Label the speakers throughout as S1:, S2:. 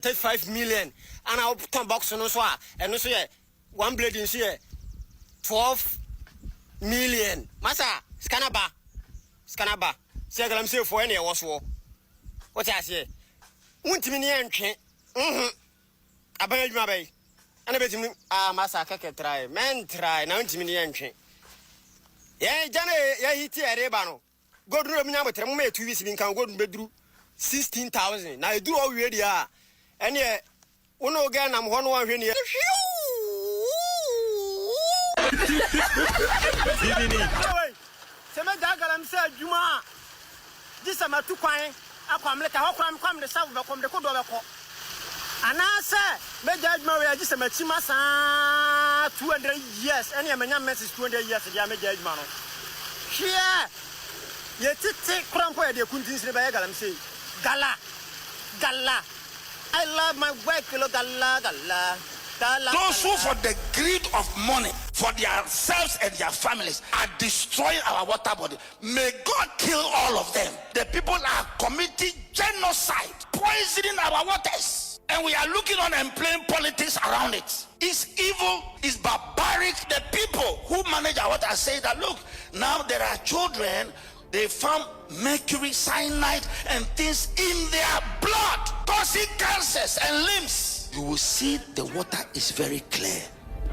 S1: 35 million. And I'll put on box on so and also one blade in here 12 million. Massa, Scanaba. Say I'm saying for any was war. What I say? Won't me near and train. I beg my bay. And I bet him, Massa, try, man, try, 90 million train. Yeah, Johnny, yeah, he tear Rebano. Go to me now, but I'm 2 weeks in can go to bedroom 16,000. Now I do already are. And yet, one again, I'm one here. Some dagger said, Juma. This am a 2 coin. I come let a hawk come the south from the Kodola. And I say, may judge Maria, this am a Chimasa 200 years. Any man message 200 years ago, I may judge Mano. Here, ye take crumple at the Kuntis Rebecca and say, Gala. I love my wife, Gala.
S2: Those who for the greed of money for themselves and their families are destroying our water body. May God kill all of them. The people are committing genocide, poisoning our waters. And we are looking on and playing politics around it. It's evil, it's barbaric. The people who manage our water say that, look, now there are children, they found mercury, cyanide, and things in their blood, causing cancers and limbs. You will see the water is very clear.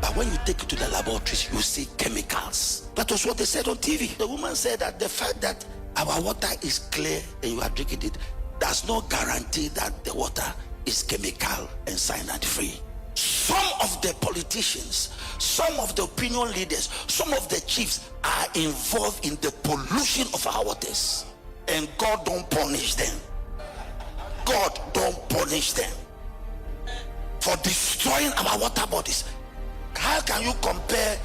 S2: But when you take it to the laboratories, you see chemicals. That was what they said on TV. The woman said that the fact that our water is clear and you are drinking it does not guarantee that the water is chemical and cyanide free. Some of the politicians, some of the opinion leaders, some of the chiefs are involved in the pollution of our waters. And God don't punish them. God don't punish them for destroying our water bodies. How can you compare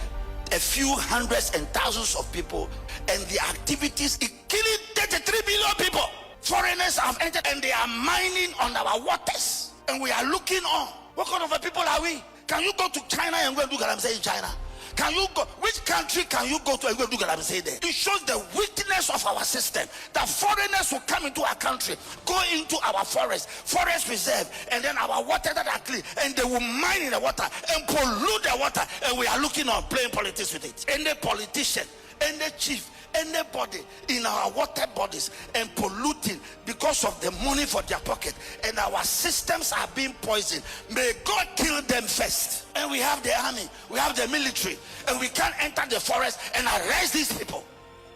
S2: a few hundreds and thousands of people and the activities killing 33 billion people? Foreigners have entered and they are mining on our waters, and we are looking on. What kind of a people are we? Can you go to China and go and do galamsey in China? Can you go? Which country can you go to and go and do galamsey there? It shows the weakness of our system. That foreigners will come into our country, go into our forest reserve, and then our water that are clean, and they will mine in the water and pollute the water, and we are looking on playing politics with it. Any politician, any chief, anybody in our water bodies and polluting because of the money for their pocket, and our systems are being poisoned. May God kill them first. And we have the army, we have the military, and we can't enter the forest and arrest these people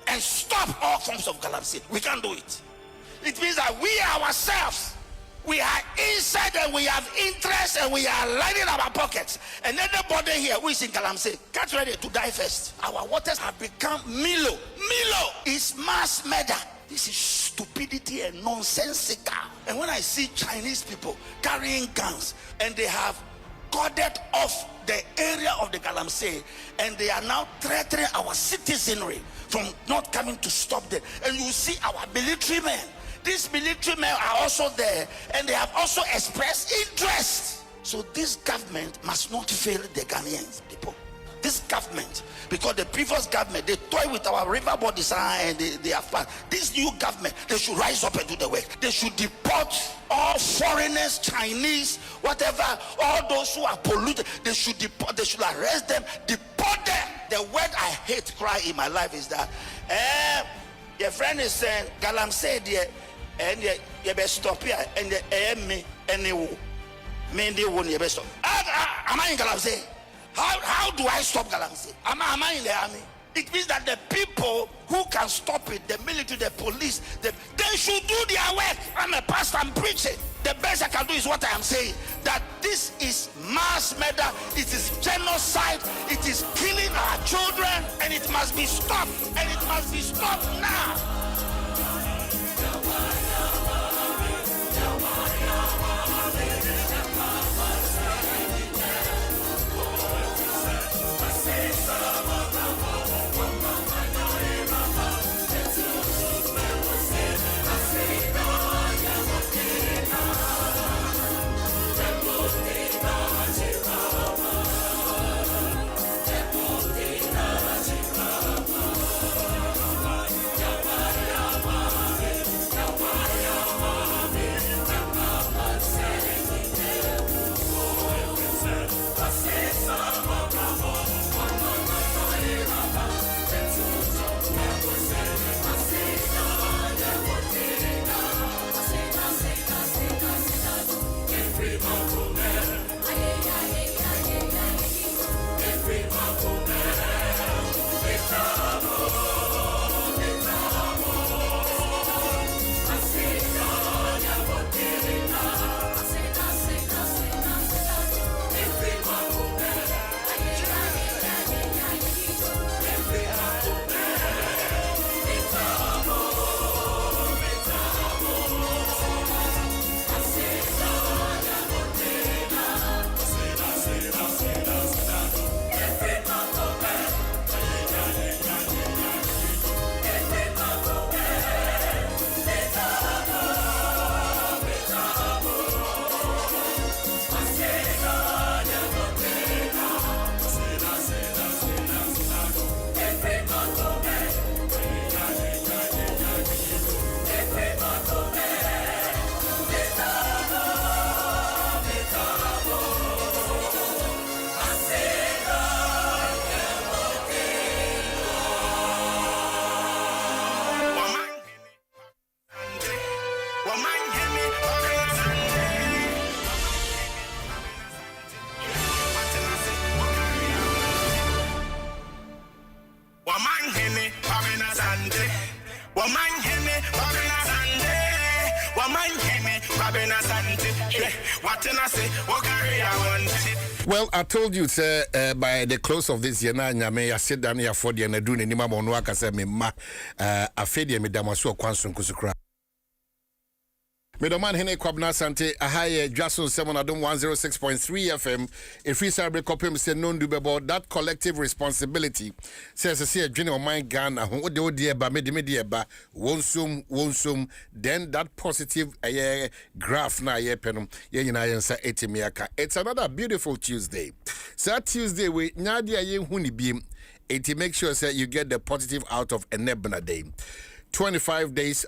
S2: and stop all forms of galamsey. We can't do it. It means that we ourselves, we are inside and we have interest and we are lining our pockets. And anybody here who is in galamsey, get ready to die first. Our waters have become Milo. Milo is mass murder. This is stupidity and nonsensical. And when I see Chinese people carrying guns and they have corded off the area of the galamsey and they are now threatening our citizenry from not coming to stop them, and you see our military men. These military men are also there and they have also expressed interest. So this government must not fail the Ghanaians people. This government, because the previous government, they toy with our river bodies and they have passed. This new government, they should rise up and do the work. They should deport all foreigners, Chinese, whatever, all those who are polluted. They should deport, they should arrest them, deport them. The word I hate cry in my life is that your friend is saying galamsey there, and you best stop here, and me anyway. Me you best stop. Am I in galamsey? How do I stop galamsey? Am I in the army? It means that the people who can stop it, the military, the police, they should do their work. I'm a pastor, I'm preaching. The best I can do is what I am saying, that this is mass murder, it is genocide, it is killing our children, and it must be stopped, and it must be stopped now.
S3: Well, I told you, sir, by the close of this year, I sit down here for the and I do any mamma on work. I said, me ma, I fed you, me damaso, Quansun Kusukra. Medoman Hene Kwabna Sante, a high Dwaso Nsem on Adom 106.3 FM. If we celebrate copy, say non do about that collective responsibility. Says I see a general mind gun, who do dear ba media ba wonsum, then that positive graph na ye penum, ye yinayansa etimiaka. It's another beautiful Tuesday. So Tuesday we Nadia ye huni beam. It make sure that you get the positive out of a nebana day. 25 days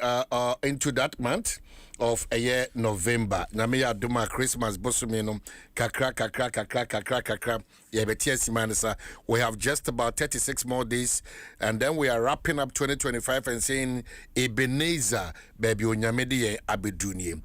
S3: into that month of a year November. Nameya Duma Christmas Bosumino kakra. We have just about 36 more days, and then we are wrapping up 2025 and saying Ebenezer baby onyamedi abeduni.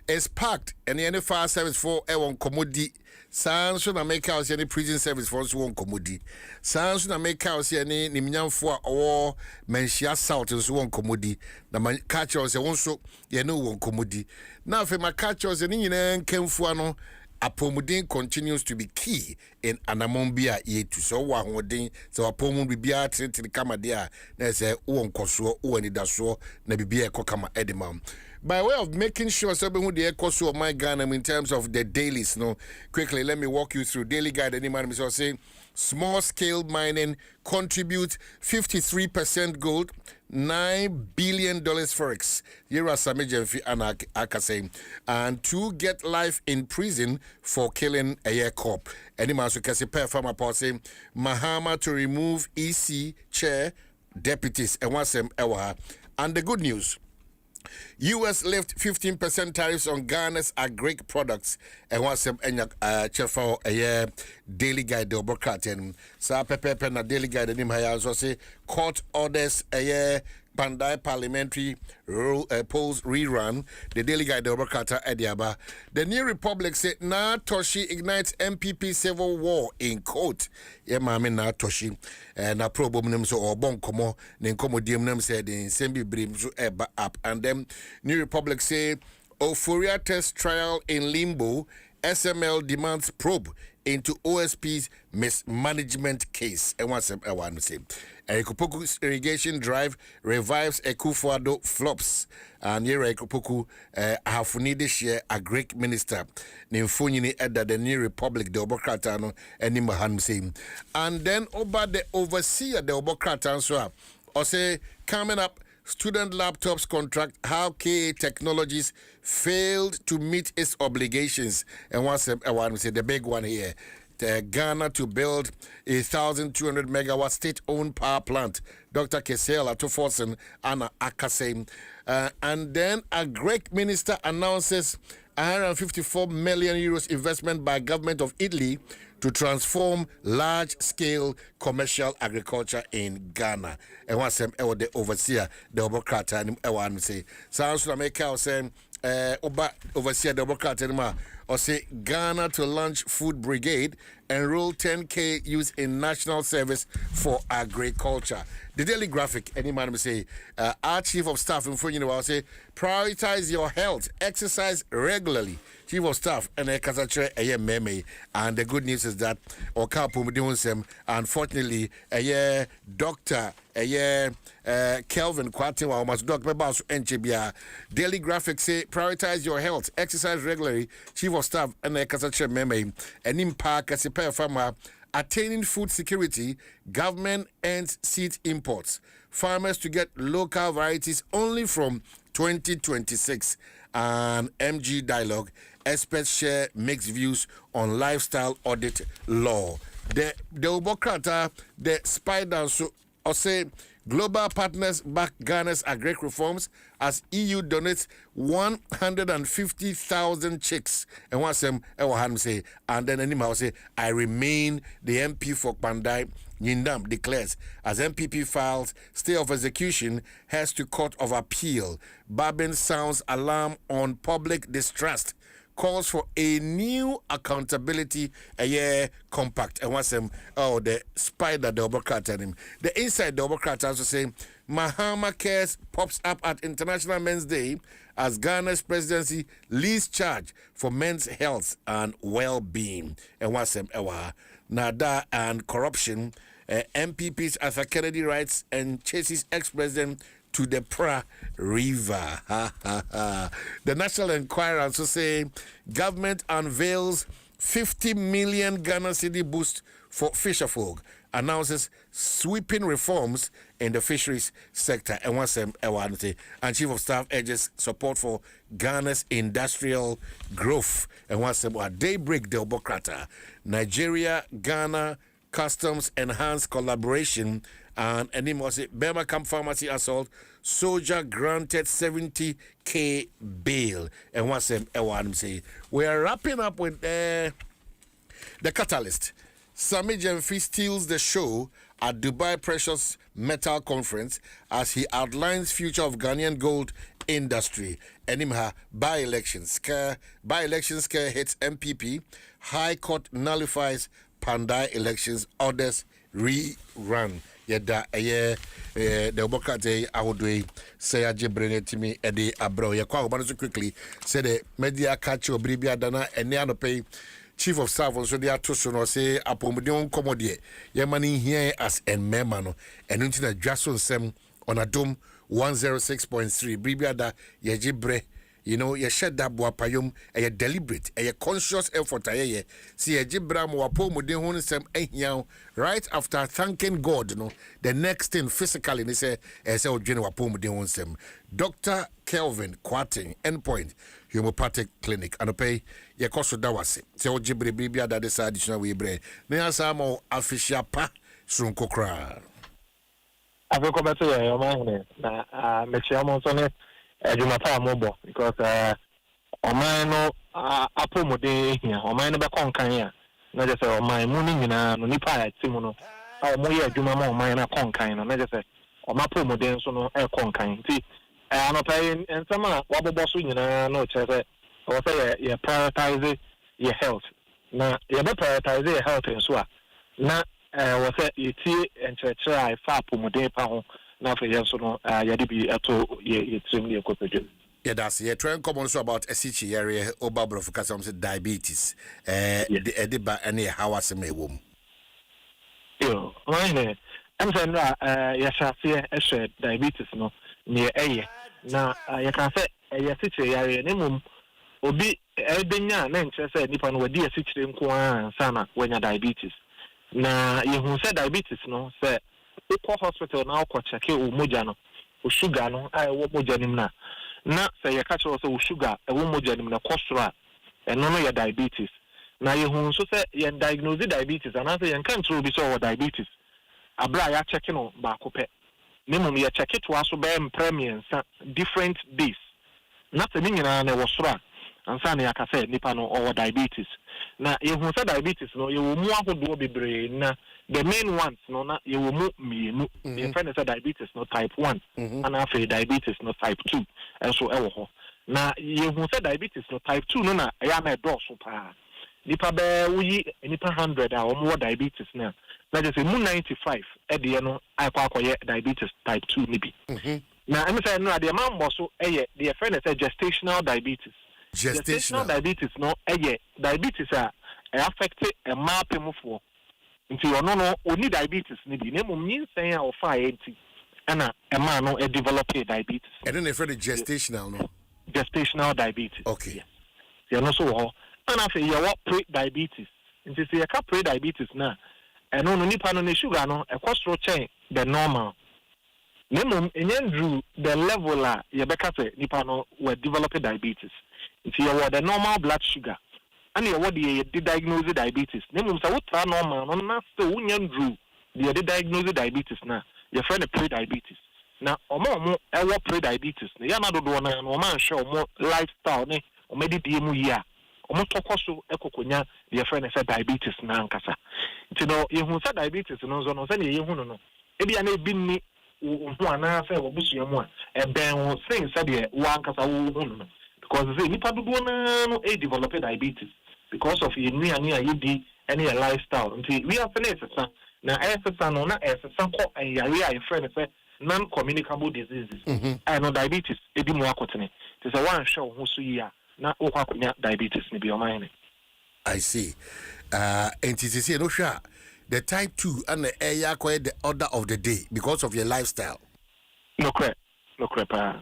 S3: It's packed and the fire service for Ewon Komodi. Sans na make house any prison service for us won komodi. Sans na make house any nimnyamfo or menshia south so won komodi. Na man catch us won so ye no won komodi. Now if my catch us any nyina kemfu ano apomudin continues to be key in anamombia yetu. So wa hodin so apomu bibia tete kama dia na say won koso won idaso na bibia ekokama edimam. By way of making sure somebody who the echo of my Ghana in terms of the dailies, quickly let me walk you through daily guide. Any man is saying small scale mining contributes 53% gold, $9 billion forex. Yera Samejemfi and Akase, and 2 get life in prison for killing a year cop. Any man so can say farmer saying Mahama to remove EC chair deputies and once them ewa. And the good news. US lift 15% tariffs on Ghana's agric products and once some chefo a year daily guide the Bokraten. Sa pepe na daily guide him haya so say court orders a year Bandai parliamentary polls rerun. The daily guide the Bokrata Ediaba. The New Republic said na Toshi ignites MPP civil war in court. Yeah, mami na Toshi na problem so or bon komo nen komo diem said in sembi brim so eba up and then New Republic say Euphoria test trial in limbo. SML demands probe into OSP's mismanagement case. And what's I want to say? Ekopoku's irrigation drive revives Ekufuado flops. And here Ekopoku have needed share a Greek minister. Nimfunyini edda the New Republic, the Obokratano, and Nimahan same. And then over the overseer, the Obokratan, so I say coming up. Student laptops contract, how KA Technologies failed to meet its obligations. And once I want to say the big one here, Ghana to build 1,200 megawatt state-owned power plant. Dr. Kesel Atoforsen, Anna Akase. And then a Greek minister announces 154 million euros investment by government of Italy to transform large-scale commercial agriculture in Ghana. And once the overseer, the Obokrata, and I want to say, sounds to make out saying Oba overseer Democrat anymore. Or say Ghana to launch food brigade, enroll 10K youth in national service for agriculture. The Daily Graphic, any man will say, our chief of staff in front will say, prioritize your health, exercise regularly. Chief of staff and a meme. And the good news is that Dwaso Nsem, unfortunately, doctor, Kelvin Kwatin almost Dr. Basu Enchibia. Daily Graphic say prioritize your health, exercise regularly. Chief of staff and a Kasache meme. And impact as a pair farmer. Attaining food security, government ends seed imports. Farmers to get local varieties only from 2026. And MG Dialogue, experts share mixed views on lifestyle audit law. The Obokrata, the spider, so or say global partners back Ghana's agri reforms as EU donates 150,000 chicks. And once them say, and then anyhow say, I remain the MP for Bandai. Yindam declares as MPP files stay of execution has to court of appeal. Babin sounds alarm on public distrust. Calls for a new accountability compact. And once the spider double cat at him. The inside double cat also saying Mahama Cares pops up at International Men's Day as Ghana's presidency leads charge for men's health and well-being. And once Nada and corruption. MPP's Arthur Kennedy writes and chases ex-president to the Pra River. The National Enquirer also say government unveils 50 million Ghana cedi boost for fisherfolk, announces sweeping reforms in the fisheries sector. And once and Chief of Staff urges support for Ghana's industrial growth. And once daybreak the Obokrata, Nigeria, Ghana, customs enhanced collaboration. And anymore say Burma Camp Pharmacy assault, soldier granted 70K bail. And once say we are wrapping up with the catalyst. Sami Jemfi steals the show at Dubai Precious Metal Conference as he outlines future of Ghanaian gold industry. Enimha by-election scare hits MPP. High Court nullifies Pandai elections, orders rerun. Yeda the Obokate Audway say a jibrene to me Eddie Abro. Yakwa so quickly say the media catch Bribia Dana and Niano pay Chief of Staff on so they are to say Apomodion Commodie. Yamani here as en memano and until the Dwaso Nsem on Adom 106.3. Bribia da Yajibre. You know, you shed that boapayum, a deliberate, a conscious effort. See a Jibram wapo mudehun sem right after thanking God, the next thing physically, they say, as a general wapo mudehun sem. Dr. Kelvin Kwatin, Endpoint, Homeopathic Clinic, and pay your cost of Dawasi. So Jibri Bibia that is additional we bre. Neasamo Afisha pa Sunkokra.
S4: I've got better, your man, Mechiamon. Jumata mobile because Omano Apomode here, Omano Baconkaya, not just my mooning in a Nipa Simono, or Moya Jumamo, Mina Conkain, and just say, Omapomode, so no air conkain. See, I'm not paying and some wobble bossing, no chess, or say, you prioritize your health. Now, you better prioritize your health and so. Now, was it you tea and try far Pomode pound. Now for years, Yadibi ato ye extremely equipped.
S3: Yeah, that's yeah. Try and come on so about a city area or bubble for some diabetes. The ediba any how was me womb.
S4: Yo, mine. I'm saying yes, I see diabetes no near a. Now you can say a city area name obi edenya na nche say nipa no wadi a city nko sana when you diabetes. Na you who say diabetes no say Equal hospital now check Mojano, sugar no, I want Mojanimna. Not say a catcher also sugar, a womojanimna costra, and none of your diabetes. Now you who so say you diagnose diabetes, and I say you can't be so diabetes. A bra checking on Bacope. Minimum you check it was bear premiums different days. Not a million and was and Sunny I can say Nipano or diabetes. Now you who say diabetes, no, you will more do be brain. The main ones, no, not you will move me. The friend is diabetes, no type 1, and after diabetes, no type 2, and so na yehu say diabetes no type 2 no na ya na do so pa nipa be wuyi nipa 100 a omo diabetes na just say 95 e de no akwa diabetes type 2 ni bi na em say no ade man bo so the friend say gestational diabetes. Gestational diabetes no diabetes a affect a ma pemufo nti ono no oni diabetes ni bi na mum nyin a ofa enti ana a man no develop diabetes
S3: and then they refer to gestational no
S4: gestational diabetes.
S3: Okay.
S4: Yes. You know so and after you what pre-diabetes. Nti say you pre-diabetes na eno no nipa no sugar no e kwostro chain the normal. Nemum enyen the level a you beka say nipa no we develop diabetes. Nti you the normal blood sugar. And you what the diagnose diabetes. Nemum say what normal no na still unyen the diagnose diabetes na your friend pre-diabetes. Na omo ewo pre-diabetes na ya na dodo na no man show omo lifestyle ne omo di mu yi a omo tokoso ekokonya your friend say diabetes na nkasa nti no yehu say diabetes no zo no say yehu no e bia na ebi ni hu ana say obusu mu a e ben ho sin say de wa nkasa wo hu no because say nipa dodo na no e develop diabetes because of your nuane a yedi any lifestyle nti we are finished na esa no na esa ko yare a your friend say non-communicable diseases. And no diabetes, edi mu akotene. It is a one show who so ya na okwakonya diabetes ni bi o man.
S3: I see. And it is no sure the type 2 and the air quite the order of the day because of your lifestyle.
S4: No crap pa.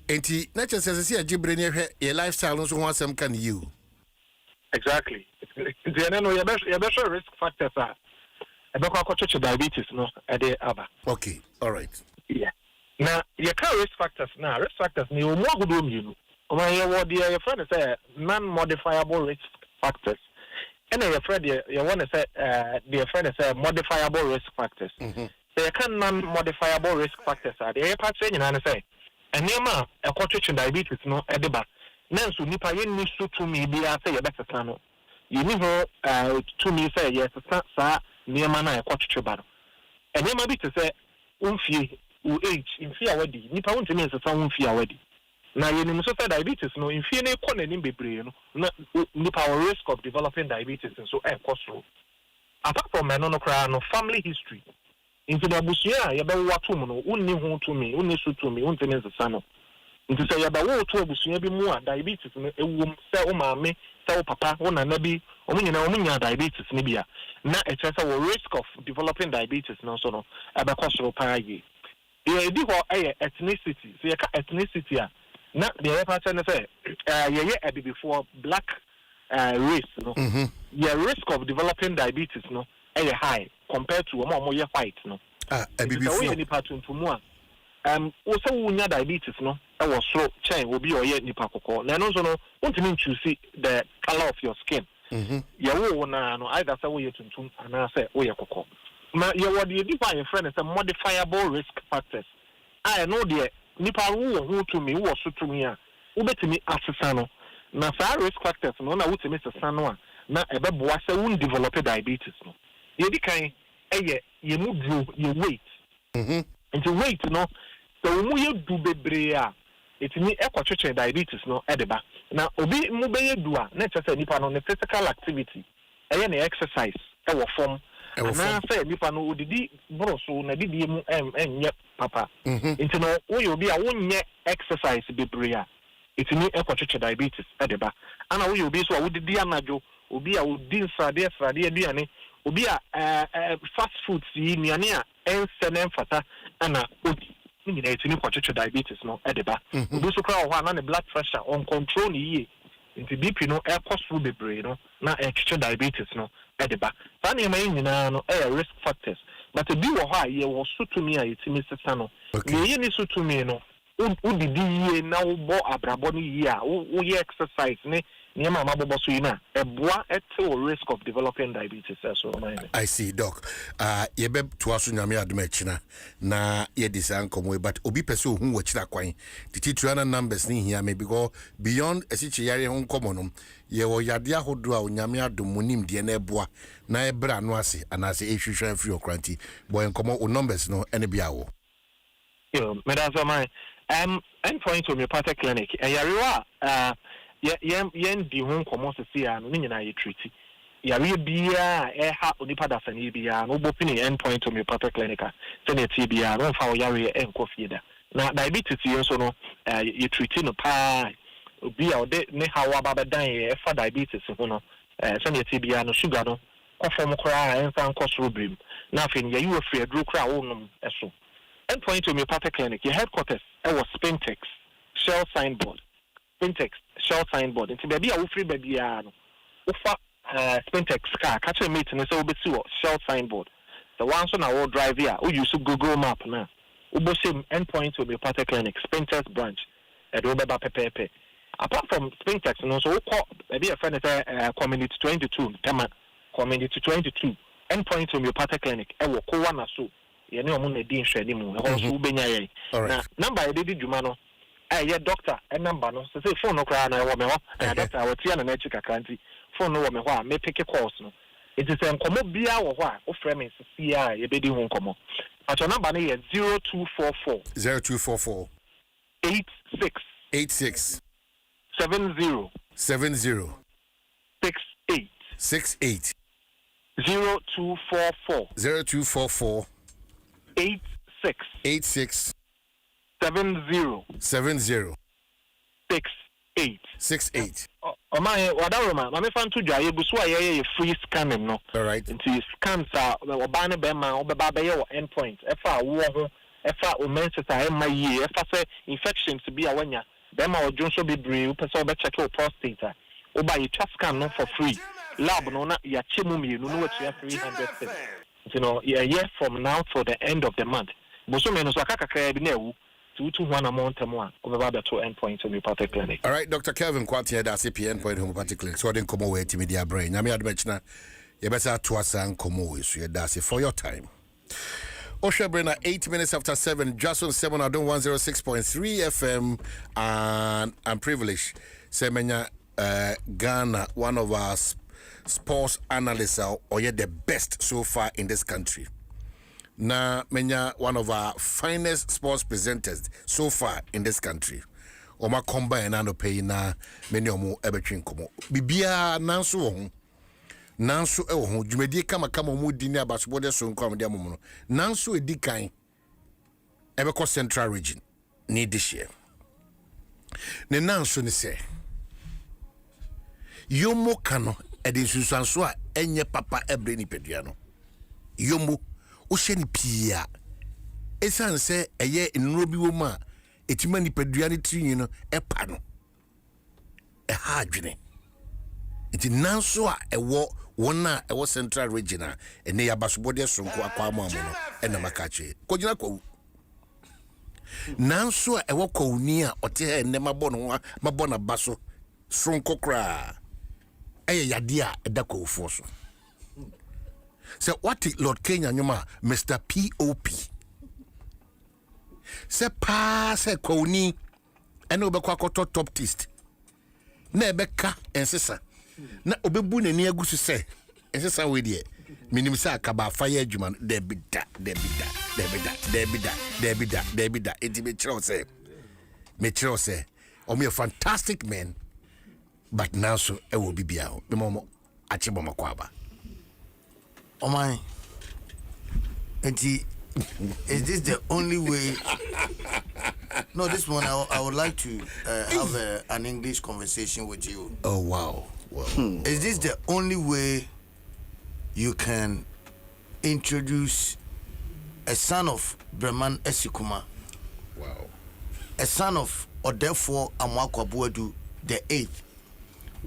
S3: And not just as I see a gibrene your lifestyle also wants some can you.
S4: Exactly. The no your best risk factors are diabetes no ade aba.
S3: Okay, all right.
S4: Yeah. Now your risk factors ni o mo agudo mienu. O ma ye what your friend say non-modifiable risk factors. And your friend you want to say the friend say modifiable risk factors. They can non-modifiable risk factors are the part say nyina say enema e diabetes no ade ba. Nanso nipa ye ni so to me bia say ye better no. You need to me say yes sa niema na ekwotutu ba no enema bi te say umfie u age imfie awadi nipa wontemi nsesa umfie awadi na yenim so say diabetes no imfie na ekọ nanim bebre no na nipa risk of developing diabetes so ekosro apart from no kra no family history into the busia ya be watom no unni ho to me unni so to me wontemi nsesa no into say ya ba wo to abusia bi mu a diabetes no ewum say o maame say o papa wo nana bi omunya diabetes ni bia na it's a risk of developing diabetes no so no abekosoro paaye e di ho ethnicity so you ethnicity a na the pattern say ye before black race no your risk of developing diabetes no high compared to omo ye white no before we ni patuntumu a wo so wunya diabetes no e wo so chain obi oye nipa kokko na no so no wontimi choose the color of your skin yawo na no either say we tuntum ana say we kokko na yawo de define friend say modifiable risk factors I know the nipa wo to me wo so to me a wo betimi asesa no na sa risk factors no na wotimi sesa no a na ebeboa say won develop diabetes no ye di kan ye mu duro ye weight and weight no so mu ye du bebre a etimi ekwochweche diabetes no edeba na obi mu beye du a na chese nipa no ne physical activity na exercise wo form na say nipa no odidi broso na didi mu enye papa into no wo obi a wonye exercise bebre a etimi ekwochweche diabetes edeba ana wo obi so a wodidi anajo obi a wodi nsade aduane obi a fast foods yi nuane a ense fata ana odi ni na etini kwachocho diabetes no edeba obi so kra ho ana ne blood pressure on control ni ye nti BP no ekoso bebre no na ekwachocho diabetes no edeba fa na ema nyina no risk factors but bi wo ho a ye wo so to me a etimi sesa no ye ni so to me no udidi ye na wo bo abrabo no ye a wo ye exercise ne niema mabobo so yina eboa eto risk of developing diabetes so
S3: I see doc yebe toaso nyame adom akina na ye design komo but obi pese ohun wo kira kwan tititua na numbers ni hia me because beyond esichi yare hon komo no ye wo yade ahodo a nyame adom monim de na eboa na ebra no ase anase ehwehwe free okranti boy komo o numbers no ene bia wo
S4: yo me da so man Endpoint homeopathic clinic. Yariwa yen di home komo sisi ya no nyina ye treaty. Yari bia ha onipa da sani bia no bopini endpoint homeopathic clinic. Sene ti bia no fa yari enko fie da. Na diabetes yen so no ye treaty no pa obi a ode ne hawa baba dan ye fa diabetes ho no sene ti bia no sugar no kofom kra enfa nkosoro brim. Na afin ye you free aduro kra wo no eso. Endpoint homeopathic clinic, your headquarters, was Spintex, Shell signboard. Spintex, Shell signboard. And baby, I will free baby. Ufa Spintex car, catch a meeting and so be Shell signboard. The ones on our drive here, who use Google Map now. Ubosim Endpoint homeopathic clinic, Spintex branch, at Robaba Pepe. Apart from Spintex, and also maybe a friend community 22, Tema, community 22, Endpoint homeopathic clinic, will call one or so. You know, I'm di nhwede mu ho so ubenya ye na number e di dwuma no ye doctor e number no say phone no kra na wo me ho doctor I tia na na chi kakra nti phone no wo me ho a me pick calls no it is enkomo bia wo ho a wo frɛ me sisi a ye be di ho nkomo but your number no ye 0244 86 70 68 0244 86 70 68. Oh my, wadaroma. Mame fan to dwa yebusu aye free scanning no.
S3: All right.
S4: Nti scans a obane be ma obeba be ye endpoint. Efa wo ho, efa o menses ma ye, efa say infections bi a wanya. Be ma ojo so bebre, upese obe check your prostate. Oba ye twa scan no for free. Lab no na ya chemu mienu no we 300. You know, a year from now for the end of the month. Bosomeno so akaka bi na ewu 221 amount more over the 2 endpoints homeopathic clinic. All
S3: right, Dr. Kelvin Kwati that's CPN point homeopathic clinic. So then come away to media brain. Nyame adbechna you better to us and come away so that's it for your time. Osha Brenna 8 minutes after 7 Dwaso Nsem Adom 106.3 FM and I'm privileged Semenya Ghana one of our sports analysts or yet the best so far in this country. Na menya one of our finest sports presenters so far in this country. Oma combine na no pay na many omo ebetwin komo. Bibia nanso wo ho. Nanso e wo ho dwumadi kama omo di ni abasobo de so nkwam de amomo no. Nanso edi kan ebeko Central Region ni this year. Ne nanso ni se yomo kano edi susanso a enye papa ebre ni pedua no. Yomo Osheni pia esan se eye nnuro bi wo ma etima ni padua ni tiri no epa no ha adwene enti nanso a ewo wona ewo Central Region a ene ya basobode sonko akwa amu no ena makache kogina kwa nanso a ewo kwuni a ote ha ene mabɔ na baso sonko kra eye yade a edakwa ofo so. So what Lord Kenya nyoma Mr. POP se pa se koni ene obekwa akoto top test na ebeka ensesa na obebu nani agusu se ensesa we de minim se akaba fire adwuma debida enti me chiro se omo fantastic men but now so e will be bia o me momo achebo makwaba.
S5: Oh my, and is this the only way? No, this one I would like to have an English conversation with you.
S3: Oh wow.
S5: Is this the only way you can introduce a son of Breman Esikuma?
S3: Wow.
S5: A son of Odefo Amwakwabuadu the 8th,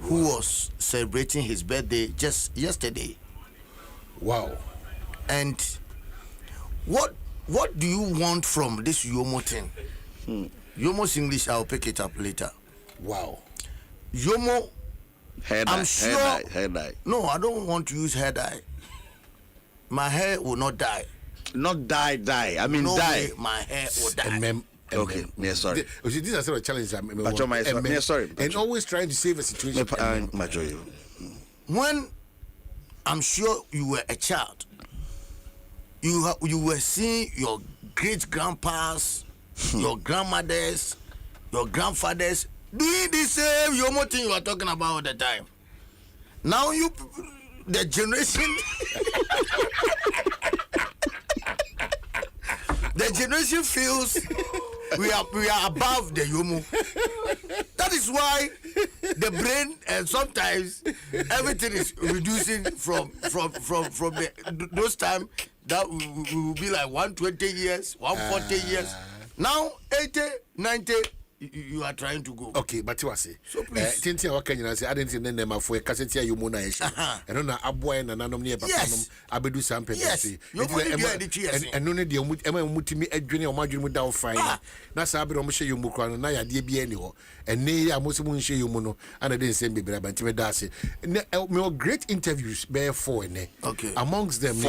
S5: who was celebrating his birthday just yesterday.
S3: Wow.
S5: And what do you want from this Yomo thing? Yomo's English, I'll pick it up later.
S3: Wow.
S5: Yomo, I'm sure.
S2: Hair dye.
S5: No, I don't want to use hair dye. My hair will not die.
S2: Not die. I mean
S5: no
S2: die.
S5: Way my hair will die.
S2: Okay, yeah, sorry.
S3: These are sort of challenges.
S2: Sorry.
S3: And always trying to save a situation.
S5: When I'm sure you were a child, you were seeing your great grandpas your grandmothers, your grandfathers doing the same yomo thing you are talking about all the time. Now the generation, the generation feels we are above the yomo. That is why the brain and sometimes everything is reducing from those times that we will be like 120 years, 140 years. Now 80, 90. You are trying to go.
S3: Okay, but you say.
S5: So please.
S3: Tintia wakanya say I didn't know them for cassette you mona ish. And on a boy and nanom near papanum abedu sampe.
S5: Yes.
S3: And no need the mutimi edwene o madwene mu down fine. Na sa be mo hye you mu kra no na yade bia ni ho. And ne ya mo se mu hye you mu no and dey same be bra banti me da ase. Me great interviews bear for ne.
S5: Okay.
S3: Amongst them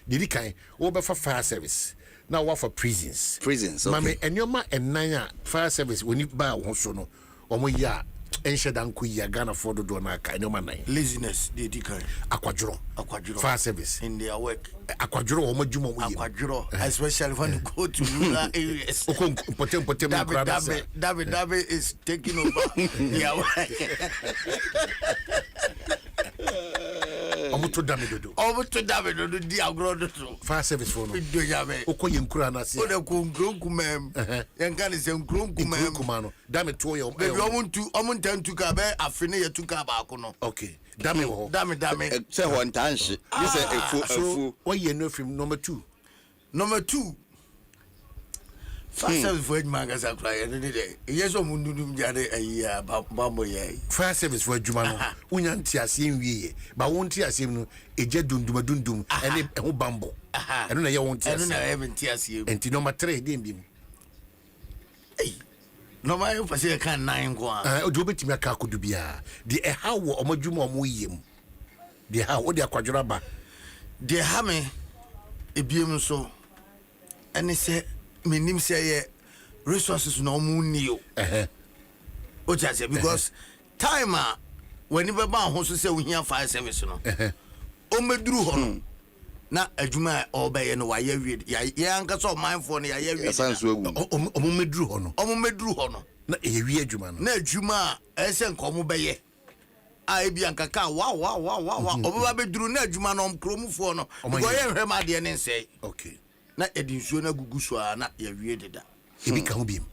S3: did kan wo be for fire service. Now what for prisons?
S6: Prisons, okay.
S3: Mame, and your ma and naya fire service when you buy one sono or mo ya ensure dan ku ya Ghana for the dona ka no man.
S5: Laziness, they decay.
S3: Aquadro fire service
S5: in their work.
S3: Aquadro or majuma
S5: Aquadro, especially when you go to rural areas. David is taking over their work.
S3: Omuto Davido
S5: di agrodo.
S3: Fire service for no.
S5: Do yabe.
S3: Okoye nkura na se.
S5: O de kunkumem. Yanka ni se kunkumem.
S3: Kumano. Dame to yo.
S5: Baby omuntu tuka be afine ye tuka ba ko no.
S3: Okay. Dame wo.
S5: Dame.
S6: Say one tanshi. You say efu.
S3: What you know from number 2?
S5: Number 2. Fire service for magazine cry day. Yes o mundu jare ayi bambo ye.
S3: Fire service for adwuma no. Unya nti asem wie. Ba wonti asem no eje dundum ene ho bambo. Eno na ye wonti asem.
S5: Eno na ye nti asem.
S3: Enti number 3 dem bi mu.
S5: No ma yo pase kan 9 kwa.
S3: O do betimi aka kodu bia. De ha wo omadwuma omo yem. De ha wo de akwadwora ba.
S5: De ha me ebiem so. Ene se minim say resources no money o o just because time when you ba ho so say we here fire service no o meduru ho no na adwuma o be ye no wa ya wie ya anka so mindful no ya ya wie
S3: o meduru ho no na e wie adwuma no
S5: na adwuma ese nkomo be ye a bi anka ka wa o ba beduru na adwuma no kromufo no because ye hwe ma de ne nsei
S3: okay
S5: na edinsuo na gugu so na ya wie deda
S3: ebi ka ho biem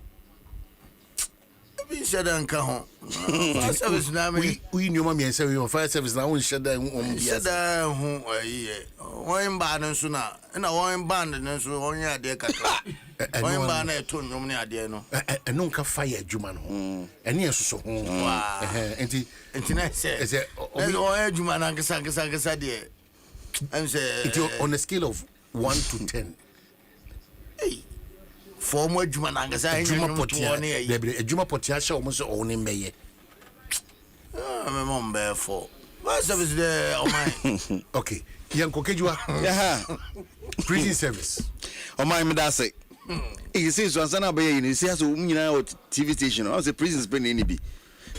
S5: ebi sheda nka ho fire service na me
S3: we nyoma mi ense we fire service na won sheda bia
S5: sheda ho ayiye won ba no so na won band no so won ya de kakra won ba na eto nyom ne ade no
S3: eno nka fire adwuma no ene yesoso ho enti
S5: na se o adwuma na nkesa de am say
S3: on a scale of 1 to 10
S5: form adwuma na nkesa
S3: adwuma potia de adwuma potia sha o mo so o ne meye
S5: me mom be for what service there o my
S3: okay yanko kejua prison service
S6: o my me da say you see so ansana be you see so nyina o TV station o say prisons be any be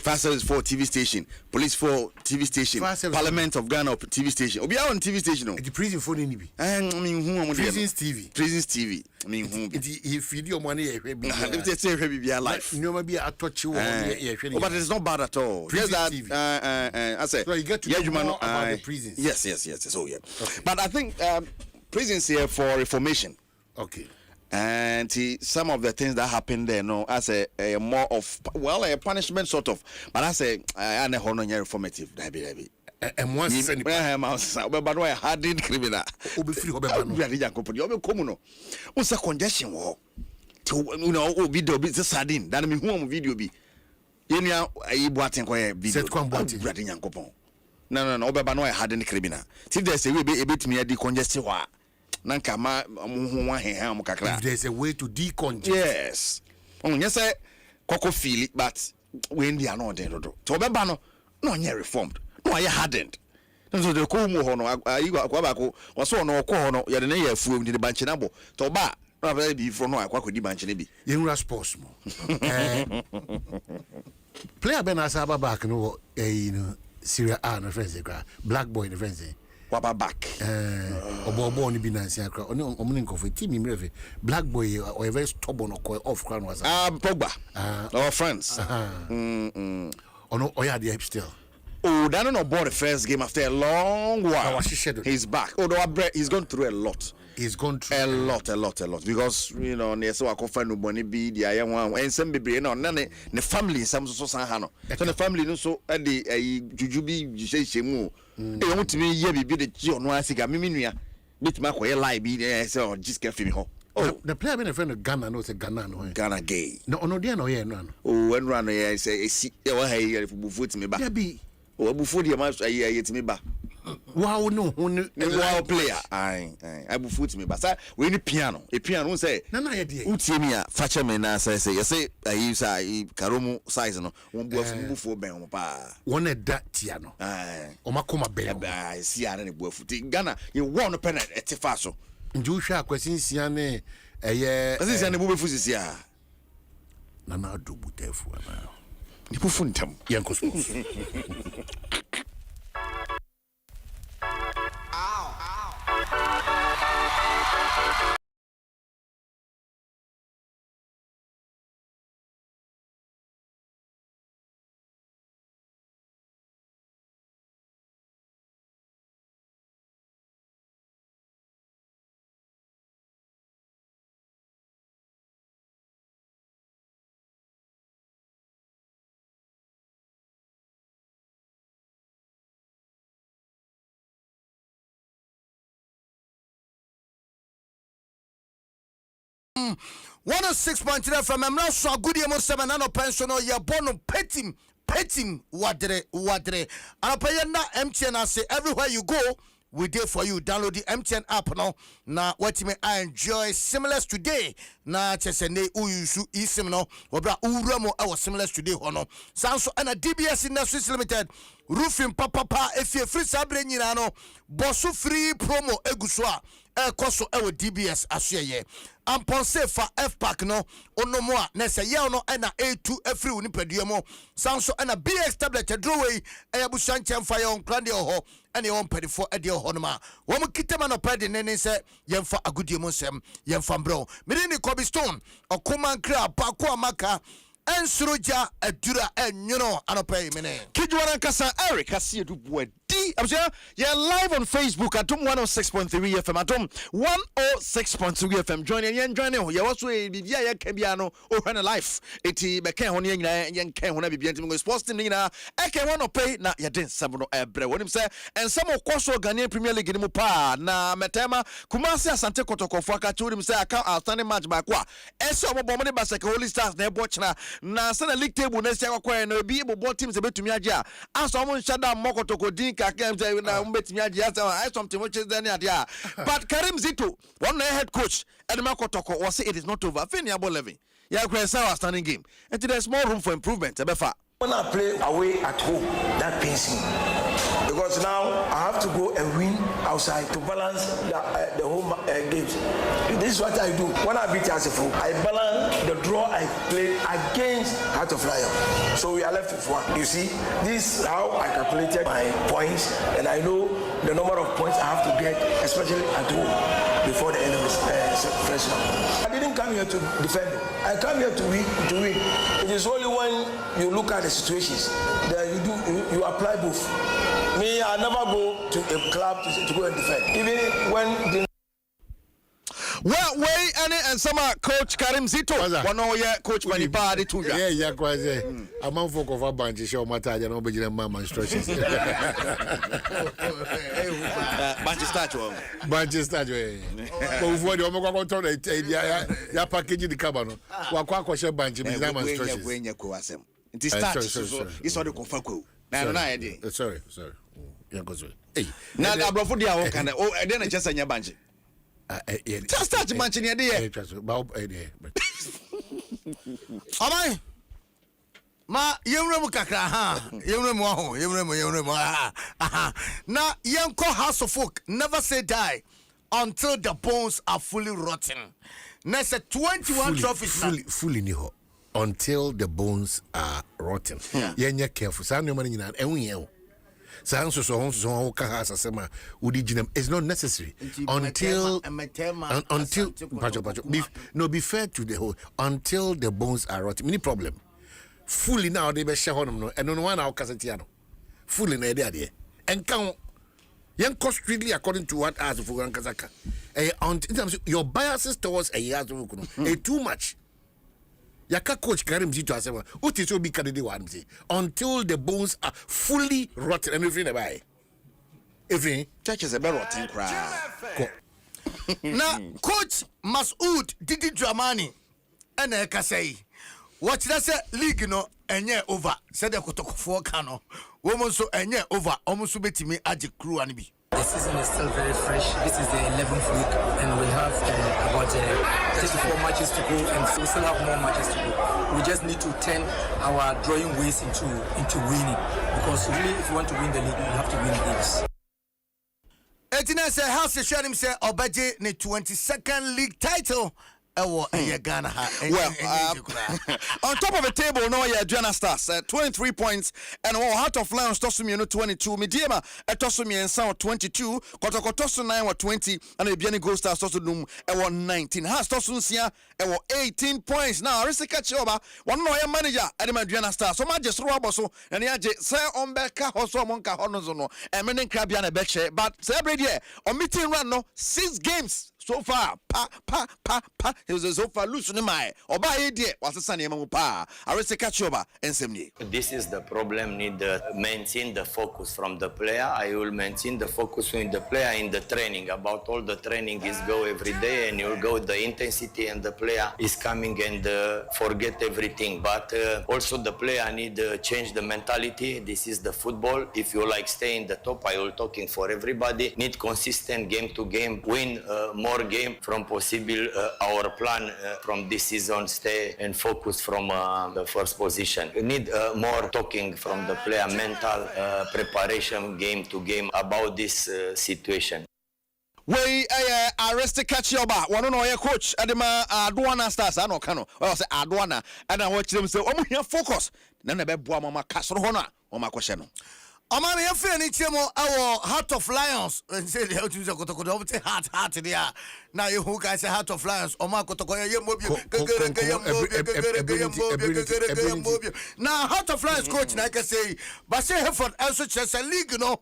S6: fire service for TV station, police for TV station, Parliament of Ghana TV station. Obi on TV station.
S3: The prison for any be.
S6: I mean who
S3: Prisons TV.
S6: Prisons TV. I mean who?
S3: If you do money,
S6: if they say be alive.
S3: No maybe I touch you.
S6: But it's not bad at all. Just that I say.
S3: So you get to know more about the prisons.
S6: Yes. So yeah. Okay. But I think prisons here for reformation.
S3: Okay.
S6: And some of the things that happen there, no, as a more of a punishment sort of, but I say I never know reformative.
S3: And once
S6: but why hardened criminal?
S3: Obi free obeba
S6: no. We are company. Obi komuno. Unsa congestion wo. You know, obi do be sardine. That me who video be. Yenia ayi boaten ko video.
S3: Set kwan boaten.
S6: Brother Yankopon. No. Obeba no hardened criminal. See there's a way be me decongest wa. Nanka ma ho he am kakra.
S3: There's a way to decongest.
S6: Yes. Yes say koko feel it, but when they are not there do. To obeba no nya reformed. No I hardened. So the ko mu ho no ayi akwa ko waso no ko ho no ye de na ye afuom de banche na bo. To ba no be bi fro no akwa ko di banche na bi.
S3: Yenra sports mo. Player Ben Asaba back no you know Syria no friends black boy no friends
S6: waba back.
S3: Obo ni binansi akra. Oni omuni nkofo team imreve. Black boy or very stubborn or off crown was.
S6: Pogba. Our friends.
S3: Ono oya the still.
S6: Oh, that no bought the first game after a long while. He's back. Oh, he's gone through a lot.
S3: He's gone through
S6: a lot because you know near so I can find nobody be the I one and some baby no none the family some so hano. So the family no so at the jujubi you say shemu. E want to me ye be the John no asika mimi bit ma ko lie be say or just get me ho. Oh,
S3: the player been a friend of Ghana no say Ghana no.
S6: Ghana gay.
S3: No there no here no.
S6: Oh, when run here say see e wa here for foot me ba.
S3: Yeah be.
S6: Oh, before the match I me ba.
S3: Wow no
S6: wow player I bu foot me ba say we ni piano say
S3: na ye dey
S6: utie me a fache me na say say I say karomu size no won bu afu ben mo pa
S3: won da tia no o makoma ben
S6: I see ara ne bu afu ti Ghana you won pen etifa so
S3: nju hwa akwasinsia ne eye
S6: asinsia ne bu befu sisia
S3: na na do butefu na
S6: ni bu funtam
S3: yankos 106.3 from Emra so good emo 7 no pension no ye bono petim wadre anapaya na MTN say everywhere you go we there for you. Download the MTN app now. Na what me I enjoy Seamless today. Na chesene uyusu isim no. Wabra uramo our Seamless today hono. Sanso and a DBS Industries Limited. Roofing papa if you free sabre nyina no. Bosu free promo eguswa. Koso ewo DBS asye. Amponse fa F-Pack no. Ono moa. Nese ye no ena A2 every unipeduemo. Sanso and a BX tablet draway. Eyabu shanchem fire on grande oho. Any one penny for a dear honoma. Woman Kitama no pedi nene se yemfa agudi monsem yemfa bro. Midini Kobe Stone or Kuman Kra Bakwa Maka and Suruja Adura and you know Anope Mene.
S6: Kijuana Kasa Eric Hasia Dubuet. I'm sure you're live on Facebook at Adom 106.3 FM. Adom 106.3 FM. Joining you also a Bibia Kebiano or run a life. Eti Beke Honia and Ken when I be being sports team. I can want to pay na Yadin Sabono Ebre. What him say, and some of Koso Ghanaian Premier League in Mupa na Metema Kumasi Asante Kotoko Faka told him say I can't outstanding match by Qua. Eso Bomani Basaka Holy Stars ne watchna na Sana League table next year no be able both teams a bit to me aja. As someone shut down Mokotoko Dinka na umbetimi ajiasa I something which is then idea. But Karim Zito, one head coach, and Makotoko was say it is not over. Finiable living. Yeah, Cresa standing game. And there's more room for improvement. Befa.
S7: When I play away at home, that pains me. Because now I have to go and win outside to balance the home games. This is what I do. When I beat Asifo, I balance the draw I played against Heart of Lion. So we are left with one. You see, this is how I calculated my points, and I know the number of points I have to get, especially at home, before the end of the first round. I didn't come here to defend. I come here to win. It is only when you look at the situations that you apply both. Me, I never go to a club to go and defend. Even when
S6: well, way and some coach Karim Zito. One year coach Manipa de Tuja.
S3: Yeah, quasi. A man folk of a bunch show matter and obey mama instructions. Manchester. But for the Omogo toilet, ya package the cabano. Wakwa share bunch of instructions.
S6: When you go as him. It is it's all the Kofako.
S3: Sorry. Hey,
S6: now I brought for the hour can then just a bunch. Just start manching your dear.
S5: Amai ma yemremu kakra ha yemremu na yenko house of folk never say die until the bones are fully rotten. Na say 21 trophies
S3: fully ni ho until the bones are rotten. Yenya careful sa no man nyina enwe so would it's not necessary until be fair to the whole until the bones are rotting. Many problem. Fully now they be share no and no one our casetiano. Fully na there. And count young cost strictly according to what as for Kazaka. In terms of your biases towards a year too much. Yaka coach Karim Zito has said, what is so big until the bones are fully rotten and everything about everything.
S6: Church is a better rotten cry.
S5: Now, Coach Masoud Didi Dramani and Kasei. Watch that league no enye over. Said the Kotoko Kano. Woman so enye over. Almost bet me aje crew and be.
S8: The season is still very fresh. This is the 11th week, and we have about 34 matches to go, and we still have more matches to go. We just need to turn our drawing ways into winning, because really, if you want to win the league, you have to win games.
S5: Etina say house share him say Obaje ne 22nd league title. Well,
S6: on top of the table, no, yeah, Adriana Stars, 23 points, and Heart of Lions, Tosumi, 22, Midiema, Tosumi and Sound, 22, Kotokotosu 9 or 20, and Ebiani Ghost Stars, Tosum, 19. Has Tosunsia, 18 points. Now, Risika Choba, one more manager, Adam Adriana Stars, so much just Roboso, and Yaje, Sir Ombeka, Hoso Monka Honozono, and Menin Krabiana Beche, but celebrate here, on meeting run, no, 6 games. So far, he was so far loose in my or by idea was the sunny pa. I was a catch over and Semni.
S9: This is the problem. Need maintain the focus from the player. I will maintain the focus in the player in the training. About all the training is go every day, and you'll go the intensity, and the player is coming and forget everything. But also the player need change the mentality. This is the football. If you like stay in the top, I will talking for everybody. Need consistent game to game, win more game from possible our plan from this season stay and focus from the first position. We need more talking from the player mental preparation game to game about this situation.
S6: We arrested Kachioba, one on your coach Adema Adwana Stars, I know Kano, I say Adwana, and I watch them say, oh, here focus. None of Mama Castle Hona or my question.
S5: Amami yafe ni chemo our Heart of Lions and say the house kotoko over heart there. Now you who guys say Heart of Lions oma kotoko now Heart of Lions coach na can say but say effort also chess a league no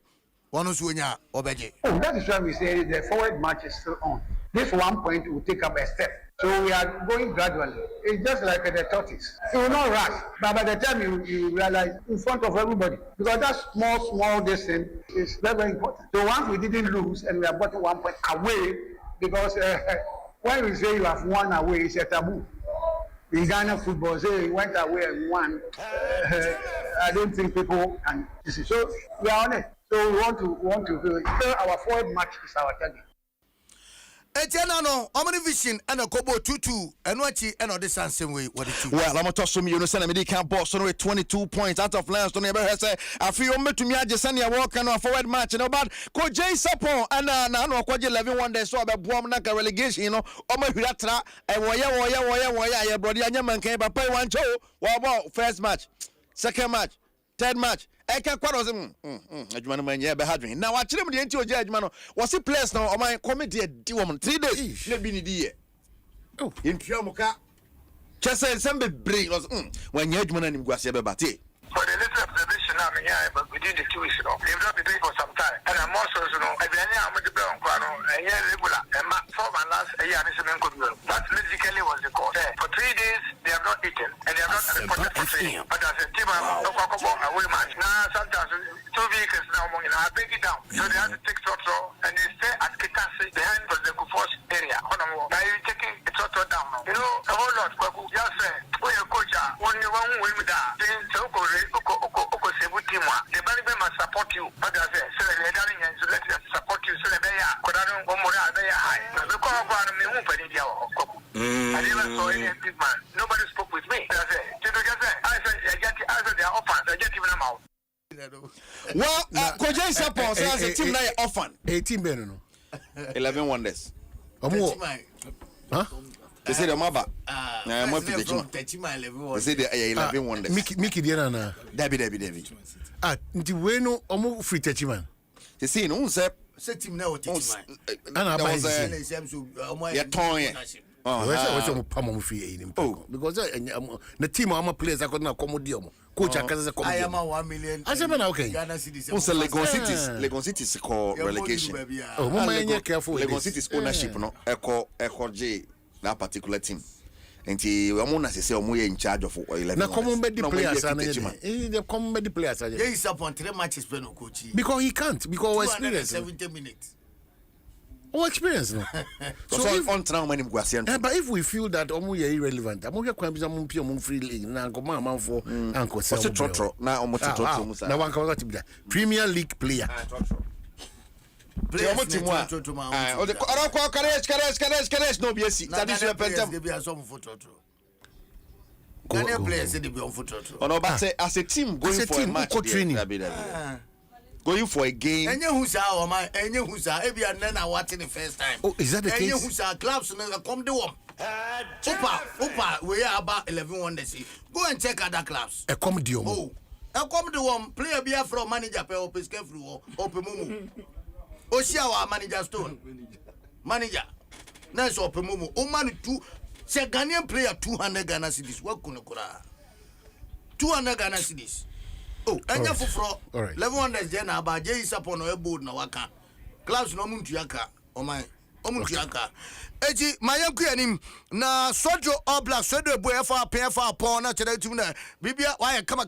S5: one who's winner obeje.
S10: Oh, that is why we say the forward match is still on. This 1 point will take up a step. So we are going gradually. It's just like the tortoise. It will not rush, but by the time you realize in front of everybody, because that small distance is very, very important. So once we didn't lose and we have gotten 1 point away, because when we say you have won away, it's a taboo. In Ghana football, say you went away and won. I don't think people can. So we are on it. So we want to so our forward match is our target.
S5: Etiana no, Omni Vision and a Kobo 2-2 and Wachi and the same way. What it is.
S6: Well, I'm a toss from you, send a medical boss on 22 points out of Lions. Don't ever say, I feel me to me, I just send you a walk and a forward match. You know, but Coach J. Sapon and no, Coach 11 one day, so about Buamnaka relegation, you know, Oma Hiratra, and Waya, brother, and man came, but pay one show. What about first match, second match, third match? I can't quite was now I tell him the entire judgment was he placed now on my committee a woman 3 days. Let me the oh in Piamuka just said some break was when judgment and Guasiabati.
S11: For the little observation, I'm here, but within the 2 weeks, they've not been doing for some time. And I'm also, I've been here with the Brown Quano, a year regular, and for my last year, that basically was the cause. For 3 days, they have not eaten, and they have not reported for training. But as a team, I'm not going to match. Now, sometimes 2 vehicles now, I break it down. So they have to take Toto, and they stay at Kitasi, behind the Kufos area. Now you're taking Toto down now. You know, a whole lot, yes, sir. When your coach, only one will be down. The management must support you. But as I said, so let them support you. So they are high. I never saw any big man. Nobody spoke with me. I said they are offers. I just give them out.
S6: Well, Coach J. Sapon says a team like orphan.
S3: 18 men.
S6: 11 wonders.
S3: Huh?
S6: They say the maba.
S5: I'm from Techima 11.
S6: They say the 11 wonders.
S3: Mickey Diana.
S6: David.
S3: Ah, Ntiweno omo free Techiman.
S6: They say no say
S5: Team now Techima.
S3: Ana ba
S6: ya ton.
S3: What's your pamon free in because the team of my players are going to accommodate coach.
S5: I am 1 million.
S3: I said, okay.
S6: Also, Legon City's called relegation.
S3: Oh, Mama, careful.
S6: Legon City's ownership, no, Echo J, that particular team. And he, Amona say, we in charge of 11.
S3: Now, come on, the players are the common players.
S5: Yes, upon 3 matches, coach.
S3: Because he can't, because
S5: 70 minutes.
S3: Oh, experience, no.
S6: So if on time when
S3: but if we feel that omo ye irrelevant, I'm going to be free league. Now, go man for Uncle
S6: Trotro. Now, almost
S3: now one can be Premier League player.
S6: Players team one. Oh, the courage. No, BSC. That is your pentam.
S5: They be a some for Trotro. Ghanaian players say they be on for Trotro.
S6: Oh no, but as a team going for a match,
S3: training.
S6: Going for a game.
S5: Any who's our man, any who's our every and then I watching the first time.
S3: Oh, is that the
S5: any
S3: case?
S5: Who's our clubs never come to one. Opa, we are about 11 wonders. Go and check other clubs.
S3: A comedy.
S5: Oh, a comedy one player be from manager pay open careful open mumu. Oshiawa manager stone. Manager. Nice open mumu. O man two say Ghanaian player 200 Ghana cedis. What kunokura? 200 Ghana cedis. Oh, anya fufro. 11 wonders je na aba je isapo no eboard na waka. Clubs no muntuaka. O man. Omuntuaka. Eji mayanku yanim na Sojo Oblak Sojo boy fa pon na chere tum na bibia why come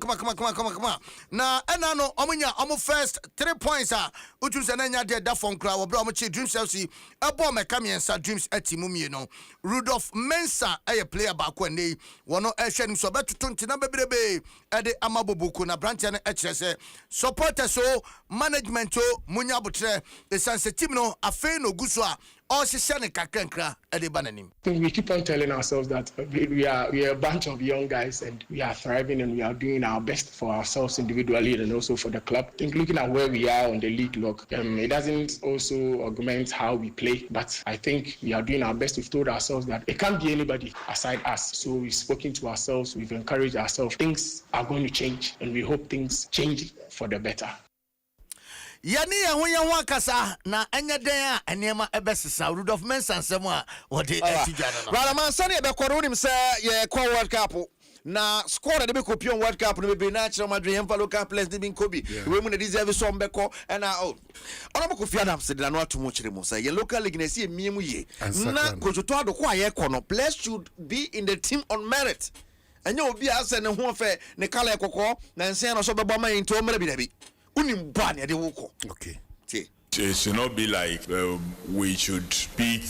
S5: na ena no omunya omu first 3 points utu se na nya de da fon kra wo bra omu che Dreams FC ebo meka miensa Dreams atimu mie no Rudolph Mensa a player ba ko nei wono ehwe nim so betutu ntina bebrebe e de amabobuku na branch na ekire se supporters so management o munya botre esanse team no afi no guso a I
S12: think we keep on telling ourselves that we are a bunch of young guys and we are thriving and we are doing our best for ourselves individually and also for the club. I think looking at where we are on the league log, it doesn't also augment how we play, but I think we are doing our best. We've told ourselves that it can't be anybody aside us. So we've spoken to ourselves, we've encouraged ourselves. Things are going to change and we hope things change for the better.
S5: Yani ya hunya wakasa na enya den a enema ebesisa Rudolph Mensa Nsem a wode atijana no.
S6: Rara Mansani ebekoro nim se ye kwa World Cup na squad de be kopion World Cup no be na Real Madrid emfa local players de bin kobi we mu na deserve so mbeko na ono boko fi Adams de na atomo kire mu say ye local league na see miemu ye na kojoto adoko aye kono players should be in the team on merit enye obi ase ne ho fe ne kala ekoko na nsen no so bebo man into mra bi da bi. Okay.
S13: It should not be like we should pick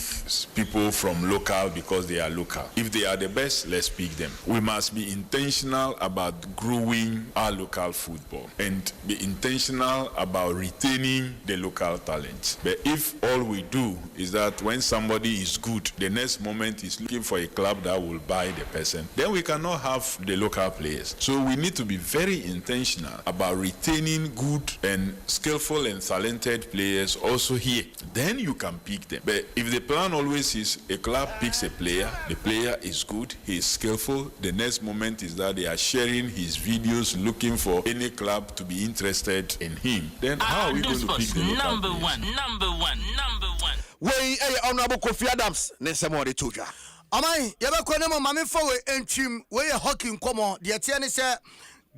S13: people from local because they are local. If they are the best, let's pick them. We must be intentional about growing our local football and be intentional about retaining the local talent. But if all we do is that when somebody is good, the next moment is looking for a club that will buy the person, then we cannot have the local players. So we need to be very intentional about retaining good and skillful and talented players also here. Then you can pick them. But if the plan always is a club picks a player, the player is good, he is skillful, the next moment is that they are sharing his videos looking for any club to be interested in him, then how are we going to pick the local
S14: number one.
S6: We honorable Kofi Adams Nsem de Tuja.
S5: Amai yebekọ ne mo mame fa we entwim we hockey nkomo de tie ne se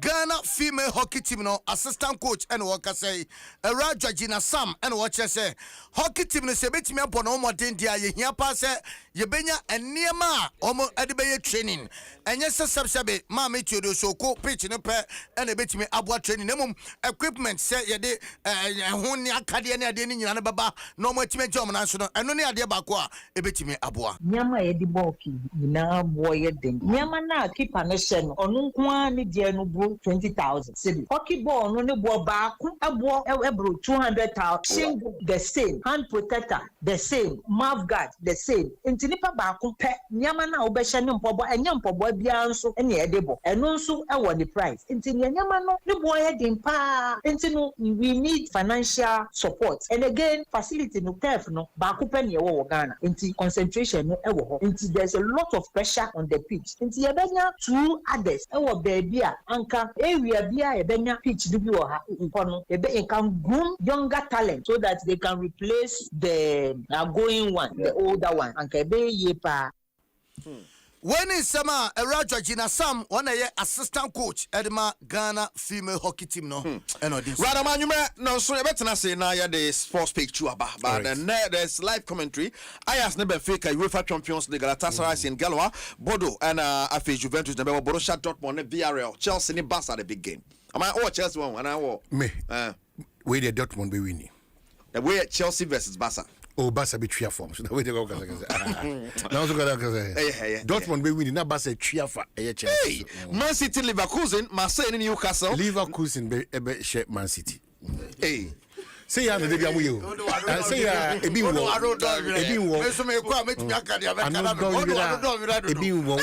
S5: Ghana female hockey team no assistant coach and worker say Rajajina Sam and watcher say hockey team no se betimi abọ no mo den dia ye hia pa say ye benya eniema omo adebeye training enye se sebsebe ma me tiodo so ko pitch ne pe and betimi abo training nemum equipment say ye de ho ne akade ne ade ni nyina ne baba no mo etimi jom na so no eno ne ade ba ko a ebetimi aboa
S15: nyama ye di ball ki nyina boy ye den nyama na keeper no hye no onu nko a ne die no bro
S14: no 20,000 cedi. Hockey ball no ball back ebro 200,000. Shingle the same, hand protector the same, mouth guard the same. Inti nipa baako pe nyama na obehye ne mpobo enya mpobo bia nso ene edebo. Eno nso ewo the price. Inti nyama no ne boy hedin pa. Inti no we need financial support. And again facility no turf no baako pe ne ewo Ghana. Inti concentration no ewo ho. Inti there's a lot of pressure on the pitch. Inti yebenya two others ewo baby a anka area bia yebenya pitch do bi wo ha no ebe can groom younger talent so that they can replace the going one, the older one. And kebe yepa.
S5: When is Sama Erajina Sam, one assistant coach Edma Ghana female hockey team no?
S6: Rather man, you may no so better say now the sports page too about but there's live commentary. I asked Benfica UEFA Champions League Galatasaray in Galois, Bodo and Afe Juventus the Borussia Dortmund VRL, Chelsea in Barca the big game. Am I all Chelsea one and I will
S3: me where the Dortmund be winning.
S6: The way Chelsea versus Barca.
S3: Oh, Barca be tria form. So the way they go now so go Dortmund be winning. Now Barca tria for Chelsea.
S6: Man City, Leverkusen, Marseille, Newcastle.
S3: Leverkusen be share Man City. Hey. Say ya the bia mu say ya ebi wo
S5: so me kwa metumi aka dia be kana
S3: ebi wo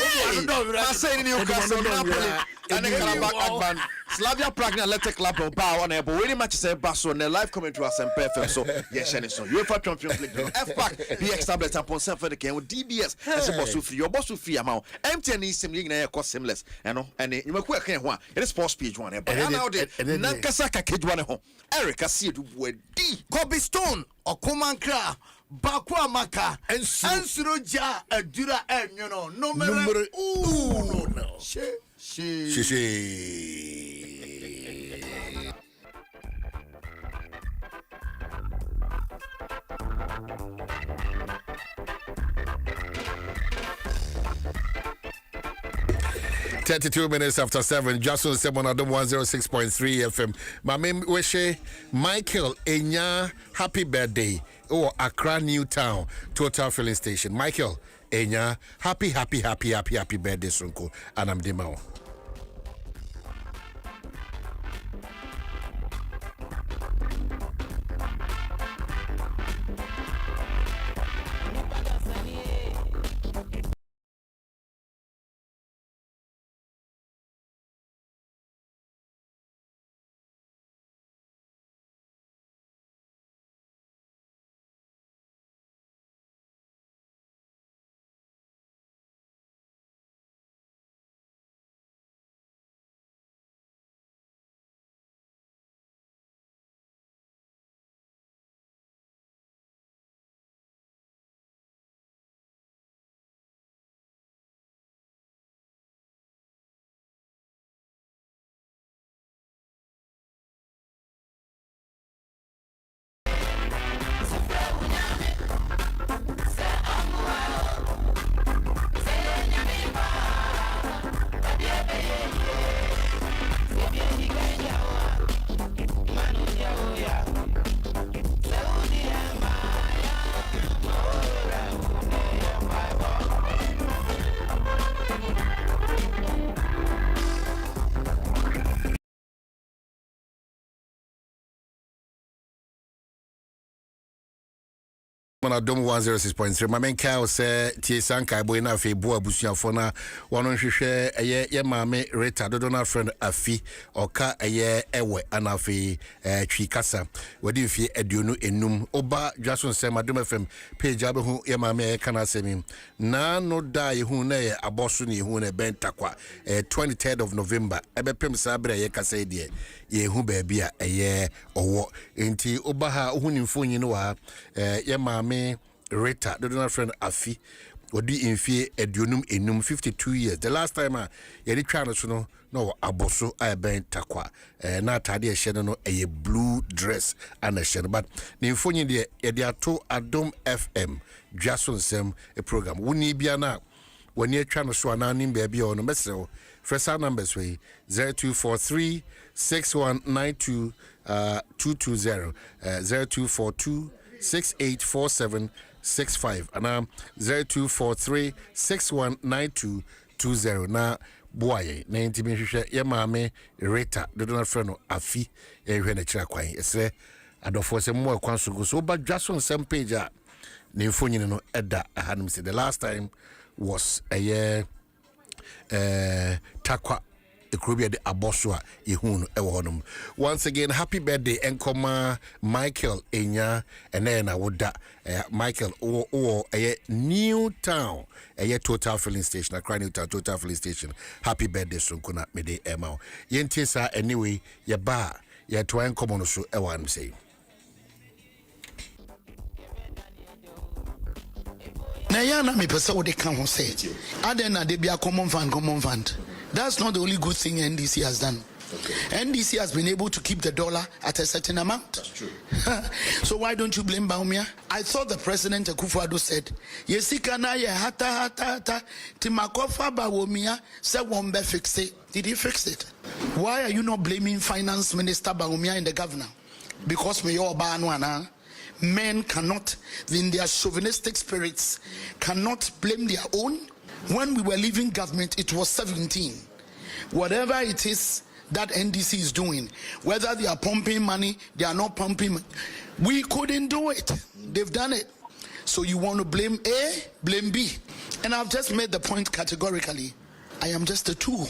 S6: Marseille, Newcastle, Napoli, and Karabakh Slavia Prague Athletic Club on power on but when match say Barca on the live commentary as FM so yes Shenison UEFA Champions League F-Pack BX tablet upon self for the game with DBS as a boss free your boss free amount MTN is sim league na cost seamless and you make quick can one it is sports page one but now the Nankasaka kid one home Eric I see it with D
S5: Kobe Stone Okumankra Bakwa Maka and Suroja Adura numero 1
S3: she 32 minutes after 7, Dwaso Nsem on Adom 106.3 FM. My name is Michael Enya. Happy birthday. Oh, Accra Newtown Total Filling Station. Michael Enya. Happy birthday, Sunko. And I'm Demao. Adom 106.3. My main cow say Tiesanka boy na fe bo abusuafo na wono hwehwe ye maame Rita dodona friend afi oka ewe anafi twi kasa wadi fi aduonu enum oba Dwaso Nsem Adom FM page abehu ye maame kana asemi na no da ye hu na ye aboso ne hu na bentakwa 23rd of November ebepem sabre ye kasa die ye hu ba bia owo enti oba ha hu ni mfonyi no wa ye maame Rita, the donor friend Afi, Odi Infie Edunum Enum 52 years. The last time Yedi Chano no Aboso I ben takwa. Na tadi a no a blue dress and a shed. But Ninfoni de Ediato Adom FM, Dwaso Nsem a program. Wuni biana when you're trying to swana nim baby on a message. First our numbers way 0243 6192 220 0242 684765 and 0243 619220 na boy na ntimi hwehwe ye maame reta dodo na frɛ no afi ehwe na kira kwan esre adofo se mo kwan so ba Dwaso Nsem page a na mfonyini no eda ahanum se the last time was a year takwa ekrobia de aboso a yehun no ewo honum. Once again, happy birthday enkoma Michael Enya na woda Michael o New Town Total Filling Station, Accra New Town Total Filling Station. Happy birthday sonkuna mede ema yenti sa anyway ye ba ye to enkomo no so ewo am say
S2: na yana me pesa wo de kan ho say aden na de bia common fund. That's not the only good thing NDC has done. Okay. NDC has been able to keep the dollar at a certain amount.
S3: That's true.
S2: So why don't you blame Baumia? I thought the President Akufo-Addo said, "Yesika na ye hata timakofa Baumia se won't fix it." Did he fix it? Why are you not blaming Finance Minister Baumia and the governor? Because men cannot, in their chauvinistic spirits, cannot blame their own. When we were leaving government, it was 17. Whatever it is that NDC is doing, whether they are pumping money, they are not pumping money, we couldn't do it. They've done it. So you want to blame A, blame B. And I've just made the point categorically. I am just a tool.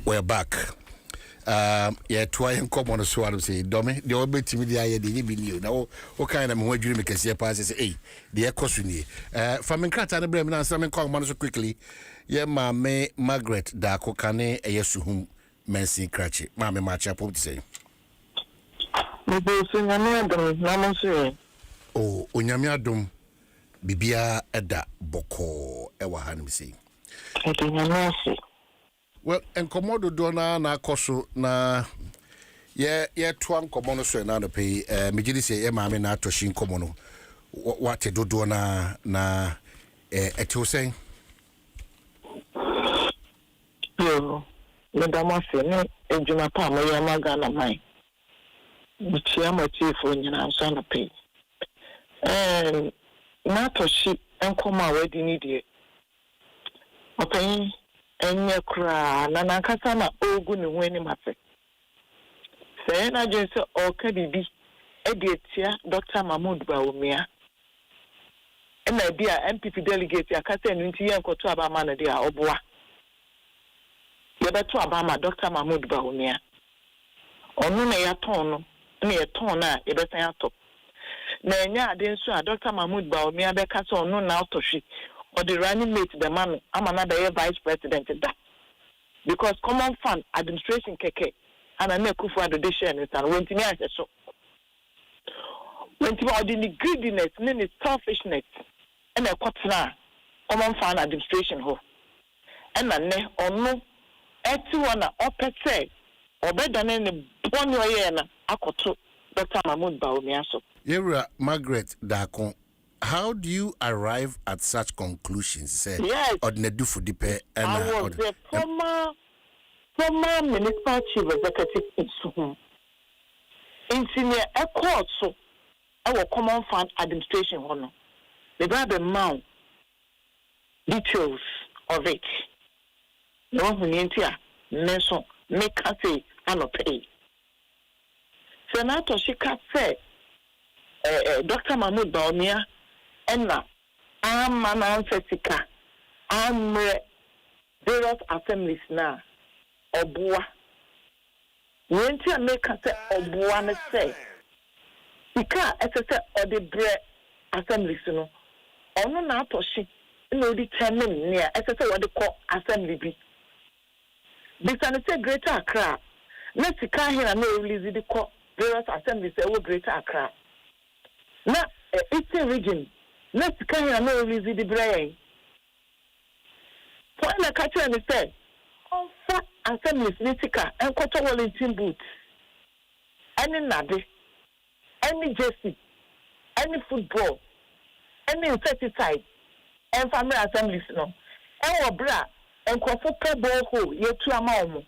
S3: We're back. Yeah, try and come on a swallow say, Domi, the old bit to me, the idea didn't be new. Now, what kind of way you make a see passes? Hey, the echo swing. From Crata and Bremen and some call so quickly. Yeah, ma me Margaret da Kokane, a yes to whom Mensi Cratchy. Mamma Match up to say. Oh, Unyami Adom Bibia Eda Boko, Ewa Hanim say. Well, and Komodo Dona na Koso na twan komono so na no pay mejidi say ma me na toshin komono what do na eto say
S15: yo madam ase ne ejuma pa mo ya maga na mai mutia ma chief onyina so na pay na toshi enkoma wedi ni die open enye kra na nankasa na ogu ne hwani mate se na je se oka bibi edietia Dr. Mahmoud Bawumia na dia MPP delegate akasa enu nti ye nkoto abama na dia oboa ye beto abama Dr. Mahmoud Bawumia onu na ya ton no na ye ton na ye besan ato na enya ade nso a Dr. Mahmoud Bawumia be kasa onu na autohwe or the running mate the man I'm another vice president da because common fund administration keke and I make for the share and when to me I so when to the greediness and selfishness and a quarter common fund administration ho and ne ono etiwana opese obedane ne bonu oyena akoto Dr. Mahmoud Bawumia so
S3: Yera Margaret Dakon. How do you arrive at such conclusions?
S15: Yes.
S3: Ordinary for the
S15: I was the former municipal chief executive in Suhum. In senior court, so our common fund administration honor. The Bible mount details of it. No one Nelson make us say and pay. Senator Shika said, Dr. Mahmoud Bawumia. Enna Amanansetika Amre various assemblies na Obua Wenti a make say Obua ne say Ika etese ode assemblies no ono na atoshi na odi chairman ne etese wode call assembly bi Bisane say Greater Accra na sika here na release the call various assemblies e wo Greater Accra na Eastern region let's come here no release the brain. When I catch you and say, oh, fuck, and send Miss Nitika and quarter Wellington boots. Any nabby, any jersey, any football, any insecticide, and family assemblies no. And bra and quarter ball hole, ye 2 amount.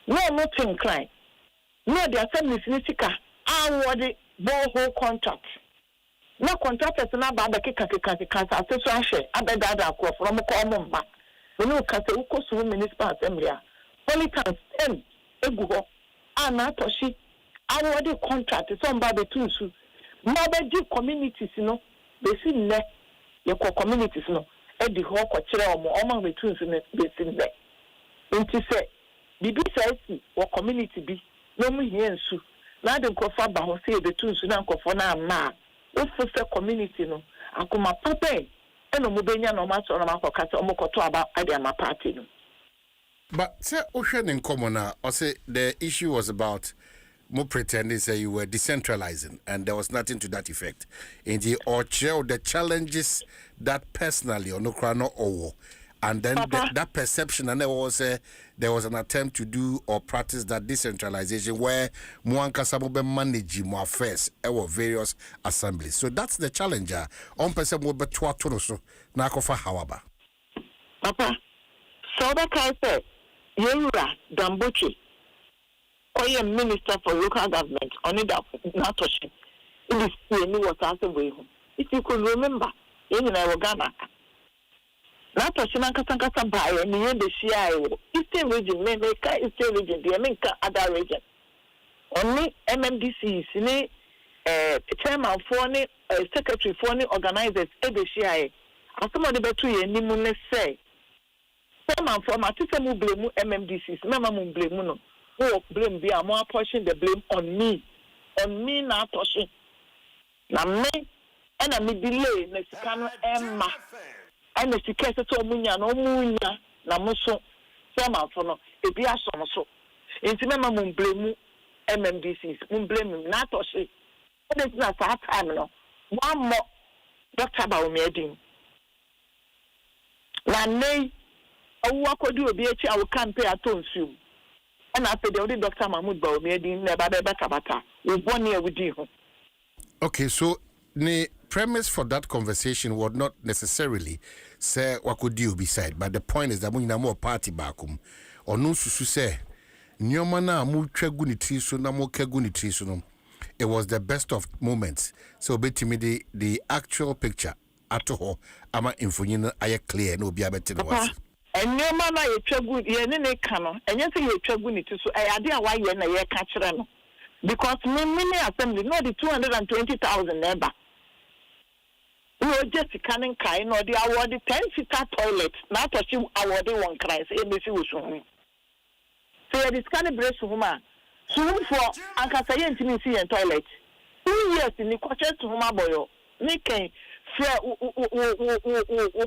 S15: No, not inclined. No, the assemblies Nitika, I want the ball hole contract. na contractors na ba keka aseso ahwe abedada akofo mo ko mo mba no ka se ukosu municipal assembly a politics egu ho ana atoshi award contract so mba be tunsu ma be di communities no be si nne ye ko communities no e di ho ko kire omo be tunsu ne be si nne nti se bibi sai wo community bi no mu hie nsu na de nkofo ba ho se be tunsu na nkofo na ama ofu se community no akoma papa eno mu benya no ma so no ma ko kata omo ko to aba ade ama party no.
S3: But say Ocean in common now, or say the issue was about more pretending say you were decentralizing and there was nothing to that effect. In the or the challenges that personally or no crano or and then that perception and there was an attempt to do or practice that decentralization where Muanka Samobe manage more affairs or various assemblies. So that's the challenger. On person will be so Nakofa however.
S15: Papa, so that I said Yura Dambuchi, Oye Minister for Local Government, only that Natoshi, it is the new water. If you could remember, in Ghana, Natoshi Nankasa by near the Shia, Eastern region, Meka, Eastern region, the America, other region. Only MMDCs, chairman for secretary for organizers, the Shia, and some of the better Nimun say. Chairman for Matisa blame MMDCs, Mama blame no. Who blame be a more pushing the blame on me not pushing. Na me and a me delay Mexicano Emma and the case to Munya no Munya na muso chairman for no a be a so. Intimate blame MMDCs, blame not pushing. It is not that time no. One more Dr. Baumedin. Na me I do a BH our campaign at Tonsu. And after the other Dr. Mahmoud Baumedin never Kabata. We 1 year with you.
S3: Okay, so the premise for that conversation would not necessarily say what could you beside, but the point is that we more party back or no susu say Nyomana mu twaguni triso na mo kaguni triso no. It was the best of moments. So betimi the actual picture at all ama infonyin aye clear no be abete no was.
S15: And no man I good ye ne kano and you say you good so I idea why you na ye ka kire no because many assembly no the 220,000 neighbor we just canning kai no the award 10-seater toilet na to she award one cry say ABC wo so so this kind of brace huma so for anka say ntimi see en toilet 2 years ni kwache to huma boyo ni ken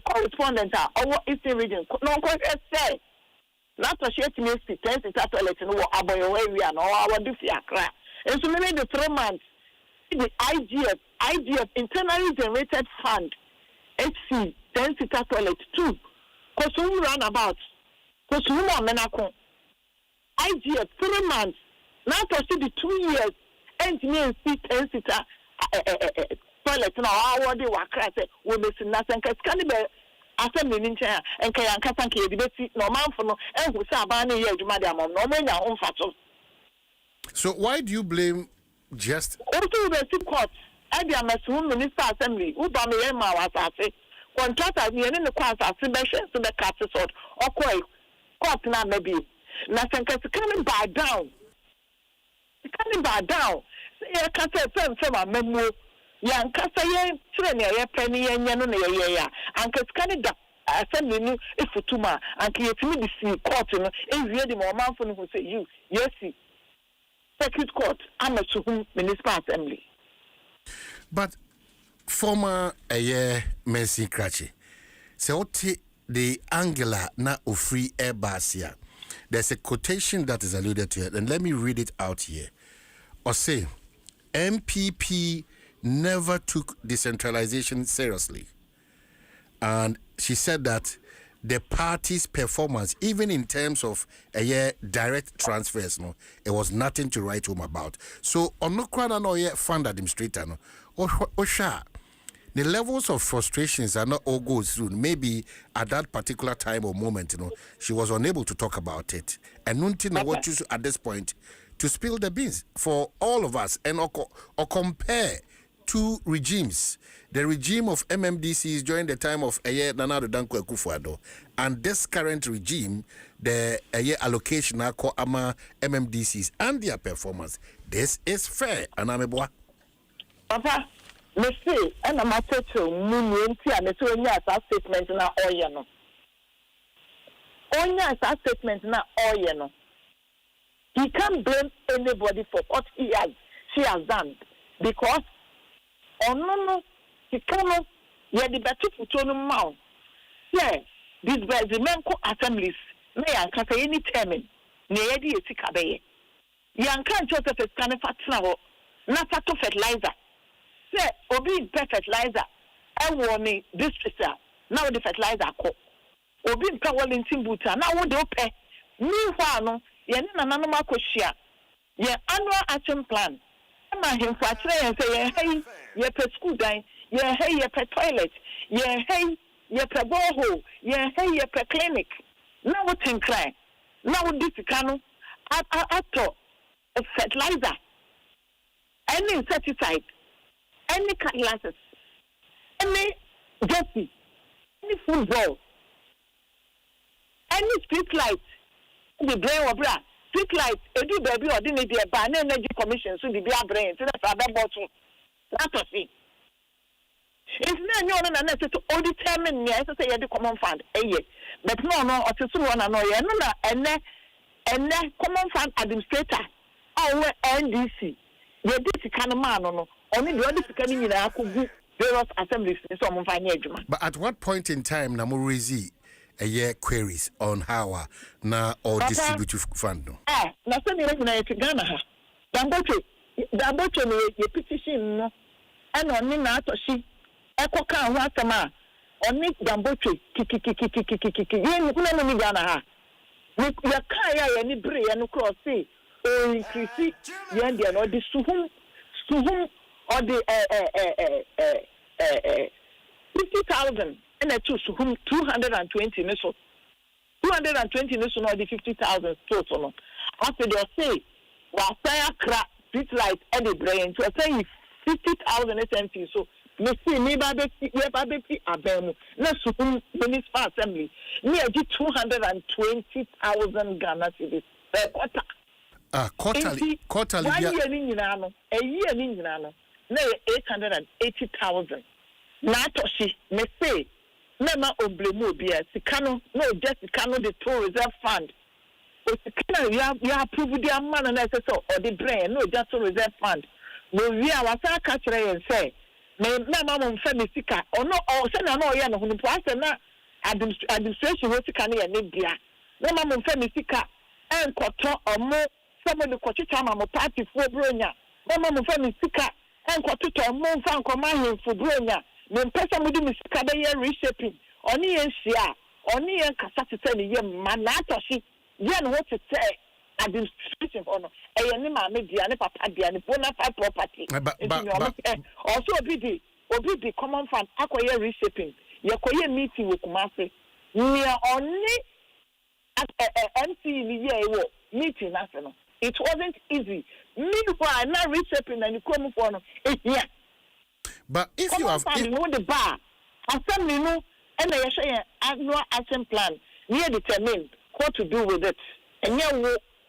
S15: correspondent our Eastern region no quite say not to share to me 10-seater toilet no aboyo area no our do fi Accra and so maybe the 3 months the IGF internally generated fund HC 10-seater toilet 2 kosum roundabout kosum mo menako IGF 3 months not to see the 2 years and me see 10-seater toilet na award dey wakra say we be sin na senka skani be assembly ni nchen en ka yan kasa ke bi beti no manfo no en hu say aba na ye adwuma dey amom no mo nya ho mfato.
S3: So why do you blame just
S15: also the court e dey amasu minister assembly who ba me ye ma wasase contractor ni ne kwa asase be hwe so be cut sort okoi court na maybe na senka skani buy down say kasa fem amemo yankasa ye tire ne ye pani ye nya no ne ye ya anka skani da assembly no ifutuma anka yetimi di si court no ewie di mo manfo no say you yes circuit court amasuhum municipal assembly.
S3: But former Mercy Krachi say oti the Angela na ofri airbasia. There's a quotation that is alluded to it, and let me read it out here. Or say MPP never took decentralization seriously. And she said that the party's performance, even in terms of direct transfers, no, it was nothing to write home about. So, on no crana no fund administrator, no, Osha, the levels of frustrations are not all go through. Maybe at that particular time or moment, she was unable to talk about it. And nothing what you at this point to spill the beans for all of us and or compare two regimes. The regime of MMDCs during the time of Nana Danko Akufo-Addo, and this current regime, the allocation ama MMDCs and their performance. This is fair, Anameboa.
S15: Papa, me say, and I'm at and it's statement na oyeno. Onya as statement na oyeno. He can't blame anybody for what she has done because no, he cannot. Yeah, the better put on mouth. Yeah, this by the men assemblies. Me and Kasa any terming. Needi esikabe. Yan can't just a scan fatna. Not to fertilizer. Say, obi fertilizer. I warning this sister. Now the fertilizer co. Obi in Timbuta. Now what do you pay? Meanwhile, no. Yen nana makoshia. Ye annual action plan. Ma him for and say hey, ye per school dine, ye hey ye per toilet, ye hey ye per borehole, ye hey ye per clinic. Now what in cry? Now this cano at fertilizer, any insecticide, any cutlasses, any jersey, any football, any street light. The brain of bra street light edu baby or didn't the ban energy commission so the brain to the father bottle. That's it. It's not to all determine yes to say the common fund but no or to someone annoy and then common fund administrator our NDC. You did kind of man no only the other coming in our various assemblies some financial.
S3: But at what point in time Namurezi queries on how na or distributive fund no
S15: na so ni na yet Ghana ha damboche no ye petition no and oni na atoshi ekoka ho asema oni damboche kiki ye ni ni Ghana ha ya kan ya ni bre ya no cross say o increase ye ndi no di suhum or the 50,000 and a 220 so 220 so no the 50,000 total. After they say was crack street light at the brain to say 50,000 SMT so me see me baby abemu na suhum municipal assembly me 220,000 Ghana cedis per quarter.
S3: Quarterly.
S15: 1 year ni nyina no a year ni nyina no na 880,000 na toshi me say Nema oblemu obia sikano no just sikano the toll reserve fund. O sikano we approve the amount na so or the brain no just toll reserve fund. No we awasa ka kire yen say me mama mo mfa me sika or no or say na no ye no hunu po ase na administration wo sika na ye ne bia. Na mama mo mfa me sika enkoto omo somebody kochicha mama party fo bronya. Mama mo mfa me sika enkoto omo mfa nkoma hin fo bronya. Me pesa mudi misika be ye reshaping oni yen hia oni yen kasa tete ni ye manatoshi ye no what to say administration ono e ye ni ma me dia ne papa dia ne bona fide property also obi di common fund akoye reshaping ye koye meeting with Kumasi ni oni MC ni ye wo meeting national it wasn't easy meanwhile na reshaping na ni komu for no here.
S3: But if you have
S15: the bar, assembly no, and they share annual action plan, near determine what to do with it. And yeah,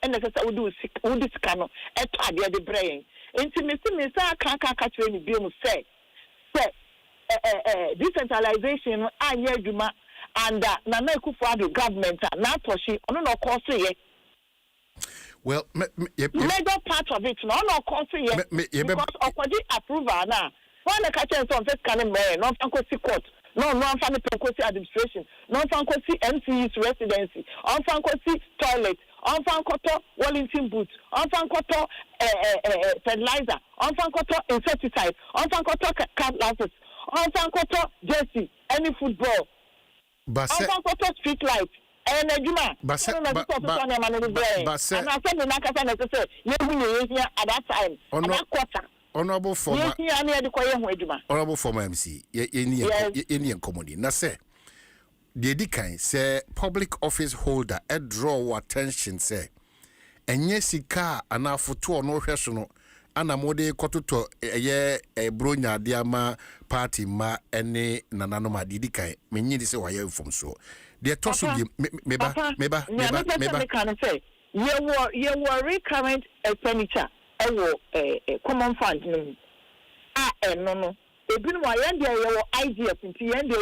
S15: and the we do this cano at the brain. Intimacy means I can't catch any bill say decentralization, I hear you and Nana Akufo-Addo government, not for she, no course yet.
S3: Well,
S15: major part of it, no course yet, because of the approval now. One the catcher on first can marry, non fancy court, no fancy pencosi administration, non fancy MC's residency, on fancy toilet, on fancoto Wellington boots, on fancoto fertilizer, on fancoto insecticide, on fancoto cutlasses, on fancoto jersey, any football, on fancoto street light. And a juma, and I said the Nakasa necessary, you at that time, on that quarter.
S3: Honorable former MC, Indian comedy. Na say, the Edikan say public office holder draw attention say, and yes, he car and now for 2 no rational ana mode kototo bronya diama party ma ene nananom adidi kai menyi di se waye mfom so de toso bi meba
S15: can say you were recurrent expenditure common fund no ebinu wa yende ye IGF nti yende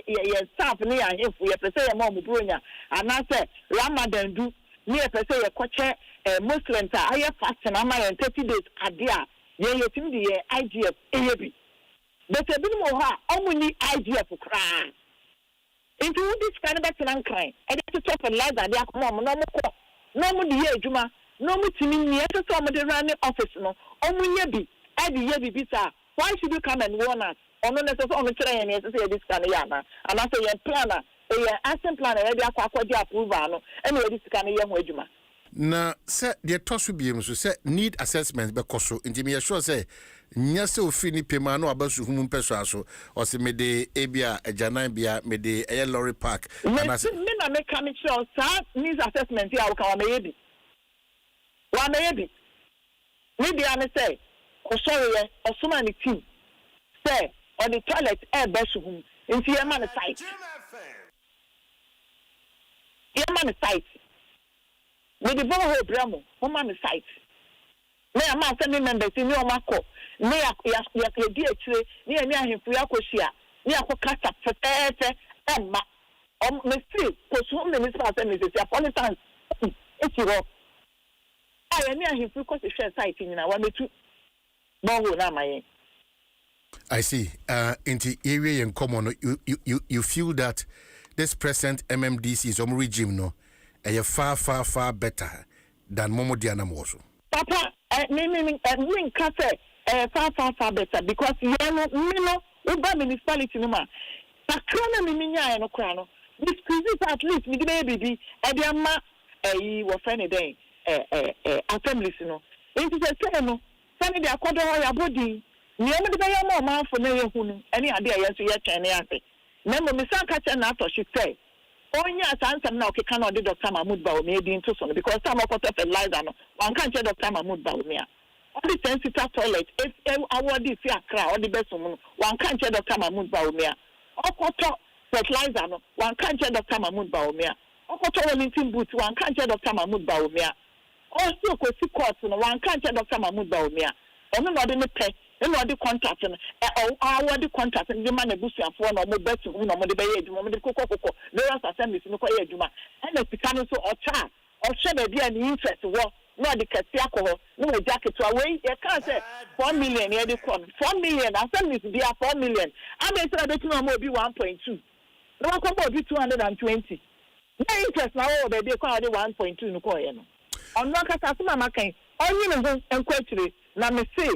S15: ye staff ne ahefo ye pese ye ma bronya anase Ramadan du ne ye pese ye koche Muslims aye fast na ma 30 days ade a ye tim de ye IGF eyebi but ebinu mo ha omuni IGF kra into this kind of better crying and to top and lies and no mo de ye adwuma no mo timi ni to so mo de run office no omunye bi e de ye bi sa. Why should you come and warn us? On the necessary on the train, yes, say this kind of yana. And I say, your planner, your action planner, ready to approve, and this kind of young wajuma.
S3: Na say the toss will be able to say need assessment because so intimate sure say Nyaso fini pemano abasu humun peso or say me de ebia a janabia me de a lorry park. And I say,
S15: I make coming sure, sir, needs assessment here. I'll maybe. One maybe. Maybe I may say. Or sorry, or so many team. Say, on the toilet, air bathroom, into your man site. Your man site. With the ball hole, Bramo, one man site. May a man family members in your Marco, near your dear tree, near him for Yakosia, near Casta, for Emma, on the street, because home the Miss and Mrs. Apolitan. It's you all. I am near him because the share site in our way to.
S3: I see. In the area in common, you feel that this present MMDC is regime no, far better than Momo Diana Moso.
S15: Papa, me far better because you know, Uba municipality no man. Pakrana miminya no krano. This crisis at least me baby, Ediama, was funny day, assembly no. It is a no. Sani de akodo ya body ni emu de be ya ma man for na yehunu eni ade ya so ye twene ase na mo mi san ka che na to she say onya sansam na okeka na ode Dr. Mahmoud Bawumia edi nto so because some of the fertilizer no wan kan che Dr. Mahmoud Bawumia all the sensitive toilet if award is akra all the best no wan kan che Dr. Mahmoud Bawumia okoto fertilizer no wan kan che Dr. Mahmoud Bawumia okoto Wellington boot wan kan che Dr. Mahmoud Bawumia also ko si court no wan kan che Dr. Mahmoud Bawumia ono no de ne pe no de contract no award contract no de man abusuafo no mo betu no mo de be ye adwuma mo de kokoko various assemblies no ko ye adwuma na sika no so ocha ohwe ba bia ni interest wo no de kase akọ no we jacket away e kan say 4 million ye de kon 4 million assemblies bia 4 million amesra betu no mo bi 1.2 no ko mo bi 220 na interest na wo be de kwa de 1.2 no ko ye no ono kasa so mama kan onyi ne ho enkwatire na me say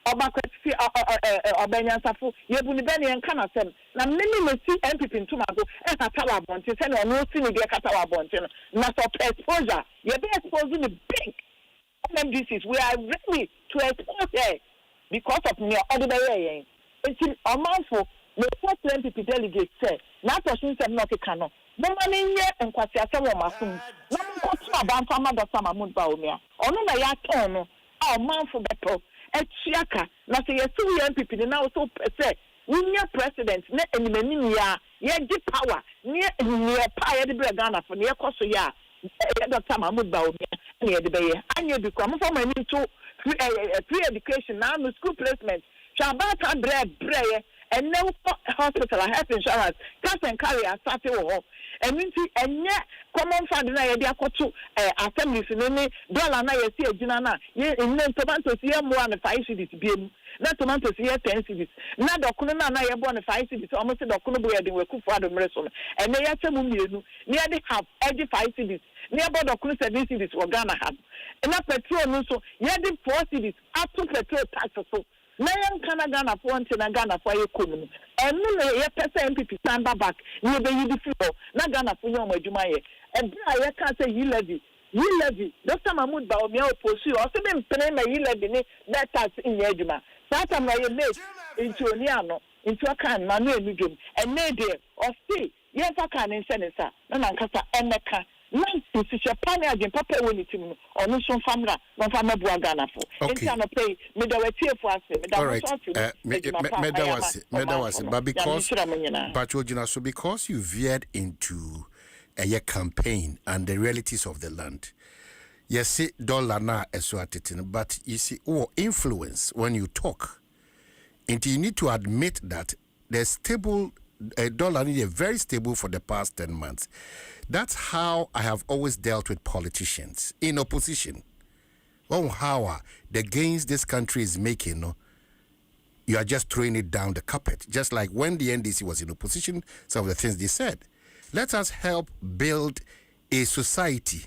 S15: oba kwatisi obanyansafo yebu ni bene enka na sem na mimi me si MPP ntumago e katawa bonte se na ono si ni de katawa bonte no na so exposure ye be exposing the big MMDCs we are ready to expose here because of me other way enti omanfo the first MPP delegate say na to Nsem no keka no mo mani nye enkwasi asem wo masum na mo ko tuma banfa ma Dr. Mahmoud Bawumia ono na ya ton no a omanfo beto echiaka na se yesu MPP na so say nye president na enimani ya ye di power nye pa ye de Ghana for ne koso ya Dr. Mahmoud Bawumia na ye de be ye anye bi kwa mo for mani to free education na no school placement shabata bre and now hospital health insurance cash and carry are starting wo and mean enye common fund na ye dia koto assemblies no ni dollar na ye si agina na ye nne tomatoes ye mo na 5 cedis biem na tomatoes ye 10 cedis na dokuno na ye bo na 5 cedis almost dokuno bo ye de wekufo adomre so and ye temu mienu ni ye de have edge 5 cedis ni ye bo dokuno 7 cedis wo Ghana have na petrol no so ye de 4 cedis up to petrol tax so na yan kana Ghana for nti na Ghana for economy enu na ye pese MPP stand back ni be yi di flow na Ghana for yom adwuma ye ebra ye ka say yi levy Dr. Mahmoud Bawumia oposu o se be mpene na yi levy ni that tax in ye adwuma that am na ye make into oni ano into kan na no enudwom ene de o see ye fa kan nse ne sa na nkasa emeka nice sisi pane again papa woni timu ono so famra no fama bua Ghana for enti no pay me da wetie for ase me da so
S3: but because so because you veered into a campaign and the realities of the land. Yes, see dollar na eswatitin, but you see influence when you talk. And you need to admit that the stable dollar is very stable for the past 10 months. That's how I have always dealt with politicians in opposition. How the gains this country is making, you are just throwing it down the carpet. Just like when the NDC was in opposition, some of the things they said. Let us help build a society.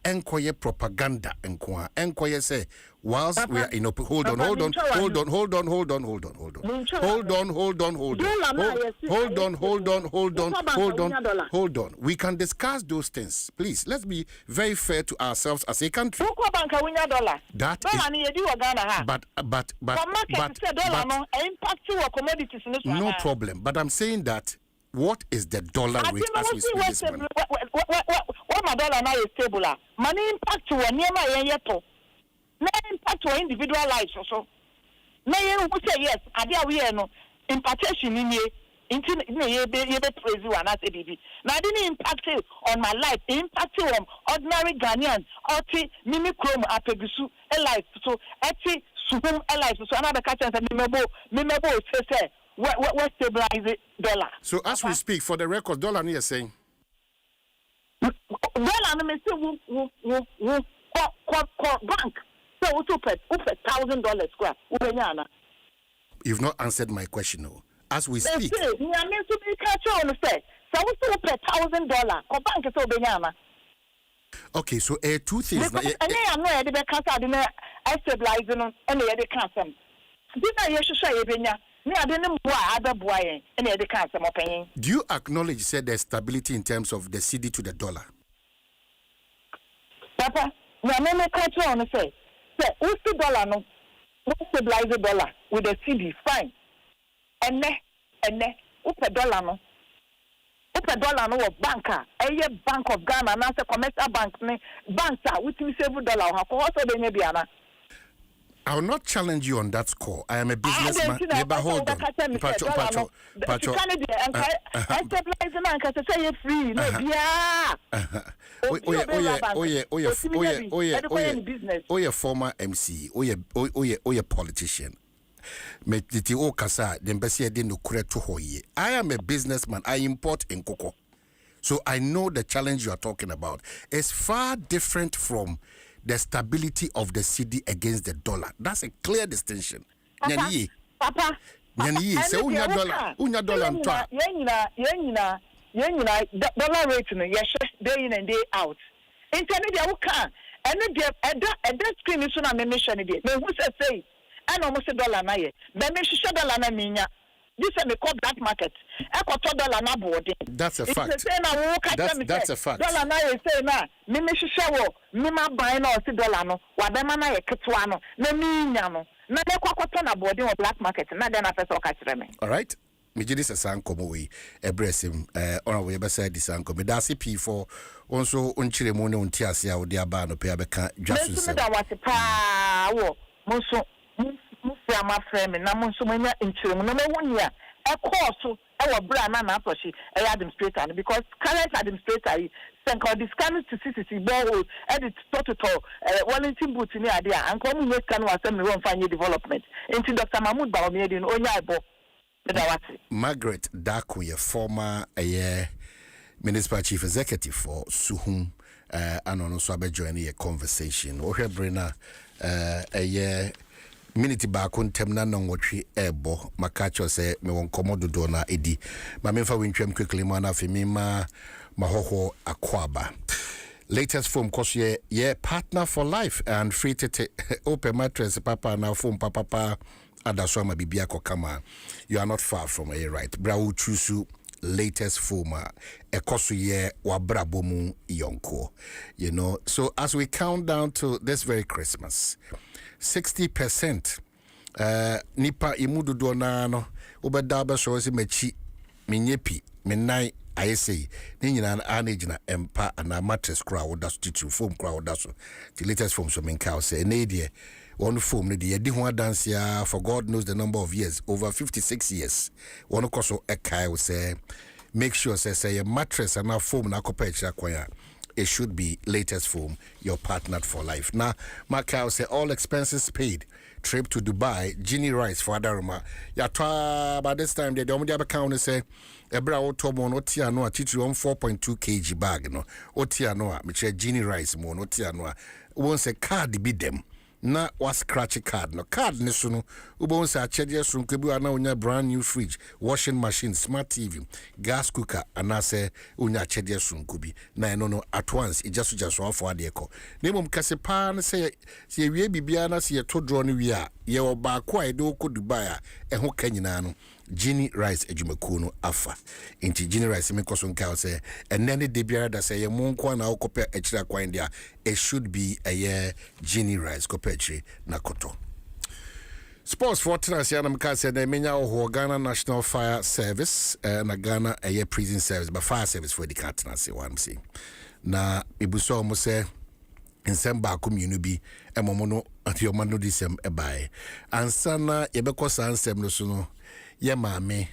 S3: Enquire propaganda enquire say whilst Papa, we are in hold on we can discuss those things, please. Let's be very fair to ourselves as a country. That is no problem, but I'm saying that what is the dollar rate as we speak this morning?
S15: What my dollar now is stable. Money impact to one near my yeto. No impact to individual lives also. No, you say yes. I we no impartation in ye. Into ye praise you and as a baby. Now I didn't impact it on my life. Impact on ordinary Ghanaians. Oti mimi chrome apegusu a life. So eti suhum a life. So another catch and mimebo say. What stabilize dollar?
S3: So as we speak, for the record, dollar is saying
S15: dollar me say bank so we pay $1,000 square.
S3: You've not answered my question, no. As we speak,
S15: so we pay $1,000 bank so benyana.
S3: Okay, so two things.
S15: Because I know the cancer stabilizing and the cancer. Did I say benya?
S3: Do you acknowledge, said there's stability in terms of the cedi to the dollar?
S15: Papa, no country on say, what's the dollar no? What's stabilize the dollar with the cedi? Fine. And what's the dollar no? What's the dollar no? Banker, Bank of Ghana, and a commercial bank, banks are with $7. How also they may be ana.
S3: I will not challenge you on that score. I am a businessman. Neighbor, hold on. Pacho. Oye former MC. Oye politician. I am a businessman. I import in cocoa. So I know the challenge you are talking about. It's far different from the stability of the cedi against the dollar. That's a clear distinction.
S15: Papa.
S3: Say unya dollar
S15: dollar rate no yes day in and day out. Internet you can and the screen is na me mention it. Me who say and almost $1 na ye. Me $1 na minya. This is me call black market. I got $1 na boarding.
S3: That's a fact. That's a fact.
S15: $1 na ye say na me shisha me ma buy na $1 no. Wa be ma na ye ketwa no. Na mi nya no. Na de kwakwato na boarding or black market. Na de na first ka kire me.
S3: All right. Me jidi se sankomo we ebresim ona we be say di sankomo. Me da CP for onso onchire mo ne onti ase a odi aba no pe abeka Dwaso Nsem.
S15: Me da wase pa wo. Monso Musia my friend, and I'm so many interim. No one year. A course, our brand and Aposhi, a administrator, because current administrator sent all this kind of CCC borrow, edit protocol, Wellington boots in the idea, and come with can was some wrong final development. Into Dr. Mahmoud Baumedi in Onyabo.
S3: Margaret Dakuye, former municipal chief executive for Suhum, and also joining a conversation. Ohebrina, minute back on temna no watchi ebo makacho say me won komodo do na edi ma me fa wintwam quickly ma na femi ma mahoho akwaba latest foam cause ye partner for life and free tete open mattress papa na foam papa adaso ma bibia kokama. You are not far from a right bra wo chusu latest foam ekoso ye wabrabomu yonko, you know. So as we count down to this very Christmas, 60% nipa imudu do na no obeda ba so se machi menyepi menai I say ne nyina age na empa na mattress kra wo da so titiri foam kra wo da so the latest foam so menka say na dey one foam ne dey di ho dance ya for God knows the number of years, over 56 years. One koso ekai will say make sure say your mattress and now foam na kopechira kwaya, it should be latest foam, your partner for life. Now Macau say all expenses paid, trip to Dubai, Ginny Rice for Adaruma. Yatwa by this time they don't have account say Ebra Otomon Otiano a teacher on 4.2 kg bag no Otiano Miche Ginny Rice mon Otiano won't say card be them. Na was scratch card no card ne so no ubon sa cheje so nkebu ana onya brand new fridge, washing machine, smart TV, gas cooker anase onya cheje so nkubi na no at once it just afọ ade ko nemom kase pa na se wie bibia na se to draw no wi a ye oba ko ai do ko Dubai a eho kanyina no Ginny Rice ejumaku no afa inti Ginny Rice me koso nka say enene de biara da say ye monko na okope ekira kwan dia it should be a year Ginny Rice kopetri na koto. Sports for Transia Namka said they menya ho Ghana National Fire Service na Ghana a year prison service but fire service for the Catanasi one see na ibuso mo say nsem ba community bi emomono atiomano disem ebae ansana yebeko sansem no so no ye maame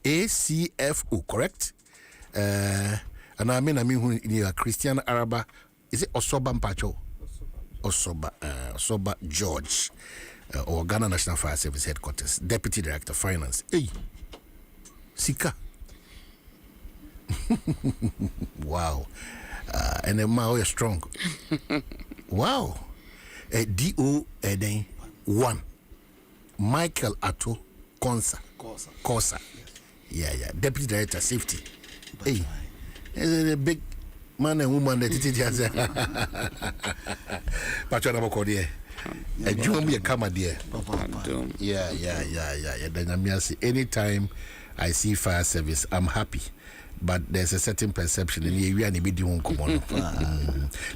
S3: ACFO correct and I mean hu ni Christian Araba, is it Osoba Mpacho Osoba George or Ghana National Fire Service Headquarters, Deputy Director Finance. Hey, Sika. Wow. And then Mao is strong. Wow. DO 1. Michael Ato Kosa. Yeah. Deputy Director Safety. Hey. A big man and woman that it is. Patron a drum ya come dear. Yeah. Then I'm anytime I see fire service, I'm happy. But there's a certain perception in here. We are in the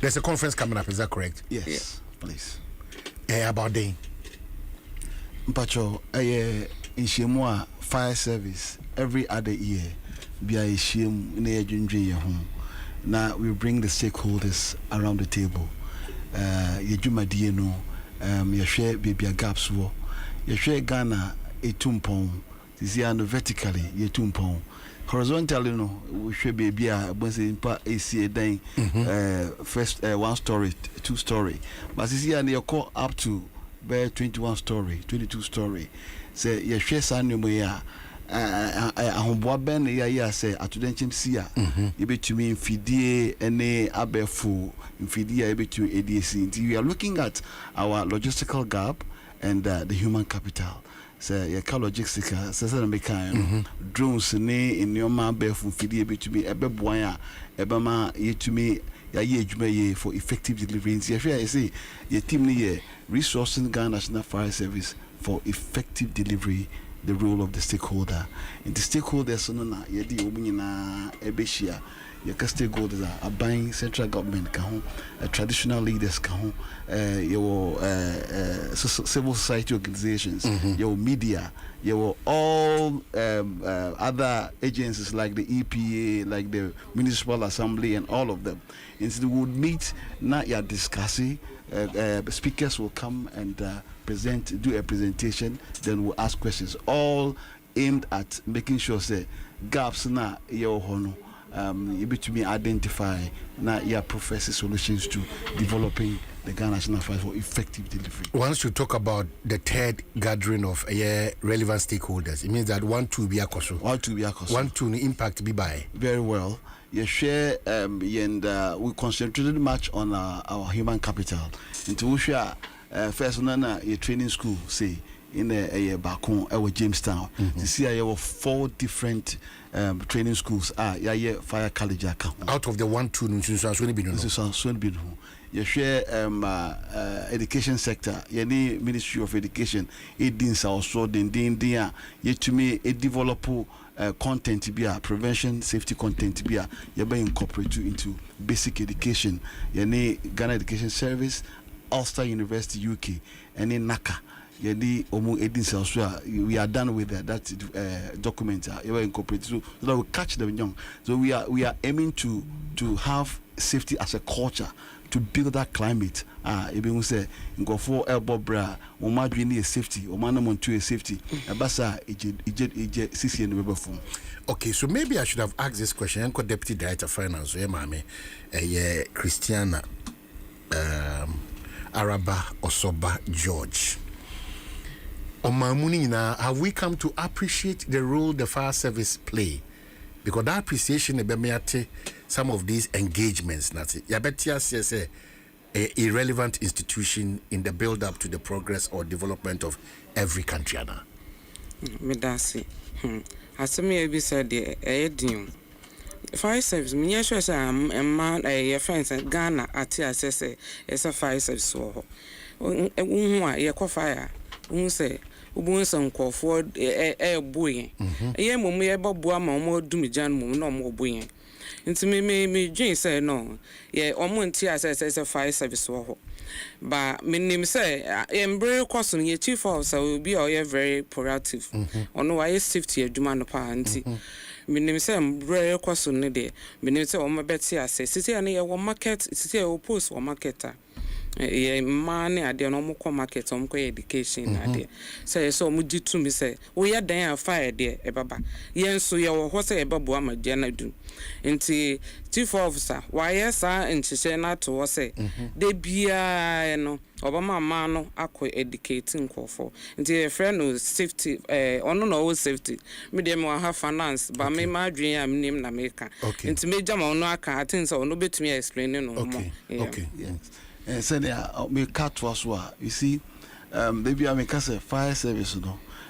S3: There's a conference coming up, is that correct?
S5: Yes, please.
S3: About day.
S5: Pacho, in Shemwa fire service every other year. Be a shame in the home. Now we bring the stakeholders around the table. Yejuma DNO, you share baby gaps wo. You share Ghana a tumpon. This year vertically, ye tumpon. Horizontally, no, we should be a once in part AC day, first 1 story, 2 story. But this year, you call up to bear 21 story, 22 story. Say, you share Sanuia. Ahomboa ben ya say atudenchim sia ebetumi mfidie ene abefu mfidie ebetumi ADC. We are looking at our logistical gap and the human capital. So ya logistica sasa na mekan drones ne enyoma abefu mfidie ebetumi ebeboan a ebama yetumi ya ye adwuma ye for effective delivery. I say your team ne resourcing Ghana National Fire Service for effective delivery. The role of the stakeholder. In the stakeholders, so na yedi omunyina ebeshia. Your stakeholders are buying central government, traditional leaders, your civil society organizations, your media, your all other agencies like the EPA, like the Municipal Assembly, and all of them. Instead, we would meet, not yet discussing. Speakers will come and do a presentation, then we'll ask questions, all aimed at making sure say gaps na your hono able to be identify na your professor solutions to developing the Ghana National Fire for effective delivery.
S3: Once you talk about the third gathering of relevant stakeholders, it means that 1-2 be akoso. 1-2 be akoso. 1-2 impact be by.
S5: Very well. You share and we concentrated much on our human capital. Into we share first nana a training school say in a Bakon or Jamestown. This year there were 4 different training schools. Fire college account.
S3: Out of the 1-2
S5: you share education sector. You need Ministry of Education. It didn't also then yet to me a develop content be prevention safety content be you be incorporated into basic education. You need Ghana Education Service, Ulster University UK, and in NACA. yɛde ɔmo edin sɛ so we are done with that document you were incorporated so that we catch them young. So we are aiming to have safety as a culture, to build that climate. Even we say ngofo elbow bra o ma dwene safety o ma na monto safety abasa ije sisi no bebe fom.
S3: Okay, so maybe I should have asked this question. Uncle Deputy Director of Finance, mami, Christiana Araba Osoba George. Have we come to appreciate the role the fire service play? Because that appreciation some of these engagements, Yabetia says a irrelevant institution in the build-up to the progress or development of every country.
S16: Medasi. As me be said, the fire service. Me sure say I'm a man. Your friends in Ghana at say it's a fire service. So, you call fire. Say, we some call for a boy. A mum, we about Boama more do me Jan mum no more boy. Into me, Jane say no. Yeah, almost here says a fire service. But my name say I'm very costing your chief officer will be all very productive. On why safety a demand party. My name say I'm very costing there. My name say my Betsy I say city and a market, city a post or marketer. Money at the normal market on education idea. Say so much to me say we are there fire there a baba. Yes, so you was a babu ama jana do. Nti chief officer why yes and she say not to say they be no Obama mano akwa educating call for. Nti a friend no safety no safety. Me dem wa have finance but me my dream am name na make. Nti me jama no aka things so no betumi explain no more.
S5: Okay. Yes. Said me cut was you see maybe I make us a fire service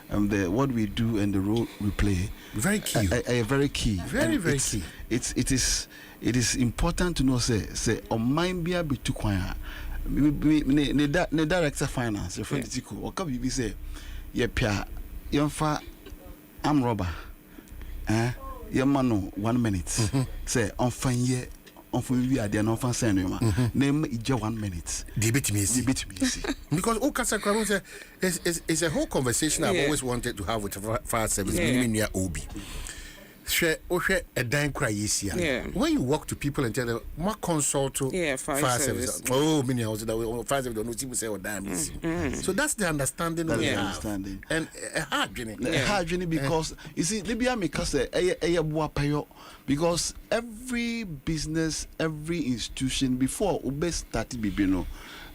S5: what we do and the role we play
S3: very key
S5: very key
S3: very key.
S5: It is important to know say on mind be too quiet ne director finance friend Tiko or come be say ye pia yonfa am robber your man 1 minute say on fan we are there no fancy anymore. Name is 1 minute.
S3: Debate me. Because Okasa is a whole conversation I've always wanted to have with fire service. Near Obi. A dying cry when you walk to people and tell them, "Ma consult to fire service." Oh, many houses that fire service don't know say or damn. So that's the understanding. That's the understanding. And a hard journey. Because
S5: you see, Libya make us because every business, every institution before Ube started Bibino,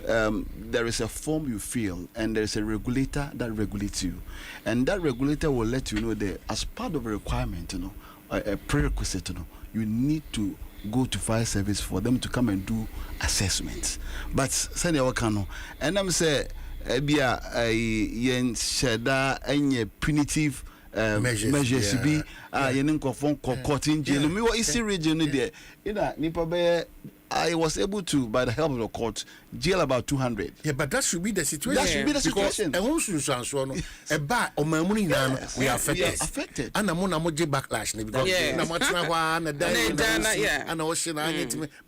S5: there is a form you fill and there is a regulator that regulates you, and that regulator will let you know that as part of a requirement, a prerequisite, you need to go to fire service for them to come and do assessments. But send your cano, and I'm say bia yen sheda any punitive measures be yen nkofon court in jail. Me what is region there? Nipa be I was able to, by the help of the court, jail about 200.
S3: Yeah, but that should be the situation.
S5: That should be the situation.
S3: We are affected. And I'm on a backlash because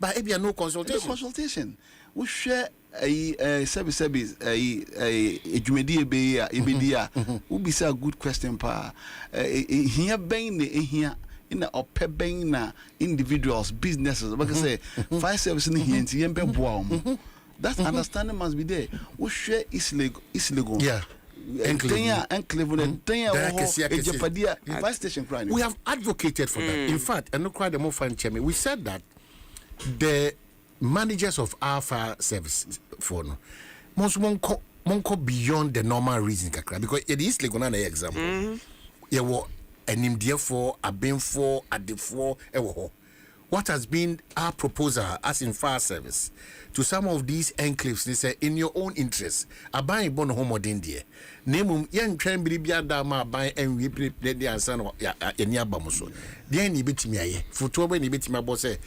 S3: but if you no consultation.
S5: No consultation. We share a service a jumedi be a we be say a good question pa here bang here in a opebeng individuals businesses because say fire service in here nti that understanding must be there. We share is legal
S3: yeah we have advocated for that. In fact, and quite the more fun chairman, we said that the managers of our fire service for no most monko beyond the normal reason because it is legal an example. Yeah, what and him therefore a been for at the four what has been our proposal as in fire service to some of these enclaves, they say in your own interest a buying bon homo dindia name young train bibia dama buy and we the answer in yabamuso the any bit me for 12 any bit my boss say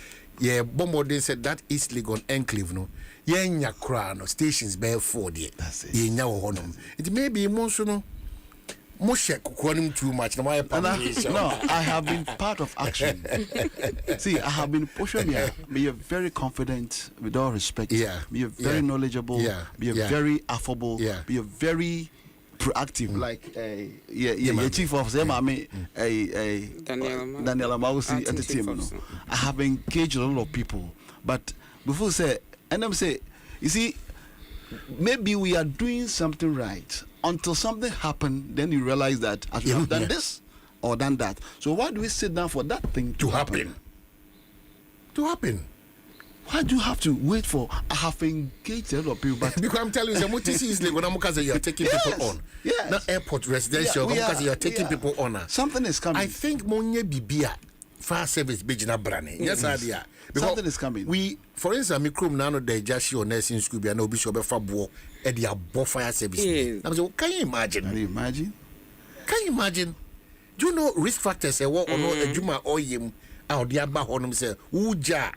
S3: yeah bombo said that is legal enclave no nya crown stations bear 4 there ye nya honum it may be emotional too much. No,
S5: I have been part of action. See, I have been pushing here. Be very confident, with all respect.
S3: Yeah.
S5: Be very knowledgeable.
S3: Yeah.
S5: Be very affable.
S3: Yeah.
S5: Be very
S17: proactive, like chief officer, Daniel Amausi at the team. I have engaged a lot of people, but before say, and I'm say, you see, maybe we are doing something right until something happened, then you realize that I should have done this or done that. So why do we sit down for that thing to happen?
S3: To happen.
S17: Why do you have to wait for? I have engaged a lot of people, but
S3: because I'm telling you, the motive is like when I'm you are taking people on.
S17: Yes.
S3: Not airport residential, because you are taking people on.
S17: Something is coming.
S3: I think Monye Bibia fire service Bijina Brane. Yes, idea.
S17: Something is coming.
S3: We, for instance, me krum nano de jashi or nursing school be no bishop fabo e dia bo fire service. I'm saying, can you imagine?
S17: Can you imagine?
S3: Can you imagine? Do you know risk factors say what or no ejuma or yim out the aba honum say uja.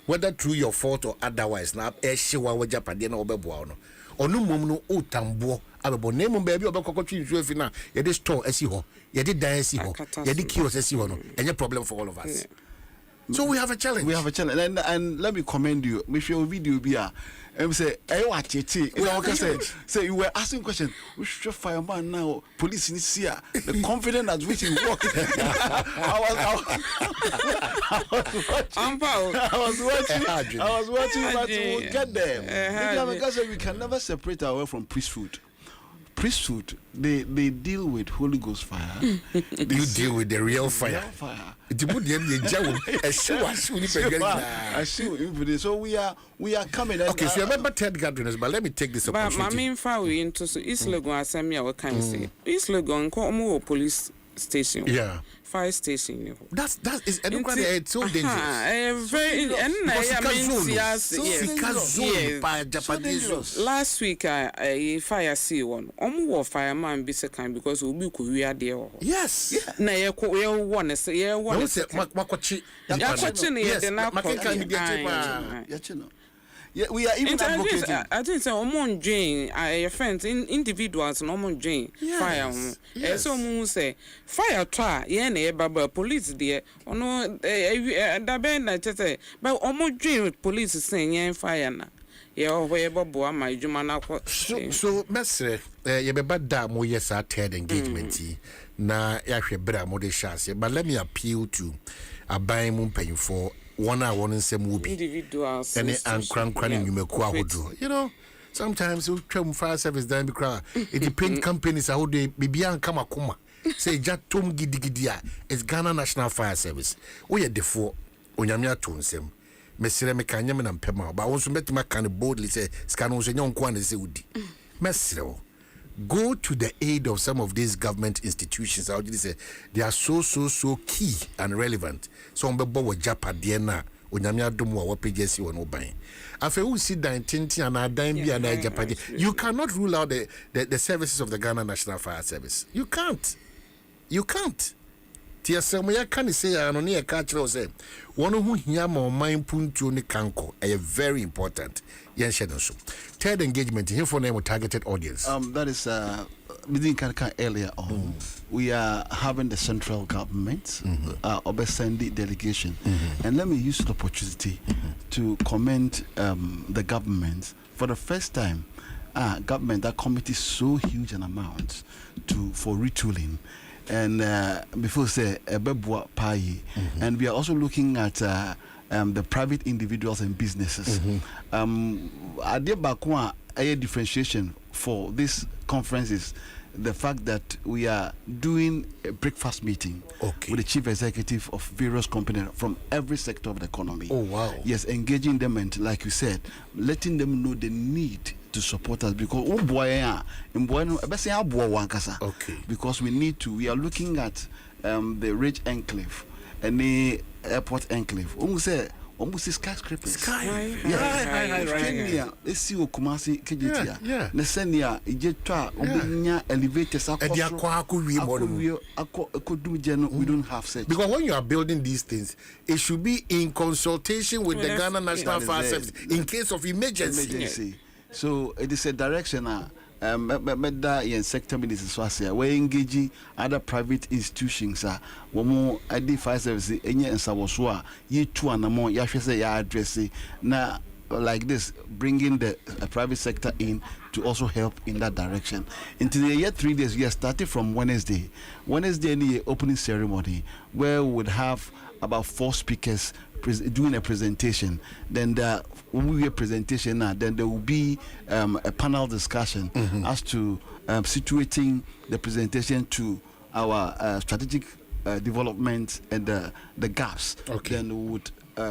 S3: Whether through your fault or otherwise, now Eshiwa Japadian or Bebuano. Or no mum no tambo, Ababo name baby or Bacochin Fina, you did store Esiho, you did die Esiho, you did kill Esiho, and your problem for all of us. So we have a challenge.
S17: We have a challenge, and let me commend you. Make your video be and say, I watch it. Say you were asking questions. We should fireman now. Police in here. The confidence at which you walk. I was watching, but we'll get them. Because we can never separate our way from priesthood. Priesthood, they deal with Holy Ghost fire.
S3: You deal with the real fire.
S17: So we are coming.
S3: Okay, so you remember third gatherings, but let me take this opportunity.
S16: But my main fire we into East Legon Assembly. What can you say? East Legon, Komo police station.
S3: Yeah.
S16: Fire station.
S3: That is it's so dangerous.
S16: Very
S3: Japanese.
S16: Last week I fire see one. Fireman be second because we could we are there.
S3: Yes.
S16: Na ye one say ye one.
S3: Makochi.
S17: Yeah, we are even advocating.
S16: I think so. Omon Jane, your friends, individuals, no Omon Jane, fire. So Moon say, fire try, yeah, but police dear, or no, the band I just say, but Omon Jane police saying, yeah, fire now. Yeah, where Bobo, my Jumana.
S3: So, Mestre, you be bad damn, yes, our third engagement. Na Yashe Bra Mode Shas, but let me appeal to a buy moon paying for. 1 hour in some movie.
S16: Individuals.
S3: And cranning you make quadro. You know, sometimes you try fire service down the it depends companies how they be and come akuma. Say Jatum Gidigidia is Ghana National Fire Service. We are the four Onyamia Tonsem. Messire Mekanyaman and Pema, but also met my kind of boldly say Scanos and young Kwan is Udi. Messire. Go to the aid of some of these government institutions. I would say they are so key and relevant. So on bebo japa diena onyamia domo wa pejesi won oban. Afa we see dan tinti and adan bi and japa. You cannot rule out the services of the Ghana National Fire Service. You can't. Tia semoya kan say anoni e ka kire say one who hia ma oman puntuo ne kanko very important. Yen shedon so. Third engagement here for name targeted audience.
S17: That is within Kanka earlier on. We are having the central government Obesendi delegation. And let me use the opportunity to commend the government for the first time. Government that committed so huge an amount for retooling. And before say Ebebwa Pai, and we are also looking at the private individuals and businesses. A differentiation for this conference is the fact that we are doing a breakfast meeting with the chief executive of various companies from every sector of the economy.
S3: Oh wow!
S17: Yes, engaging them and, like you said, letting them know the need to support us because because we are looking at the rich enclave and the airport enclave. Almost skyscrapers. Kenya, let's see Kumasi KJT. Nesenia, Ijetwa, Obinya elevators. We don't have such.
S3: Because when you are building these things, it should be in consultation with the Ghana National Fire Service in case of emergency.
S17: So it is a direction. Sector ministers we're engaging other private institutions. Womo ID fire service enye nsawoswa ye tu anamo ya hwese ya address na like this, bringing the private sector in to also help in that direction. Into the year 3 days, we are starting from Wednesday. Wednesday, the opening ceremony, where we would have about 4 speakers doing a presentation. Then when we have a presentation, then there will be a panel discussion as to situating the presentation to our strategic development and the gaps. Then we would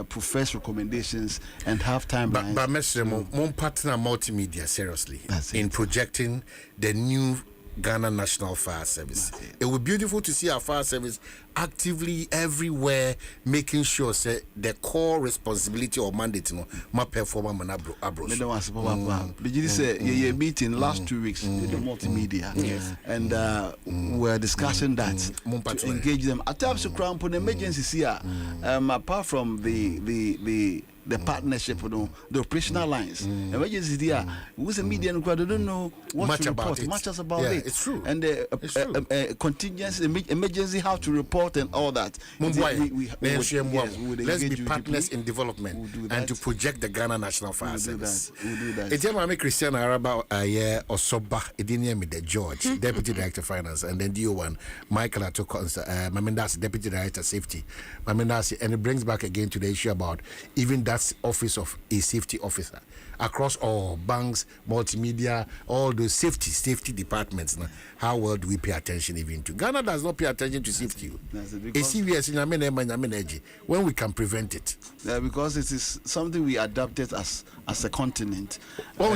S17: profess recommendations and have time.
S3: But Mr. Mon partner multimedia seriously in projecting the new Ghana National Fire Service. It would be beautiful to see our fire service actively everywhere, making sure say the core responsibility or mandate ma perform man abros.
S17: Did say you meeting last 2 weeks with the multimedia, and we're discussing that to engage them. At times to cramp on emergencies here, apart from the partnership, the operational lines. Emergency there, who's a media and crowd don't know what
S3: much
S17: to
S3: about
S17: report,
S3: it.
S17: much as about it.
S3: It's true.
S17: And the contingency, emergency, how to report and all that.
S3: Let's be partners in development and to project the Ghana National Fire Service.
S17: We'll do that.
S3: It's a Christian Araba Osoba Edinia with the George, Deputy Director Finance, and then DO1 Michael Atoko, Mamindas Deputy Director Safety. Mamindas, and it brings back again to the issue about even that office of a safety officer across all banks, multimedia, all those safety departments. Now, how well do we pay attention even to? Ghana does not pay attention to safety. It's serious in when we can prevent it.
S17: Yeah, because it is something we adapted as a continent.
S3: And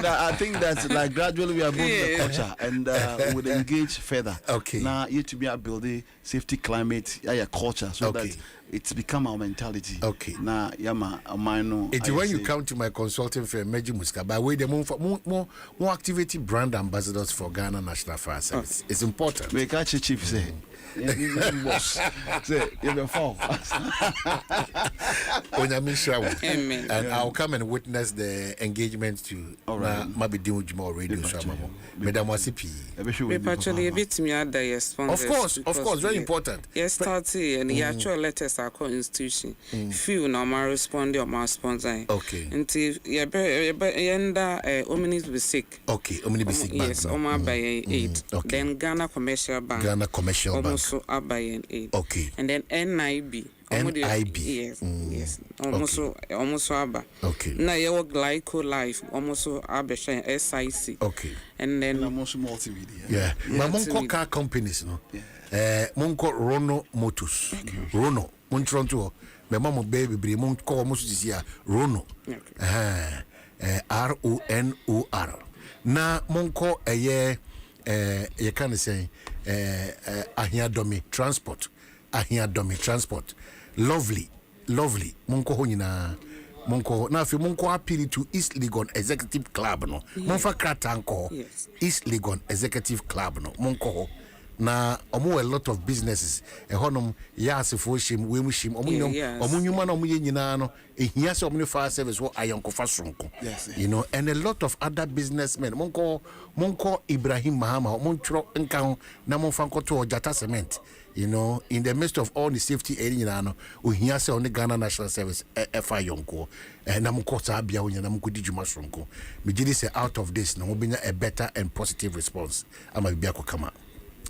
S3: I
S17: think that like gradually we are building the culture and we would engage further. Now you to be a building safety climate, culture, so that it's become our mentality. Now
S3: it's when you come to my consulting firm, Meji Muska, by way the more activity brand ambassadors for Ghana National Fire Service. It's important.
S17: We catch a chief say. Boss. Say, you fall.
S3: And I'll come and witness the engagement to maybe do more radio show. Madam Wasipi. Of course, very important.
S16: Yes, starting and the actual letters are called institution. Few normal respond or my sponsor. Until yenda omnis be sick.
S3: Omnis be sick.
S16: Yes, Oma by 8. Then Ghana Commercial Bank. Also Abayan 8. And then NIB. Yes. Almost Abba. Now you work Glyco Life, almost Abba SIC. And then
S17: almost multimedia.
S3: Yeah. But Monko car companies, no? Monko Rono Motors. Rono. Montronto. My mama baby bri Monko almost this year. Rono. RONOR. Na Monko a year you can say Ahiadomi transport. Lovely Monko honina Monko na fi Monko appeal to East Legon Executive Club no Monfa kratanko East Legon Executive Club no Monko na omo a lot of businesses honom yasefo shim we mu shim omunyuma na omuye nyina no ehia se omni fire service wo ayonkofa sonko you know, and a lot of other businessmen monko Ibrahim Mahama monchro nka ho na monfa nkoto Jata Cement, you know, in the midst of all the safety area no ohia se on the Ghana National Service efa yonko na monko sa bia ho nyana monko dijuma sonko me gidi say out of this no obinya a better and positive response ama bia ko kama.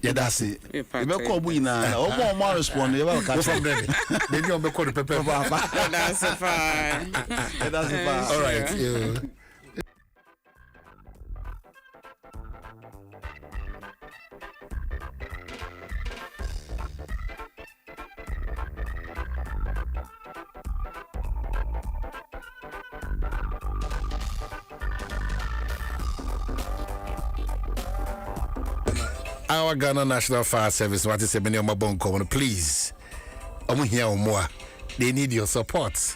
S3: Yeah, that's it.
S17: You call me now. More respond. You catch from there.
S3: Maybe I'll call the pepper.
S16: That's fine.
S17: That's fine.
S3: All right. Yeah. Our Ghana National Fire Service, what is a many of my bone common, please. I'm here or more. They need your support.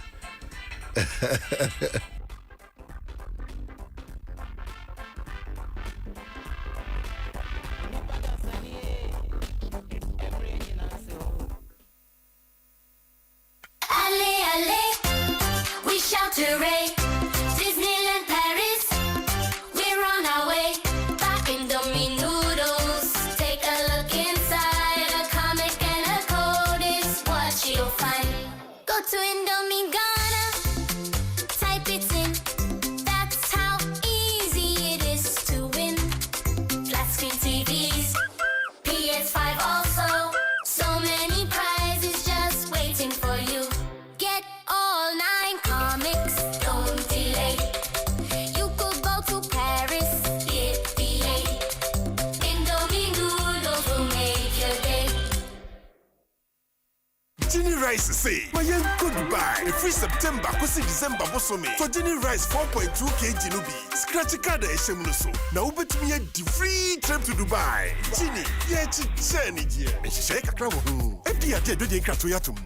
S18: We shout hooray. Disneyland Paris, we're on our way. Back in Domino's, take a look inside. A comic and a code is what you'll find. Go to Indomie
S19: say, my young goodbye. The free September, kosi December bosome. For Jenny Rice 4.2 kg nubi. Scratchy card eshemunoso. Now bet me a free trip to Dubai. Ginny, yeah, chicheni yeah. And she shake a crowd. FD do the kratoyatum.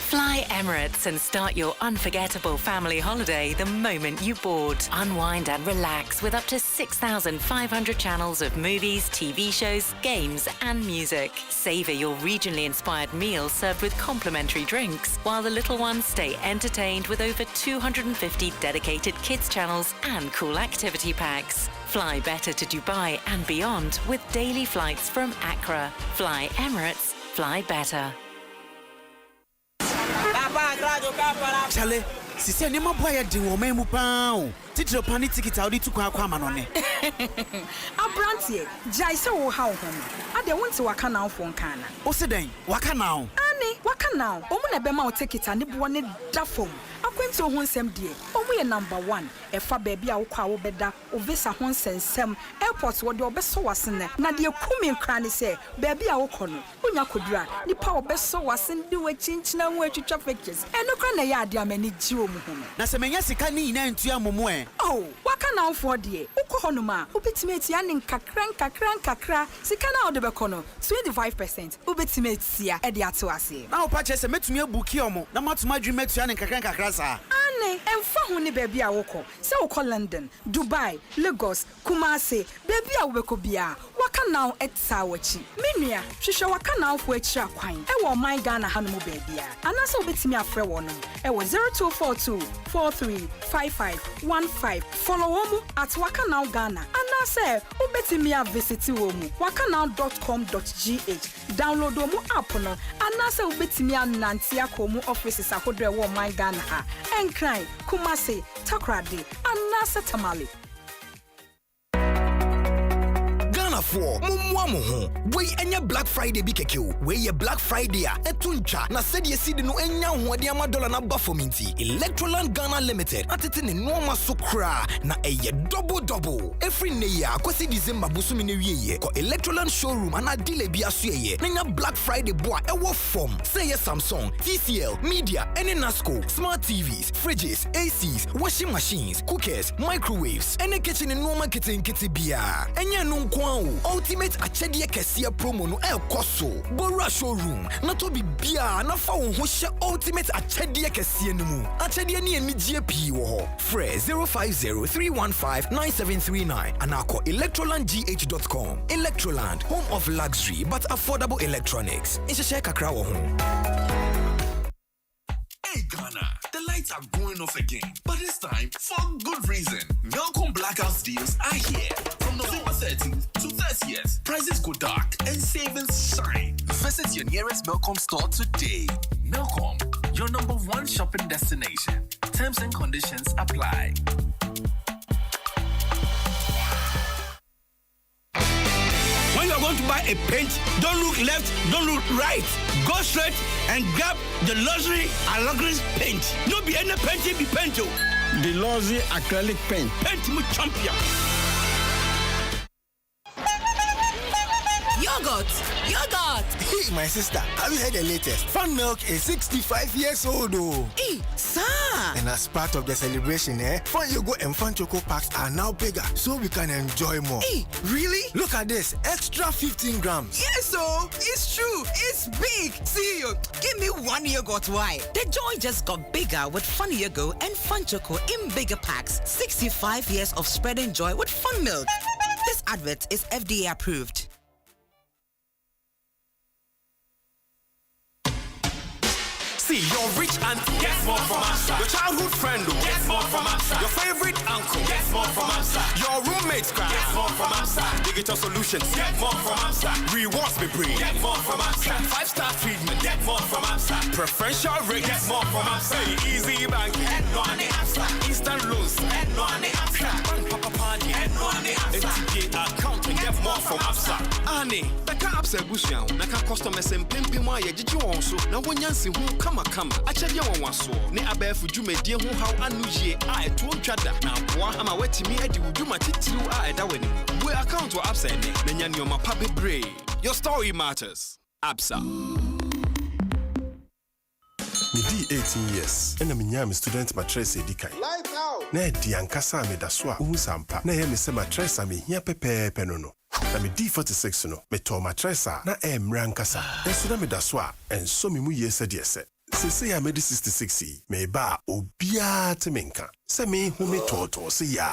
S20: Fly Emirates and start your unforgettable family holiday the moment you board. Unwind and relax with up to 6,500 channels of movies, TV shows, games and music. Savor your regionally inspired meals served with complimentary drinks, while the little ones stay entertained with over 250 dedicated kids channels and cool activity packs. Fly better to Dubai and beyond with daily flights from Accra. Fly Emirates, fly better.
S21: Chale, sisi ni maboya di wo memu pao. Titro pani ticket audi tu kwa manone.
S22: Abrantie, jai se wo ha wo ho. Ade wonte waka na afon kana.
S21: O se den, waka now.
S22: Ani, waka now. Omu na be ma o ticket ani bo ne da fom. Akwenti ho nsem die. Omu ye number 1. Efa baby a wo kwa wo beda, o visa ho nsensem. Airport wo de obeso wasene. Na de kumi nkra ne se, baby a wo kono. Unya kodura, nipa obeso wasene de we chinchina ho atwitwa pictures. Eno kra na ya ade amani jiwo mu ho.
S21: Na se menya sika ni ina ntua momo e.
S22: Oh, waka na afo de. Ukọ honoma, ubetime etia ne nkakra. Sika na ode bekono 25%. Ubetime etia e de ato ase.
S21: Na opa che se metumi ebuki omo. Na matuma dwi metua ne nkakra sa.
S22: Ane, emfa ho ne baby a wokọ. Se wokọ London, Dubai, Lagos, Kumasi, baby a wobekọ bia. Waka na etsa wachi. Menua, hwehwe waka na afo achi akwan. E wo my Ghana hanom baby a. Anase ubetime afre wono. E wo 0242 435515. Follow womu at Wakanow Ghana. Anase ubetime a visit womu wakanow.com.gh. Download womu app no. Anase ubetime a nanti akomu offices ahodre wo my Ghana ha. Enkran, Kumasi, Takrade, Anase Tamale.
S23: For mumwamu ho we enya Black Friday bi keke we ye Black Friday a etuncha na said ye seed no enya ho de ama dollar na ba for minti Electroland Ghana Limited atete ne no so kra na eye double every year akosi December busumi ne wieye ko Electroland showroom ana dealer bi aso ye nya Black Friday boa e wo form say ye Samsung, TCL, Media, any Nasco, smart TVs, fridges, ACs, washing machines, cookers, microwaves, any kitchen and normal kitchen bia enya no nko Ultimate achedie kesia promo no koso Bora showroom na to bia na fa wo ho hye ultimate achedie kesia no mu achedie ne enigye pii wo ho frɛ 0503159739 anako electrolandgh.com. Electroland, home of luxury but affordable electronics. Isheshe kakra wo ho.
S24: Hey Ghana, the lights are going off again, but this time for good reason. Melcom Blackouts deals are here. From November 13th to 30th, prices go dark and savings shine. Visit your nearest Melcom store today. Melcom, your #1 shopping destination. Terms and conditions apply.
S25: When you're going to buy a paint, don't look left, don't look right. Go straight and grab the luxury acrylic paint. No be any paint, be paint. The luxury acrylic paint. Paint mu champion.
S22: Yogurt.
S23: Hey, my sister, have you heard the latest? Fun Milk is 65 years old, oh.
S22: Hey, sir.
S23: And as part of the celebration, Fun Yogo and Fun Choco packs are now bigger, so we can enjoy more.
S22: Hey, really?
S23: Look at this, extra 15 grams.
S22: Yes, so it's true. It's big. See you. Give me one yogurt. Why?
S26: The joy just got bigger with Fun Yogo and Fun Choco in bigger packs. 65 years of spreading joy with Fun Milk. This advert is FDA approved.
S25: See, your rich auntie gets more from us. Your childhood friend gets more from us. Your favorite uncle gets more from us. Your roommates gets more from us. Digital solutions get more from us. Rewards be bring get more from us. 5-star treatment get more from us. Preferential rate get more from us. Easy banking and no on the answer. Instant loans and no on the answer. Papa party and no on the answer. NTP account and get more from us. Annie, the apps are bushing. Naka customers and pimpima ya jiju onso. Na wanyansi hu kama achade won waso ne abafu dwumadie hu haw anuje a eto ntwada na aboa ama watimi adi wudwuma titiru a eda wani we account wa absa ne na nya nioma pa bebre. Your story matters. Absa.
S19: Me di 18 years. Ena me student mattress edikai.
S1: Lights out.
S19: Na di ankasa me da so a sampa. Na me se mattress a me hia pepepe no. Na me di 46 no. Me to mattress a na mra ankasa. Enso na me da so a enso me mu yese de ese. Se ya me di 66 me ba obia te menka. Se me hu me toto se ya.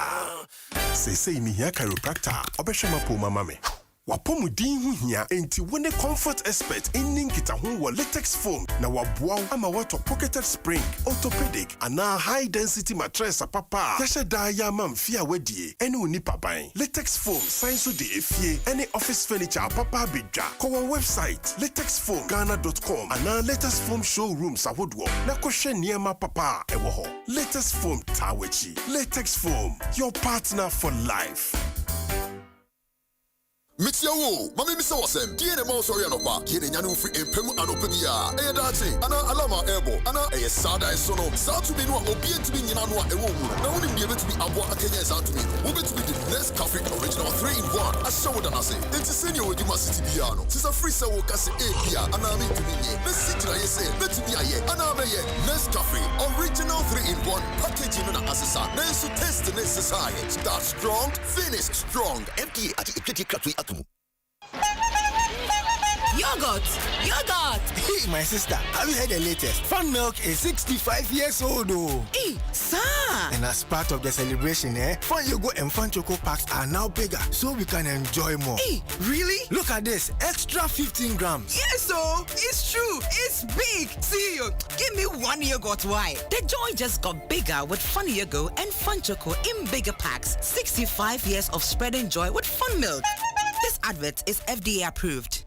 S19: Se me hia chiropractor obehwe mapo mama me. Wapomu din hu hia enti wone comfort expert enning kita ho wo latex foam na waboa ama wato pocketed spring orthopedic ana high density mattress papa yahye da ya mamfia wadie ene oni paban latex foam science de efie any office furniture papa bedwa ko website latexfoamghana.com ana latex foam showrooms ahodwo na kohwe niema papa ewo ho latex foam tawechi latex foam your partner for life.
S4: Mitiawo, mami misa wasem. Kiene ma sorry anopa. Kiene nyanu free empemu anopia. Eye dachi. Ana alama ebo. Ana eye sada esono. Sa to be no obie to be nyina no ewo mu. Na woni be to be abo akenya sa to be. Wo be to be the next cafe original 3-in-1. Ashawo da na say. Enti senior we di ma city bia no. Sisa free say wo kase e bia. Ana me to be nye. Na city na ye say. Be to be aye. Ana me ye. Next cafe original 3-in-1. Packaging no na asesa. Na so taste the necessary. Start strong, finish strong. FDA at the crap
S23: Yogurt! Hey, my sister, have you heard the latest? Fun Milk is 65 years old, oh.
S26: Hey, sir!
S23: And as part of the celebration, Fun Yogo and Fun Choco packs are now bigger, so we can enjoy more.
S26: Hey, really?
S23: Look at this, extra 15 grams.
S26: Yes, so it's true. It's big. See you. Give me one yogurt. Why? The joy just got bigger with Fun Yogo and Fun Choco in bigger packs. 65 years of spreading joy with Fun Milk. This advert is FDA approved.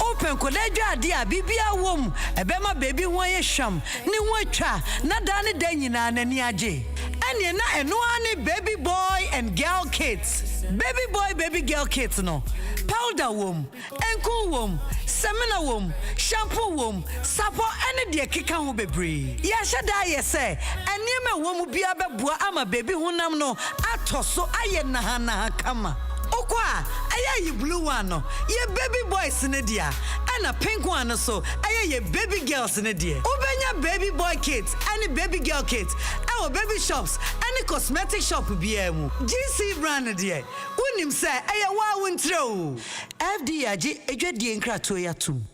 S7: Open koleja dia bibia wom ebema baby ho ye hwam ne ho atwa na da ne da nyina na ni age ene na eno ani baby boy and girl kits baby boy baby girl kits no powder wom enku wom semina wom shampoo wom sapo ene de keka ho bebre ya hyeda ye se ene wom bia beboa ama baby honam no atoso aye na kama Okwa, aye blue one no. Ye baby boys in dia. And a pink one so. Aye ye baby girls in dia. Ubenya baby boy kits, any baby girl kits. Our baby shops, any cosmetic shop biemu. GC brand dia. Unim say aye wa wintro. FDAG ejedi enkra to ya tum.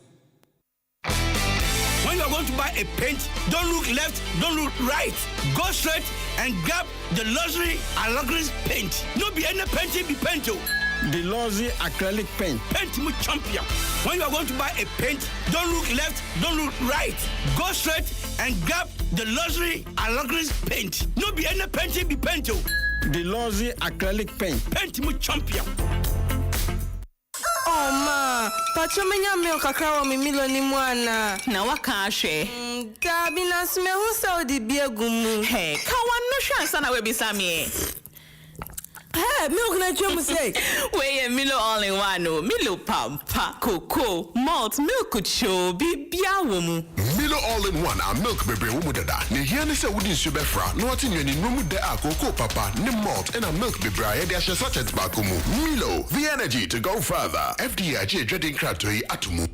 S8: When you are going to buy a paint, don't look left, don't look right. Go straight and grab the luxury acrylic paint. No be any paint, be paint.
S23: The luxury acrylic paint.
S8: Paint mu champion. When you are going to buy a paint, don't look left, don't look right. Go straight and grab the luxury acrylic paint. No be any paint, be paint.
S23: The luxury acrylic paint.
S8: Paint mu champion.
S9: Oh ma, pachomenya milk akawa mimilo ni mwana.
S10: Na waka ahwe.
S9: Dabi na sme hu sa odi biegumu.
S10: Hey, kawa no hwansa na we bisame.
S9: Hey, milk na chum say.
S10: We Milo all in one no. Milo pampa, cocoa, malt, milk show bibia womu.
S4: Milo all in one a milk baby womu dada. Ne hia ne se wudi nsu befra. No ati nwani nomu de a cocoa papa, ne malt and a milk baby a de ahye sachet bakomu. Milo, the energy to go further. FDAG dreading kratoi atumu.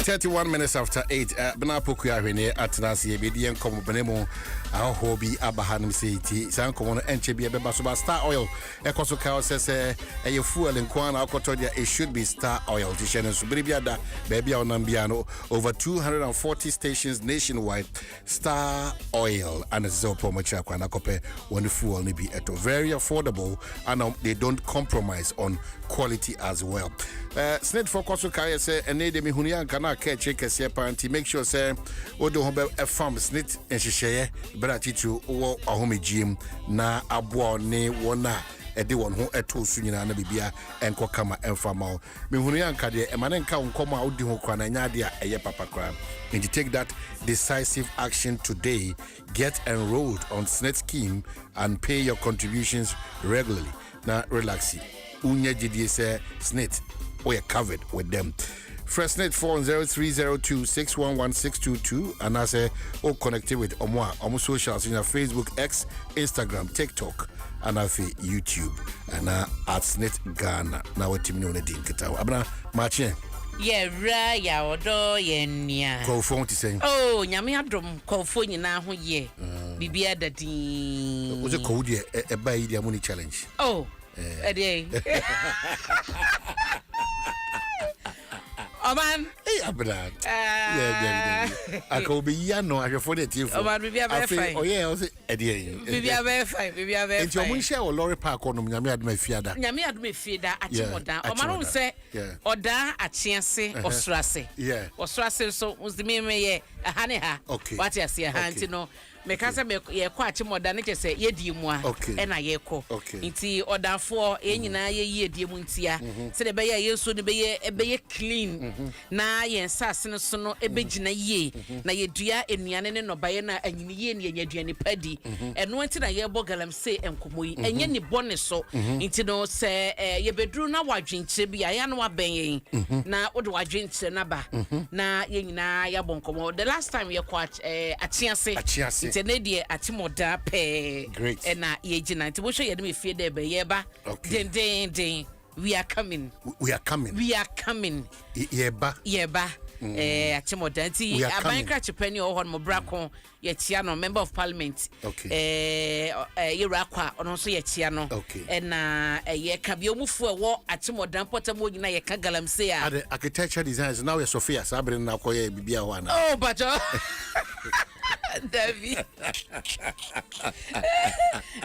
S3: 31 minutes after 8. Bena poku ahwene atenase ye bedi en komo benemu ahobi abahanum seiti. San komo no enche bi ebeba so ba Star Oil. Ekoso ka osese eye fuel nkwana akoto dia it should be Star Oil. Tishene so biribiada baby onambiano over 240 stations nationwide. Star Oil and so promo chakwa na kope one fuel ni bi eto very affordable and they don't compromise on quality as well. Snit for koso ka say ene de mihunia kana ka check kese panti make sure say odo ho be farm snit enhyehyeye bra titu wo ahomegiem na abo ne wona ede won ho eto su nyina na bibia enko kama enfama mihunia nka de emane nka nkomo a odi ho kwa na nya de a eye papa kra. And to take that decisive action today, get enrolled on SNET scheme and pay your contributions regularly. Now relax. Unye GDA say SNET, we are covered with them. Fresh SNET 40302611622 and I say connected with Omo socials in Facebook, X, Instagram, TikTok, and I say YouTube and at SNET Ghana. Now what team know the dinketa. Abna Marche.
S1: Yeah, right, ya odo yenya.
S3: Go phone to say.
S1: Oh, nyame adom kofo nyina ho ye. Bibia dadi.
S3: Was it called a buy the money challenge?
S1: Oh, a day. Oh man,
S3: hey, Abra. Yeah. I could be yano. I for the team.
S1: Oh man, Bibia very fine.
S3: Oh yeah, I say a day.
S1: Bibia very fine. Bibia very fine.
S3: And your share or lorry park on Nyame adme fiada.
S1: Nyame adme fiada atimoda. O man say oda achiase osrase.
S3: Yeah.
S1: Osrase so was the me ye ahane ha.
S3: Okay.
S1: What you see hanti no. Mekasa me ye kwa atimoda ne kese ye di mu a e na ye ko. Nti oda for e nyina ye di mu ntia. Se de be ye yeso ne be ye clean. Na ye nsase no so no e be gina ye. Na ye dua enuane ne no baye na anyini ye ne aduane padi. Eno nti na ye bogalam se enkomo yi. Enye ni bone so. Nti no se ye bedru na wadwenche bi ya na waben yen. Na ode wadwenche na ba. Na ye nyina ya bonkomo. The last time ye kwa atiase. Tenedie atimoda pe na ye gina nti wo hwe ye dem efie de be ye ba den we are coming
S3: ye ba
S1: atimoda nti abanka chepani o hon mo brako ye tia no member of parliament ye rakwa ono so ye tia no na ye ka bi omufu ewo atimoda potamo nyina ye ka galamse a
S3: the architecture designs now ye Sophia sabre na koye bibia ho ana
S1: oh bajo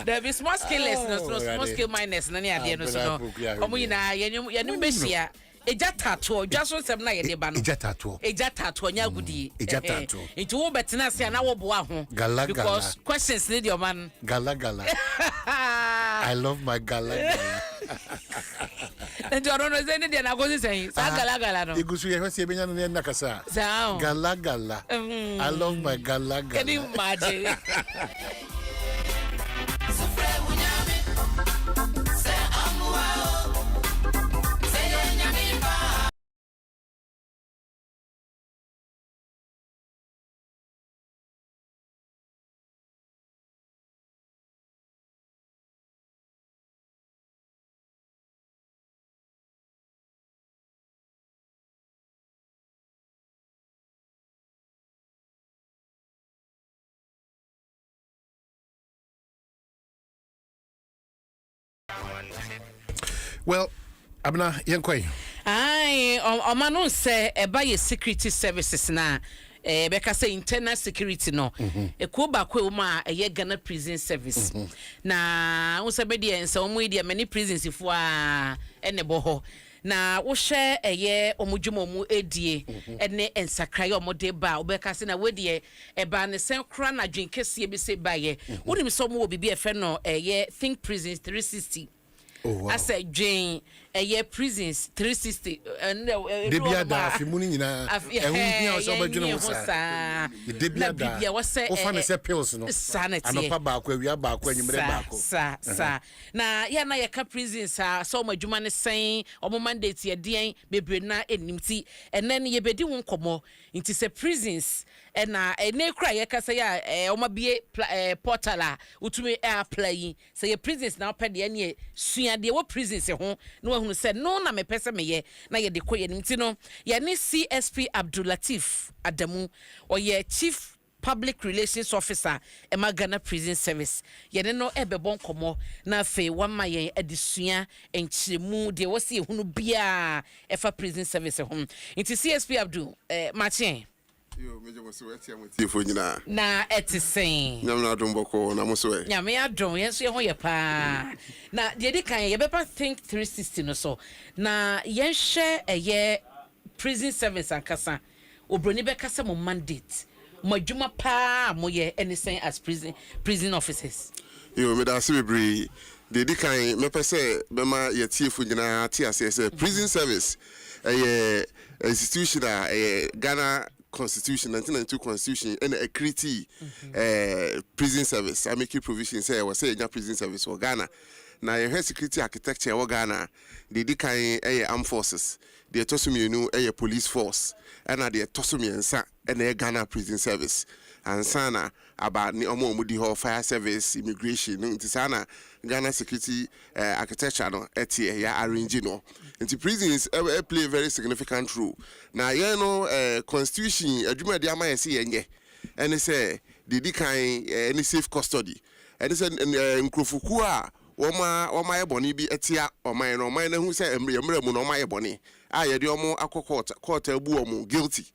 S1: David small scale small scale minus na ne ade no so no omo nyina ye besia eja tato Dwaso Nsem na ye de ba no eja tato nya gudi nti wo betena se na wo boa ho because questions need your man
S3: gala I love my gala
S1: and you don't know say need na go say sa gala no
S3: igusu ye hwese benya no na kasa gala I love my gala
S1: can you imagine
S3: well abna yenkoi
S1: o manu say eba ye security services na beka say internal security no eko ba kwa ma eye Ghana prison service na wo se be de ensa omo de many prisons fo a ene bo ho na wo hwe eye omudwuma mu edie ene ensakrai omode ba obeka se na wedie eba ne sen kra na dwenkese bi se ba ye wonim so mo obibi efe no eye think prisons 360. Oh, wow. I said Jane prisons 360
S3: Debia da fimuni nyina ehunhia o so badwene ho sa Debia da o fa se pills no anopa ba akwa awia ba akwa nyimre ba akwa
S1: sa na ya na yeka prisons so madwuma ne sen o mandate ye den bebre na enimti enen ye bedi won komo nti se prisons na ene kra yeka se ya o mabie portal utumi apply se ye prisons na opede ne sua de wo prisons ho no who said no na me pese me ye na ye de koye nti no ye ne CSP Abdulatif Adamu or ye Chief Public Relations Officer Emma Ghana Prison Service ye no ebebon komo na fe wama ye adesua enchiremu de wo se hunu bia efa prison service hom nti CSP Abdul Martin
S2: yo meje mo so etia mo tie fo nyina
S1: na etisen
S2: nyamna dom boko na mo so e
S1: nyame adom yenso ye ho ye pa na de di kan ye bepa think 360 no so na yen hwe eye prison service ankasa obroni be kasa mo mandate mo adwuma pa mo ye anything as prison officers
S2: yo me da se bebre de di kan me pese be ma ye tie fo nyina tie ase prison service institution Ghana Constitution 1992 Constitution and a creaty prison service. I make provision say was say prison service for Ghana. Now your security architecture for Ghana, the dekai armed forces, the tosumi a police force, and the tosumi and a Ghana prison service. And sana about ni omo mudi ho fire service immigration no sana Ghana security architecture no etie ya arrange no nti prisons play a very significant role na you know constitution adwuma de ama yesi yenye and say the kan any safe custody and say nkrofuku a woma yeboni bi etia oman no oman na hu say emre mu no oman yeboni a ye de omo akọ court abu omo guilty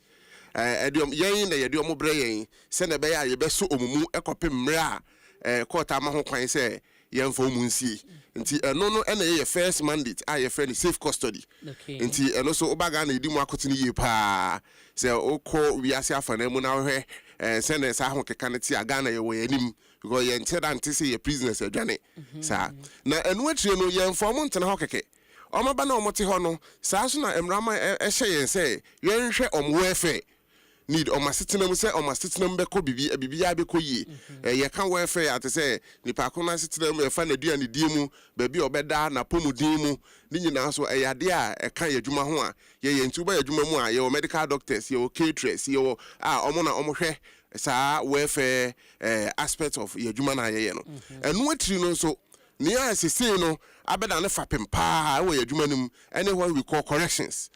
S2: ediom yen na yede omo bre yen se na be ya ye beso omumu ekopem mre a court ama ho kwan se yen fo mu nsie nti no na ye first mandate a ye friend safe custody nti no so obaga na edi mu akotene ye pa se okọ wiase afana mu na hwe se na sa ho keka ne ti aga na ye wo yanim because yen tell that say ye prisoners adwane sa na enu atire no yen fo mo ntena ho keke omo ba na omo te ho no sa so na emrama ehye yen se yen hwe omo welfare need on my sitting say on my sitting be ko bibi ya be ko yi ye kan welfare at say nipa ko na sitting e fa na dua ne die mu ba bi obeda na pomudin mu ni nyina so e yade a e kan yadwuma ho a ye ntu ba yadwuma mu a ye medical doctors ye caterers ye omo na omo hwe sa welfare aspect of yadwuma na ye no enu atiri no so ni a sese no abeda ne fapem pa we yadwuma nim any what we call corrections.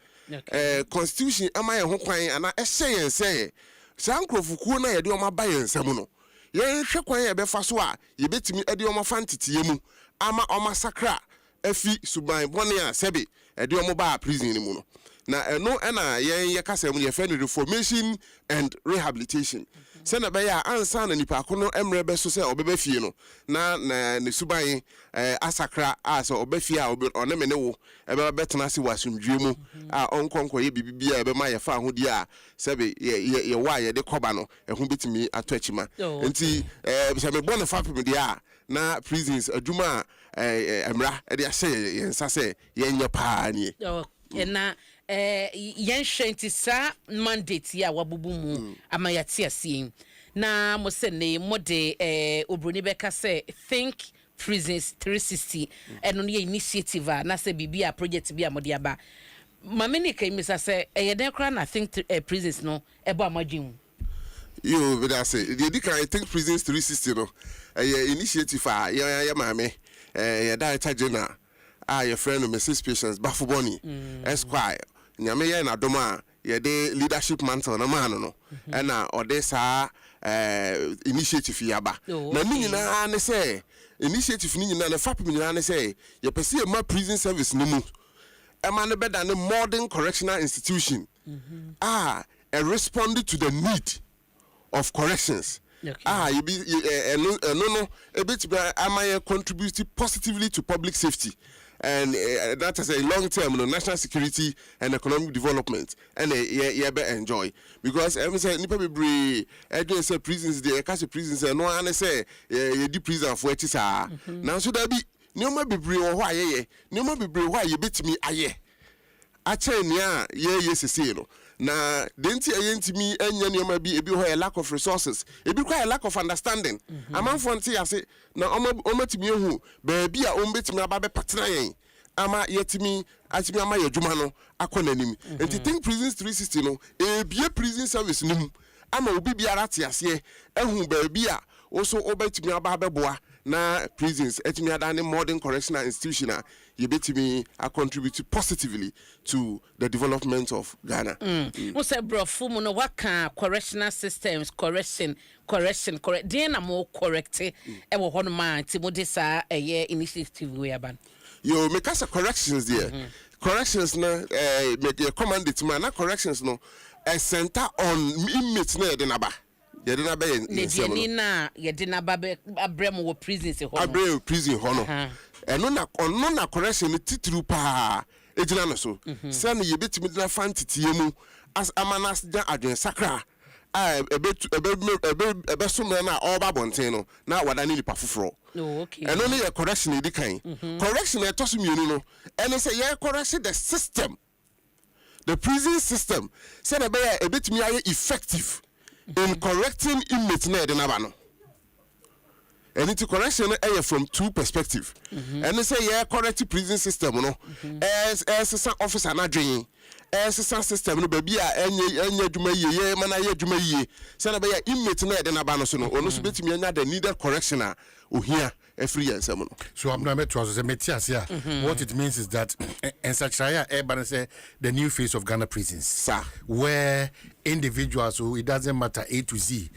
S2: Constitution am I ho kwan ana ehye yen say sankrofukuu na ye de o ma ba yen nsam no ye hwe kwan ye be fa so a ye betimi e de o ma fantete mu ama o ma sakra afi suban bone a sebe e de o mo ba prison ni mu no na eno na ye kasa mu ye fe reformation and rehabilitation se na be ya ansa na nipa ko no emre be so se obeba fie no na ne suban asakra asa obafie a oneme ne wo ebe betena se wasumdwe mu a onkonko ye bibibia ebe ma ye fa ahodi a sebe ye wa ye de koba no ehu betimi atoachima nti se me bone fa pem dia na prisons adwuma emra e de ahye ye nsa se ye nya pa ni
S1: na yen hwenti sa mandate ya wabubu mu amayati asie na mo se ne mode obroni beka se think prisons 360 eno ne initiative na se bibia project bia mode aba mameni kai misa se den kra na think prisons no ebo amadwin
S2: yo but I say the think prisons 360 no initiative ya mame ya director general your friend Mrs. Patience Bafuboni Esquire nyame ye na doma ye de leadership mantle na man no na odesa initiative yaba na ni nyina ne say initiative ni nyina na fap nyina ne say ye pese ma prison service no mu e ma ne beda ne modern correctional institution responded to the need of corrections. You be no a bit am contribute positively to public safety and that is a long term national security and economic development and you be enjoy because say nipa bebre e say prisons dey case prisons no an say ye di prison for eti sa na so da bi nioma bebre wo ho ayeye nioma bebre ho aye betimi aye a che ni a ye sese no na denti ayentimi anya nioma bi ebi ho a lack of resources ebi kwa a lack of understanding amanfo nti ase na omatimi ehu ba bi a ombetimi aba be patena yen ama yetimi atimi ama yadwuma no akonanim enti think prisons 360 no ebie prison service nim ama obi biara te ase ehu ba bi a also obetimi aba beboa na prisons etimi ada ne modern correctional institution yebetimi a contribute positively to the development of Ghana.
S1: What's a bro fumu no what can correctional systems correct then I'm more correct e wo hono man ti mo de sa initiative we aban.
S2: You make us corrections there. Corrections no make your command it man corrections no a center on inmates na denaba. Yedina be
S1: na yedina ba abrem wo prison se hono.
S2: Abrem prison hono. Eno na correction titru pa ejina no so. Say no yebetimi na fantitie mu as amanas dan adwen sakra. Ebe sumre na oba bonten no na wadani nipa foforo.
S1: Oh, okay.
S2: And only a correction in the kind. Correction a toss me no. And they say yeah correction the system. The prison system said a bit me effective in correcting inmates na de nabano. And it's correction from two perspectives. And they say yeah correct prison system no. As some officer na dwen. Some system no baby enye dwuma ye mana ye dwuma ye. Say na be inmate na de nabano so no. Ono so bit me anya the needed correction ohia every year. So
S3: I'm not met was what it means is that in such a say the new face of Ghana prisons,
S2: sir,
S3: where individuals who it doesn't matter A to Z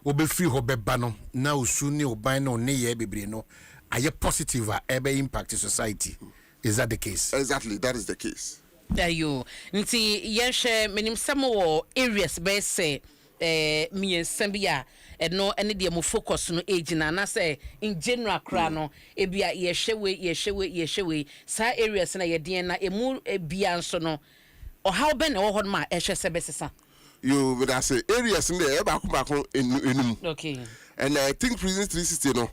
S3: will be free ho bebano now soon you buy no ne bebre no are you positive ebe impact to society. Is that the case?
S2: Exactly, that is the case.
S1: There you nti yenhwe menim samo areas be say me sambia no ene de mo focus no age na na say in general kra no ebia ye hwewe sa areas na ye den na emu ebia nso no o how be na wo hon ma ehwe se besesa
S2: you would say areas in there back enum.
S1: Okay.
S2: And I think prison 360 no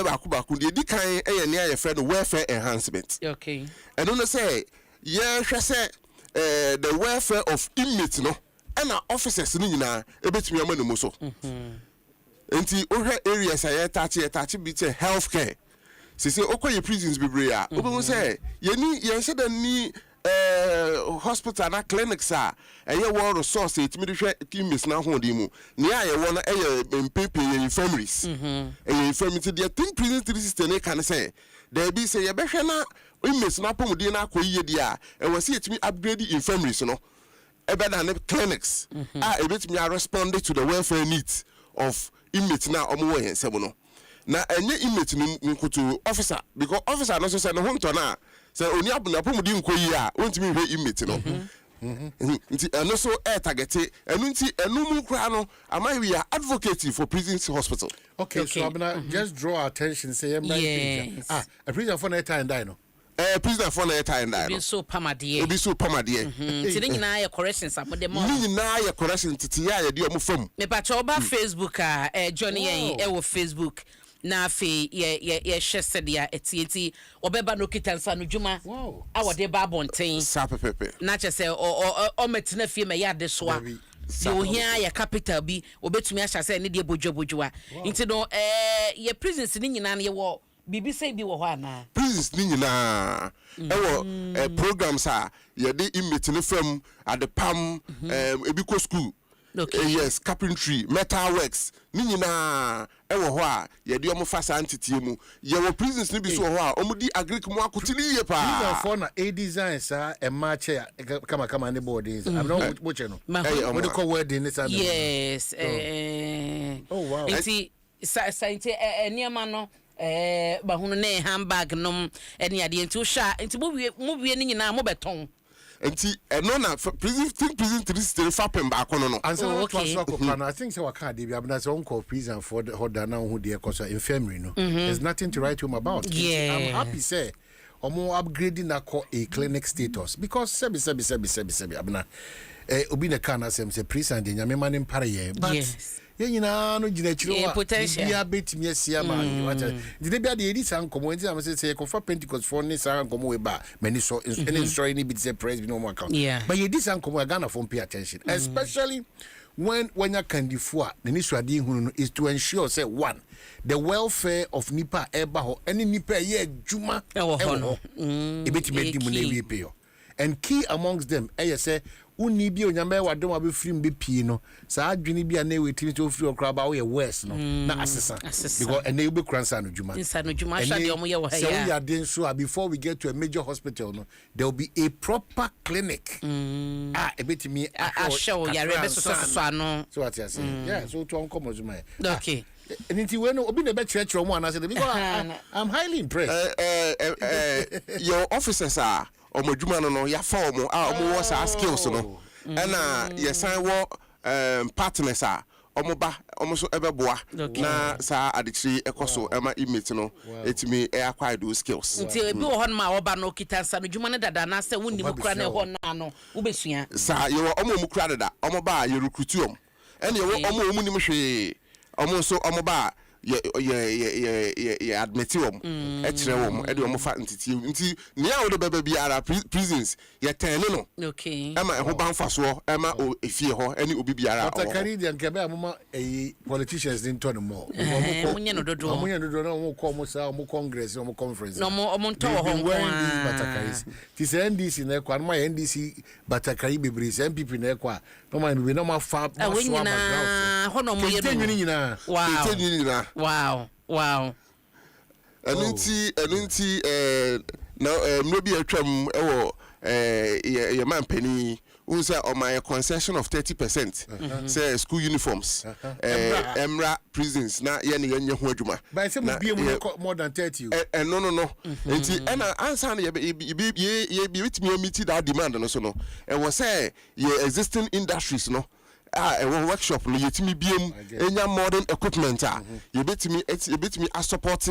S2: back the dikan near your friend welfare enhancement.
S1: Okay.
S2: And don't say yeah say the welfare of inmates no and our officers ni nyina ebetumi amanu mo so. Enti ohwe areas aye touch bit healthcare. Say okoye prisons bebre a obo say ye say the ni hospital na clinics a eye war resource etimi de hwe inmates na ho de mu ne aye wo na eye mpepe infirmaries. Infirmary dey think prison 360 ne kan say there be say ye behwe na inmates na pomudi na akoyi de a e wasi etimi upgrade infirmaries no ebe na clinics ebetimi respond to the welfare needs of inmates na omo yen sebo no na enye inmate nkutu officer because officer no so say no honto na say oni abuna pomudi nkoyi a ontimi hwe inmate no nti eno so target enu nti enu mu kra no am we are advocating for prisons hospital.
S3: Okay. So abuna just draw attention say a prison for na time die no
S2: prisoner for na time die
S1: no so pamade
S2: ti
S1: ni nyina ya corrections amode mo
S2: ni nyina ya correction titi ya de omo fam
S1: me pa cho ba Facebook Johnny yen wo Facebook na fe ye hwese dia etieti obeba no kitansa no dwuma awode ba bonten
S2: sa pepepe
S1: na chese o metina fie me ya de soa yo hia ya capital bi obetumi a hwase ne de bodwabodwa nti no ye prisons ni nyina na ye wo bibi say bi wo ho ana
S2: prisons ni nyina programs a ye de inmate ne fam at the pam ebiko school.
S1: Okay.
S2: Yes, carpentry, metal works. Ni nyina ewo ho a ye de omo fasa antitie mu. Ye wo prisons ni bi so ho a omo di agric mu akotili ye pa.
S3: Prison for na a design sa e match kama ne boardings. I'm not watching no. What do call wedding is.
S1: Yes.
S3: Oh wow.
S1: Enti sa niam no ba hunu ne handbag nom eni ade enti wo sha enti mo wie ni nyina mo beton.
S2: Enti eno na prison 3 fapem ba kono no.
S3: And so I think so waka dey be abna so on prison for the hoda na who dey cause infirmary no. There's nothing to write home about.
S1: Yeah.
S3: I'm happy say omo upgrading na a clinic status because sebi abna obi na kana say prison dey nyame manim pare ye but ye nyina no gina chiro wa bia betimi asia ma de bia de edi san komo enti am say ko for Pentecost for ni san komo we ba many so any story ni be say praise be no more account but ye edi san komo Ghana for pay attention especially when you can defua the niswade hunu is to ensure say one the welfare of nipa eba ho any nipa ye adwuma e betimi di mu na wie pe yo and key amongst them say uni bi onyame wadom abefrim be pii no saa adwene bi na wetimi to free okra ba we west no na asesa because ene ube kransa no djuma
S1: sha de omo ye wo
S3: so we are den so before we get to a major hospital no there will be a proper clinic ebetimi
S1: show ya rebe so ano
S3: so what you say yeah so to onko mozuma
S1: okay
S3: anything we no obi na be church mo anase because I'm highly impressed
S2: your officers are omadwuma no ya fa omo omo was our skills no na yesan wo partners omo ba omo so ebeboa na sa adikiri ekoso ema image no etimi acquire those skills
S1: nti ebi wo hon ma oba no kitansa no dwuma ne dada na se wonni mukura ne ho na no ubesua
S2: sa ye omo mukura dada omo ba ye recruit om ene ye omo nim hwe omo so omo ba ye admit wom ekire wom e de wom fa ntiti nti nia wo de baba biara prisons ye tene no
S1: okay
S2: ema ho banfa so ema o efie ho eni obi biara
S3: o Canadian kebe amama politicians din to no mo
S1: munye no dodo
S3: na mo ko mo sa mo congress mo conference
S1: no mo nto ho
S3: batakaris ti se NDC na kwa no ma NDC batakari bebre se MPP na kwa no ma be no ma fa so
S1: background ho no mo ye
S2: no
S1: wow
S2: Enunti na mrobi atwam ewo ye man pani unsa on my concession of 30% say school uniforms emra prisons na ye ne ho adwuma
S3: by say mo bie more than 30
S2: no enti na ansa na ye bitimi meet that demand no so no e was say ye existing industries no a workshop no yetimi biem enya modern equipment ye betimi a support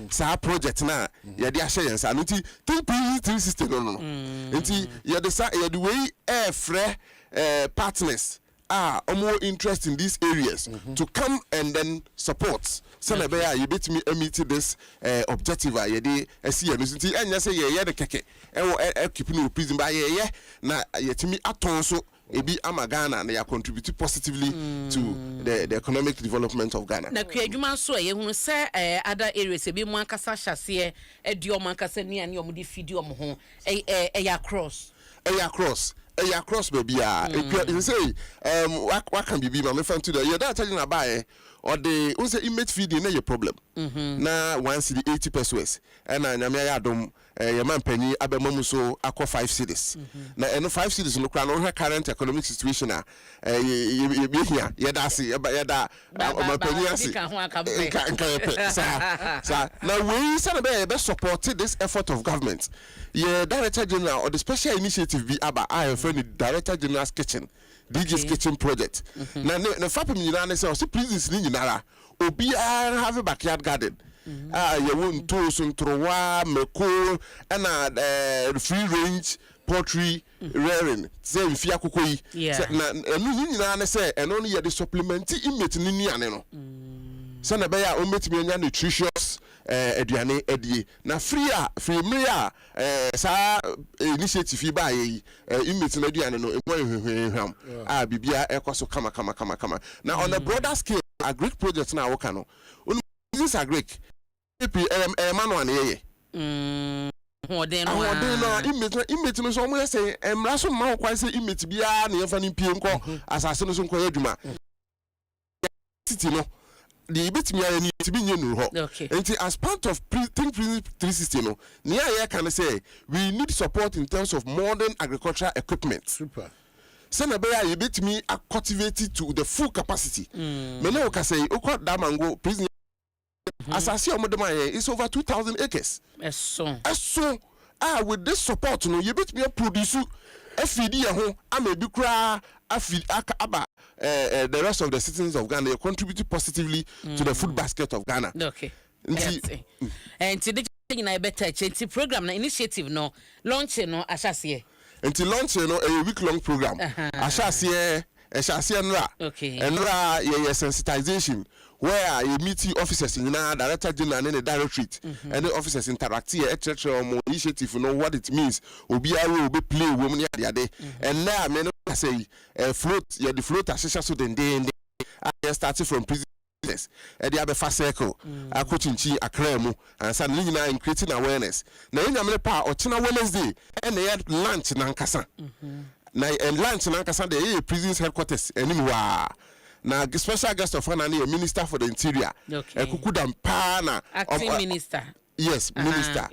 S2: sa project na ye de ahye yensa no nti 3 system no nti ye de way free partners more interest in these areas to come and then support so na be ye betimi meet this objective ye de see no nti enya say ye de keke keep no prison ba ye na yetimi aton so ebi Ghana na ya contribute positively to the economic development of Ghana.
S1: Na kwadwuma so ye hunu se other areas ebi mu ankasa hyase edi o mankasa ni ani o mu di fidi o mu ho
S2: across baby you say what can be ma me fan to the you that telling about or the unse image feeding na your problem na once the 80 pesos and na nyame ya Adom your man penny abemamu so akọ 5 cities na eno 5 cities no kra no current economic situation ye be here ye da se ye da man penny ase sa na we say na be support this effort of government ye director general or the special initiative be aba I friend the director general's kitchen DJ's kitchen project na fapem nyina na say o prisons ni nyinara obi have a backyard garden you won't toast and trowa meko and free range poultry rearing say if you akokoi na enu nyina na say and only the supplement image ni ane no say na be ya o metimi anya nutritious aduane adie na free me sa initiative ba yi image na aduane no emo hwehwehwam bibia ekoso kama na on a broader scale agric project na woka no this agric manual na ye
S1: hoden
S2: image no so mo say emra so ma kwa say image bia na yefa ni pie nko asase no so nko adwuma titi no the bit me any to be new ho and as part of think 360 no near here can say we need support in terms of modern agricultural equipment
S3: super
S2: send be you bit me cultivate it to the full capacity me no can say okwa da mango prison asase omodema is over 2,000 acres
S1: so
S2: with this support no you bit me produce FD ho amebi kura aba the rest of the citizens of Ghana contribute positively to the food basket of Ghana.
S1: Okay. And today na better change program na initiative no launch no ashase.
S2: Until launch no a week long program. Ashase nra.
S1: Okay.
S2: Nra ye sensitization where you meet officers in director general and the directorate and the officers interact here etc more initiative know what it means obi awo obi play woman ya dey and now me no say float the float association so then they started from prison business e dey abefa circle akochinchi akremu and san ni nyina in creating awareness na enyamle pa ochina Wednesday e na lunch na nkasa na lunch na nkasa dey prison headquarters anymore na special guest of honor na minister for the interior Kukudam pa na
S1: acting minister
S2: yes minister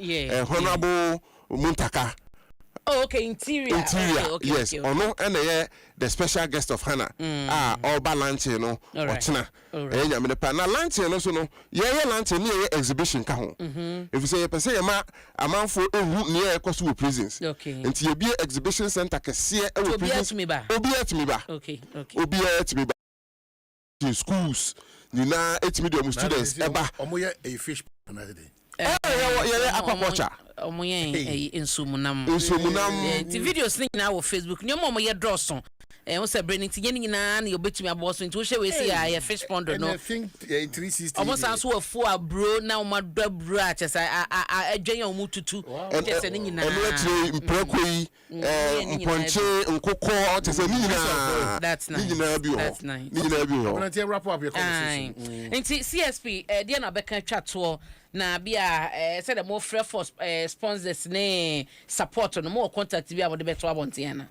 S2: honorable Muntaka.
S1: Oh, okay, interior. Okay,
S2: yes. Ono and the special guest of Hannah. All balance, you know. Ochina. Na lunch, you know, so no. Yeah, lunch near exhibition kaho. If you say a person amount for near Kosu prisons.
S1: Okay.
S2: Until you be exhibition center can see a prisons. Obia to me ba.
S1: Okay.
S2: Obia to me ba. In schools, you know, 8 million students. Eba.
S3: Omoya a fish another day.
S2: Aquaculture.
S1: Insumunam. The videos na wo Facebook. Nyomo mo ye draw son. We say branding ti yeni na na obetumi aboso nti wo hwe we say a fish pond no.
S3: I think 360.
S1: Almost so afo abro na o ma do bro a chese adwen ya mu tutu. Chese ni nyina.
S2: Eno ati mprekoi mponche nkoko chese ni nyina.
S1: That's nice.
S2: Ni nyina bi ho.
S1: That's nice.
S2: Ni nyina bi ho.
S3: When I wrap up your conversation.
S1: Nti CSP dia na beka twato na bia said the more free for sponsors ne support no more contact bia wo de beto abontiana.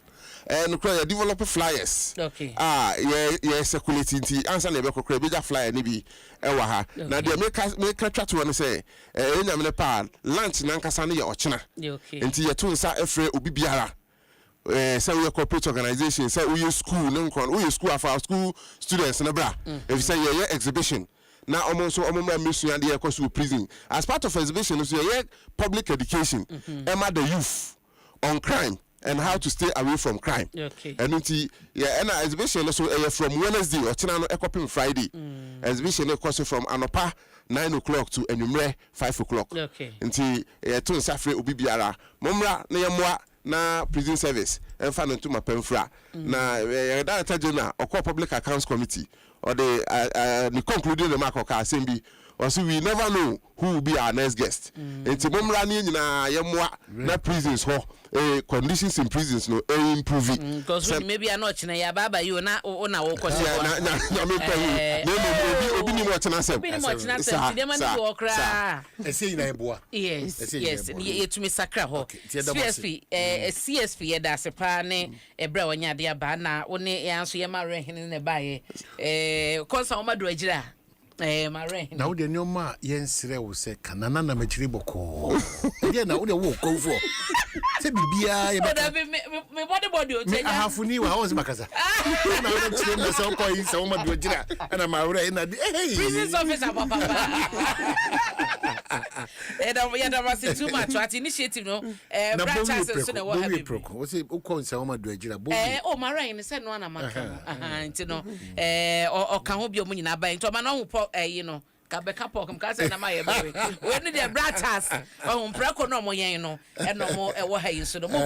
S2: No cry develop flyers.
S1: Okay.
S2: Yeah circulating ti answer na be kokra be ja flyer ni bi e wa ha. Na de make twato no say enyamle pa lunch na nkasa ne ye ochina.
S1: Okay.
S2: Nti ye to nsa efre obi biara. Say we corporate organization, say we school no nkon, we school afa school students na bra. If say ye exhibition na almost mesu and the cost prison as part of exhibition so yeah public education emma the youth on crime and how to stay away from crime.
S1: Okay.
S2: And and exhibition also from Wednesday or Chinano Ekopim Friday. Exhibition cost from Anopa 9 o'clock to Enumre 5 o'clock.
S1: Okay.
S2: Until Tun Safre Ubibiara. Momra na na prison service and fan into my penfra. Na Director General or Public Accounts Committee or the concluding remark of Kasembi. Or so we never know who will be our next guest. And to Momrani na yamwa na prisons ho conditions in prisons no improving.
S1: Because maybe I'm not na ya baba you na ona wo kwose.
S2: Na me pe no obi ni mo tena sem.
S1: Obi ni mo tena sem. Dem ani wo kra.
S3: Ese na eboa.
S1: Yes. Yetumi sakra ho. CSP ye da sepa ne ebra wanya de aba na wo ne yanso ye ma rehene ne baye. Konsa wo ma do agira. Mare.
S3: Now the new ma yensre wo se kanana na machiri boko. Again na wo de wo ko fo. Se bibia ye
S1: me body o
S3: me ahafuni wa wo se makasa. Na wo de chire na se ko yi se wo ma do gira. Ana ma wura na hey.
S1: Business officer papa. Ya da was too much at initiative no. Branches so na wo have.
S3: Wo se wo ko se wo ma do gira.
S1: Oh mare ni se no na maka. Nti no o ka ho bi o mu nyina ba nti o ma no ho you know, Kabeka Pokum Casa na my baby. When the bratas, oh, Praco no more, you know, and no more a way so the more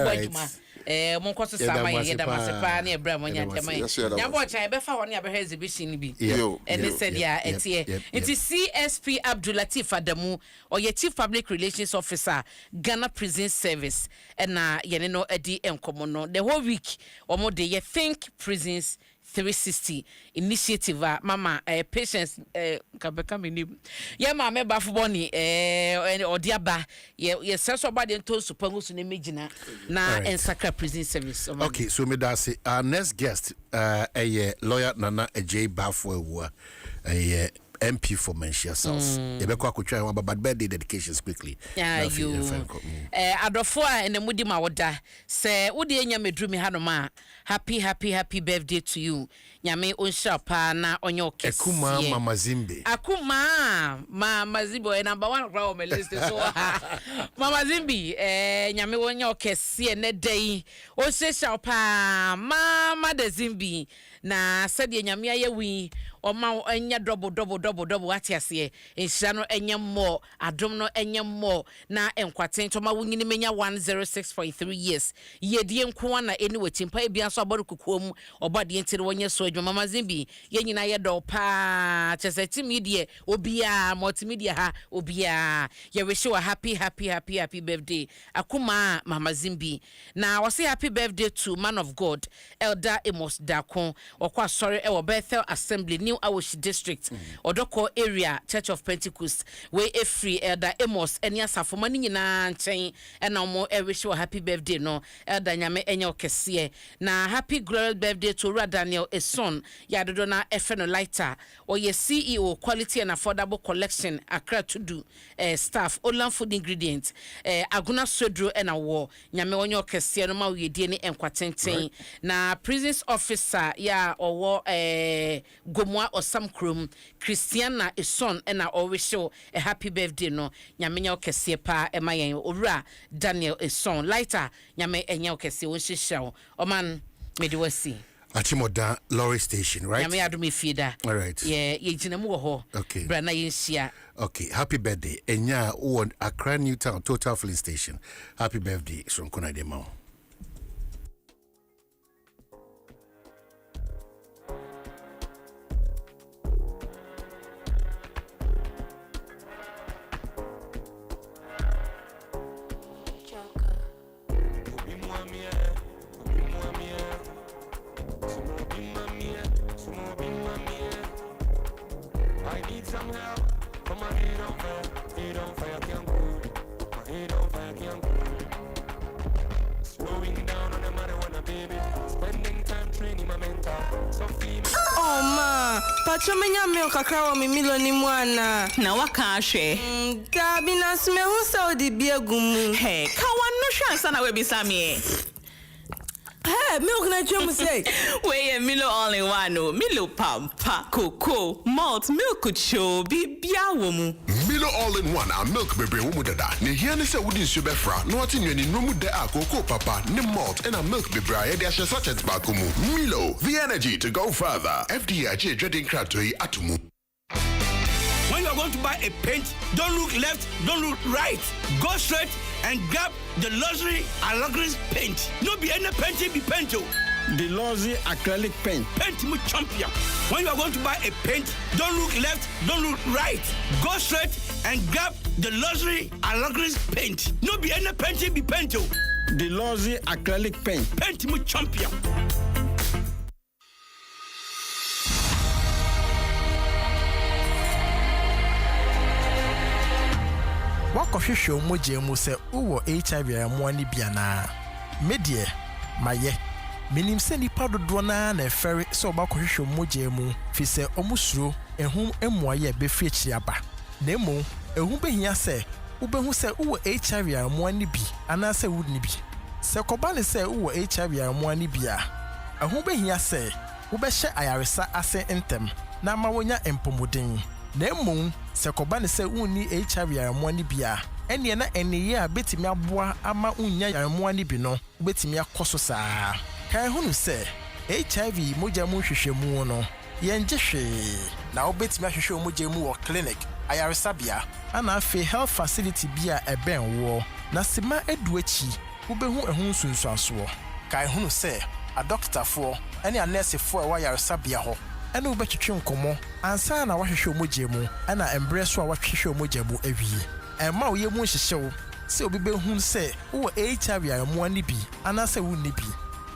S1: Moncosa Sama, Yedamasepa, near Bramonia. Yamwatch, I befa one ever has a vision be. And they said, yeah, it's here. It is CSP Abdulatif Adamu, or your Chief Public Relations Officer, Ghana Prison Service, and Yeneno Edi and Comono. The whole week, or more day, you think prisons. 360 initiative mama patience kabeka meni ya mama ba fuboni odiaba ye senso ba de to supangu su ne megina na ensakra prison service.
S3: Okay, so me da say our next guest a lawyer Nana J Bafo Ewa MP for Menchia South. Ebeko akotwa wa but birthday dedications quickly.
S1: Yeah, you adofo a ene mudi ma woda se wode enya medrumi hanoma happy birthday to you. Nyame onsha pa na onye okese.
S3: Akuma Mama Zimbe.
S1: Akuma Mama Zimbe number 1 on my list so Mama Zimbe nyame onye okese ne dai o se sha pa Mama de Zimbe na sade nyame ayewi o ma enya double atiase enhia no enya mo adom no enya mo na enkwaten to ma wunyini menya 106.3 years yedie nko na eni wetimpa ebia so aboru kukuom obade entire wonye so adwuma Mama Zimbe yenyina ye do pa cheseti media obia multimedia ha obia ye wish you a happy birthday Akuma Mama Zimbe na we say happy birthday to man of God Elder Amos Dakon okwa sorry e Bethel Assembly New Awoshi District Odoko area Church of Pentecost we free Elder Amos eni asafo mani nyina nchen e na mo e wish you happy birthday no Elder nyame enye okese na happy glorious birthday to Ra Daniel Eson ya dodo na efeno lighter or ye CEO Quality and Affordable Collection Accra to do staff Olan Food Ingredients Aguna Sodro and a war nyame onye okese no ma we die ni enkwatenten na prisons officer ya owo Gomwa Osam Krum Christiana Eson and a wish you a happy birthday no nyame nya okese pa e ma yen Owura Daniel Eson lighter nyame enya okese won hihyew oman mediwasi
S3: Achimoda Lorry Station, right?
S1: Nyame Adom Ifida.
S3: All right.
S1: Yeah, ye jinemu wo ho.
S3: Okay.
S1: Brana yensia.
S3: Okay, happy birthday. Enya won Accra Newtown Total Filling Station. Happy birthday, Sonkona de Mao.
S9: Oh ma, pacho menya milk kakra wa mimilo ni mwana.
S10: Na waka ahwe.
S9: Gabi na sme hu sa odi bi agumu.
S10: Hey, ka wanu hwansa na we bisame.
S9: Hey, milk na chemu say.
S10: We Milo all in one no. Milo pampa, cocoa, malt, milk show bibia wo mu.
S4: Milo all in one a milk bebre wo mu dada. Ne hia ne se wudi nsu befra, no ati nwani no mu de a cocoa papa, ne malt and a milk bebre a de ahye sachet ba ko mu. Milo, the energy to go further. FDA je dredin kratoi atumu.
S8: When you are going to buy a paint, don't look left, don't look right. Go straight and grab the luxury Alagris paint. No be any paint, be paint.
S21: The luxury acrylic paint.
S8: Paint mu champion. When you are going to buy a paint, don't look left, don't look right. Go straight and grab the luxury Alagris paint. No be any paint, be paint.
S21: The luxury acrylic paint.
S8: Paint mu champion.
S6: Wakɔhwehwɛ omogye mu sɛ uwo HIV amwani biana medie maye minim sɛ nipa dodoɔ na ɛfɛre sɛ ɔbakɔhwehwɛ omogye mu fi sɛ ɔmusuro ehum emuaye befie chiaba na emu ehum behia sɛ ubehu sɛ uwo HIV amwani bi anase wudni bi sɛ kɔba ne sɛ uwo HIV amwani bi a ehum behia sɛ ubɛhyɛ ayaresa ase ntem na ma wonya empomodin na emu sɛ kɔba ne sɛ unni HIV amwani bi a ɛne na ɛneye a betimi aboa ama unya amwani bi no betimi akɔso saa kan hunu sɛ HIV mogya mu hwehwɛmu no yɛngye hwee na wobetimi ahwehwɛ mogya mu wɔ clinic ayaresabea ana afei health facility bi a ɛbɛn wo na sima edu akyi wobehu ɛho nsunsuasoɔ kan hunu sɛ a doctorfoɔ ɛne a nursefoɔ ɛwɔ ayaresabea hɔ ɛne wobɛtwetwe nkɔmmɔ ansa na wahwehwɛ mogya mu ɛna embrɛ so a wahwehwɛ mogya mu awie ɛma wo yɛ mu hyehyɛw sɛ obi behu sɛ wo HIV ayɛmoa bi anasɛ wo ni bi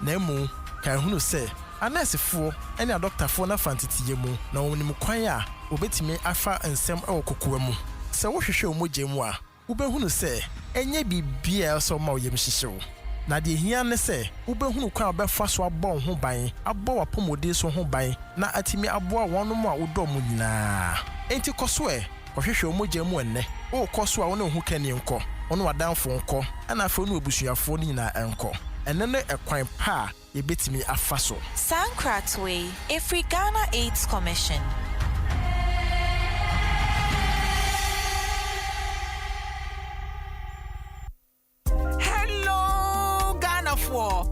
S6: na emu kan hunu sɛ anɛsefoɔ ɛne a doctorfoɔ na fantitiye mu na wɔnim kwan a obetimi afa nsɛm ɛwɔ kokoa mu sɛ wohwehwɛ mogya mu a wobɛhunu sɛ ɛnyɛ bibia ɛsɛ ma wo yɛ hyehyɛw na de hia ne sɛ wobɛhunu kwan bɛfa so abɔ ho ban abɔ wapɔmɔde so ho ban na atimi aboa wɔnom a wodɔ mu nyinaa enti kɔso kɔhwehwɛ mogya mu enne o kɔso a wɔne ho kani nkɔ ɔno wadanfo nkɔ ana afɔ no abusuafoɔ no nyinaa ɛnkɔ ɛne ne ɛkwan pa a yɛbɛtimi afa so
S11: Sankratwe Every Ghana AIDS Commission.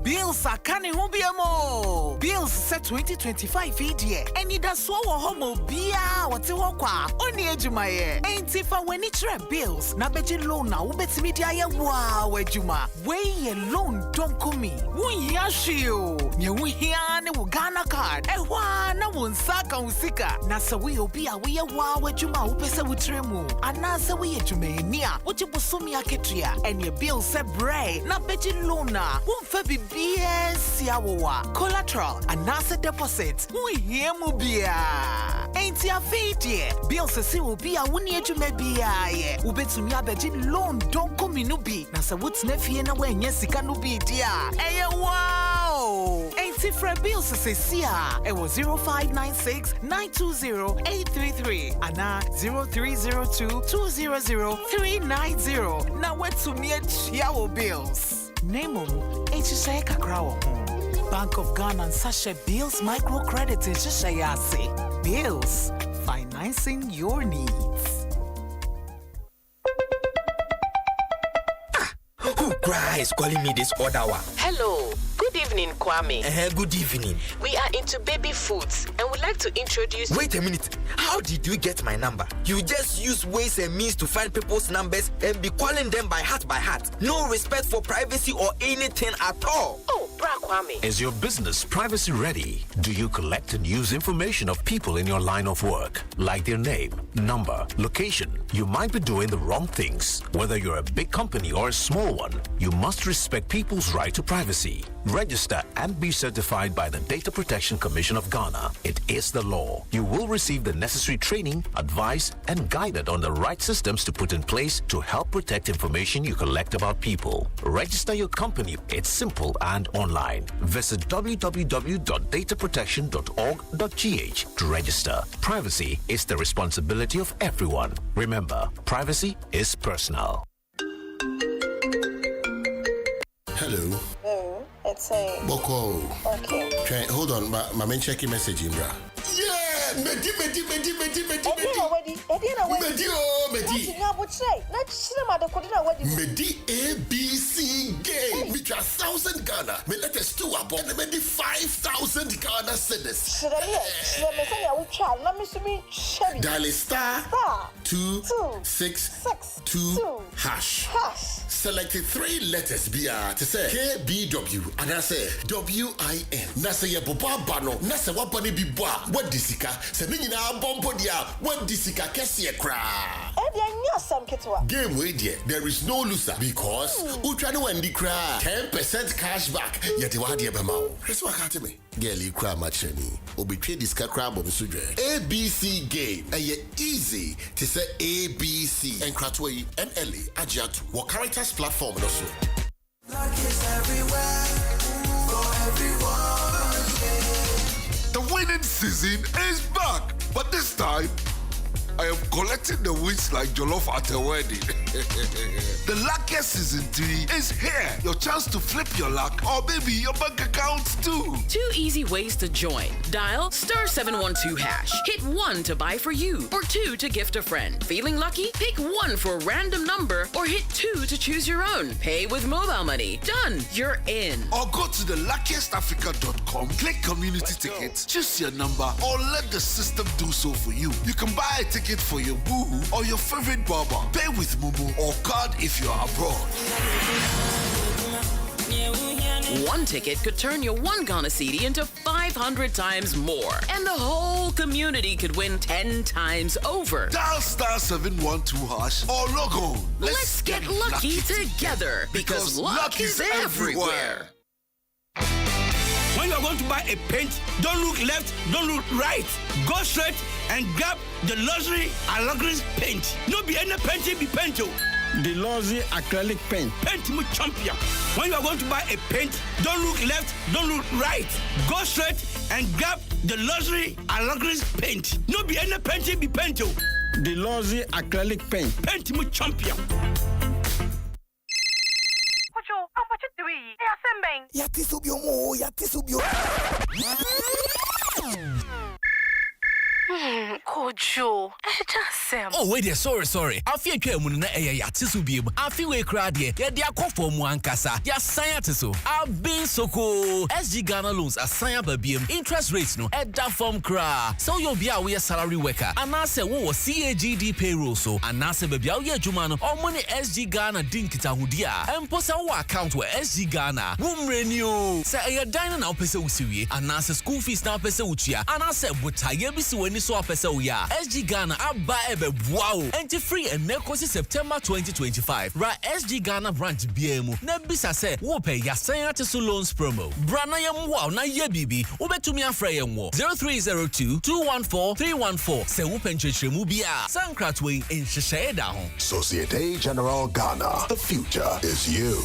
S21: Bills are canning Hubiamo. Bills set 2025 idea. Any da so homo bia what's walkwa. Only ejumaye. Ain't if I when it's bills. Na beji loan na ubeti media ya wow ejuma. Way ye loan don't come me. Wun yashio. Nye wun hiane wo Ghana card. Ewa na wonsaka usika. Na se we obi a we wa wadwuma wo pese wutremu. Ana se we adwuma ni a wo bosomi aketua. Ene bill se bre na beji lona. Wo fa bibie sia wo wa. Collateral ana se deposit. Wo hie mu bia. Enti afetie. Bill se si obi a wo ni adwuma bia ye. Wo betumi abeji loan don kominu bi. Na se wotna fie na wenye sika no bi dia. Eye wow. Enti fra bills se sia. E was 0596-920-833. Ana 0302-200-390. Na wetumi achia wo bills. Name HSA Kakrawo. Bank of Ghana and Sasha Bills Microcredit HSA. Bills, financing your needs.
S5: Who cries calling me this other one?
S12: Hello. Good evening, Kwame.
S5: Good evening.
S12: We are into baby foods and would like to introduce...
S5: Wait a minute. How did you get my number? You just use ways and means to find people's numbers and be calling them by heart. No respect for privacy or anything at all.
S12: Oh, Bra Kwame.
S13: Is your business privacy ready? Do you collect and use information of people in your line of work, like their name, number, location? You might be doing the wrong things. Whether you're a big company or a small one, you must respect people's right to privacy. Register and be certified by the Data Protection Commission of Ghana. It is the law. You will receive the necessary training, advice, and guided on the right systems to put in place to help protect information you collect about people. Register your company. It's simple and online. Visit www.dataprotection.org.gh to register. Privacy is the responsibility of everyone. Remember, privacy is personal.
S3: Hello.
S14: It's a
S3: Boko.
S14: Okay.
S3: Hold on, my main checking message, Imbra.
S14: Yeah, Medi.
S4: Medi ABC game. We got 1,000 Ghana. Me let us do a bomb. And Medi 5,000 Ghana cedis. Dial star 262 hash. Select 3 letters BR to say KBW and I say WIN. Nasa ye boba bano. Nasa wapani bibwa. What disika? Se nina bombo dia. What disika kesi ye kra. Game way dear. There is no loser because Utrano wendi kra 10% cash back. Yeti wadi ebema. That's what happened to me. Girl, you cry much any. Obi trade this crab on sudre. ABC game. And ye easy to say ABC and Kratway and Ellie Ajatu. What characters platform also.
S15: Luck is everywhere for everyone.
S19: The winning season is back, but this time I am collecting the wins like Jollof at a wedding. The luckiest season 3 is here. Your chance to flip your luck or maybe your bank accounts too.
S16: 2 easy ways to join. Dial *712#. Hit 1 to buy for you or 2 to gift a friend. Feeling lucky? Pick 1 for a random number or hit 2 to choose your own. Pay with mobile money. Done. You're in.
S19: Or go to theluckiestafrica.com, click community tickets, choose your number or let the system do so for you. You can buy a ticket for your boo or your favorite barber. Pay with Momo or card if you're abroad.
S16: 1 ticket could turn your 1 Ghana cedi into 500 times more. And the whole community could win 10 times over.
S19: Dial *712# or log on.
S16: Let's get lucky together because luck is everywhere.
S8: When you're going to buy a paint, don't look left, don't look right. Go straight and grab the luxury acrylic paint. No be any paint, be paint.
S27: The luxury acrylic paint.
S8: Paint mu champion. When you are going to buy a paint, don't look left, don't look right. Go straight and grab the luxury acrylic paint. No be any paint, be paint.
S27: The luxury acrylic paint.
S8: Paint mu champion.
S15: Yati subio.
S9: Kojo, Sam.
S17: Oh, wait there, sorry. I feel you na yatisu bib. I feel we crowd here. Ya dia kofo mu ankasa. Ya scientists. I've been so cool. SG Ghana loans assign babiem. Interest rates no at that form cra. So you'll be a salary worker. And I say wo CAGD payroll so. And I say baby ya jumano or money SG Ghana dinkita hudia. And posa wa account where SG Ghana. Wum renew. Say ya dine na pese usiwi. And I say school fees na pese uchia. And I say buta ye bisi weni so pese uya. SG Ghana abba ebe wow. Enti free and nekosi September 2025. Ra SG Ghana branch BMU. Nebisa say wo pay ya scientists loans promo. Brana yam wow na ye bibi. Ubetumi afre yam wo. 0302-214-314. Se wo pencheche mu bia. Sankratwe in Shisheda hon.
S4: Societe General Ghana. The future is you.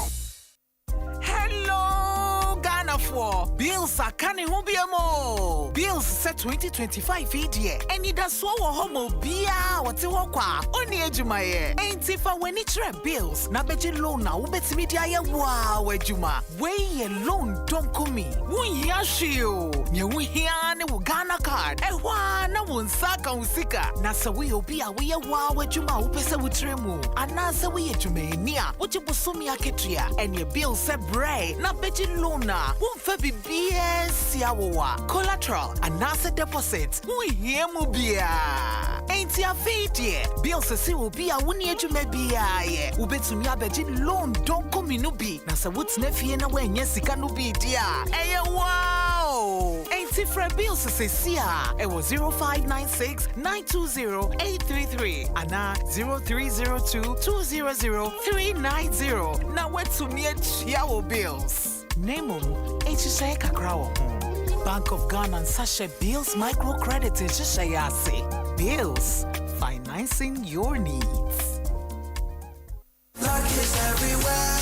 S21: Hello, Ghana for bills are coming home mo. Bills set 2025 year. And it does so homo bia what you walk only ejumaye. Ain't if I when it's bills. Na beji loan na ubeti media ya wow ejuma. Way loan don't come me. Wun yashio. Nye wun hiane wu Ghana card. Ewa na wun saka usika. Na sa we obia we ya wow ejuma upese wutremu. Anasa we ejume niya. Uchi busumi aketria. And your bill se bray. Na beji loan na. Wun febi BS yawa. Collateral. Anasa deposit. Wun hiemu bia. Ain't ya fee bill se si ubia wuni ejume bia ye. Ubetumi abeji loan don't come in nubi. Na sa wut's nefie na wenye sika nubi dia. Eye wow. Ain't it for bills se siya. Ewo 0596-920-833. Ana 0302-200-390. Na wetumi echiawo bills. Name Echishe Kakrawo. Bank of Ghana and Sasha Bills Microcredit Echishayase. Bills, financing your needs.
S15: Luck is everywhere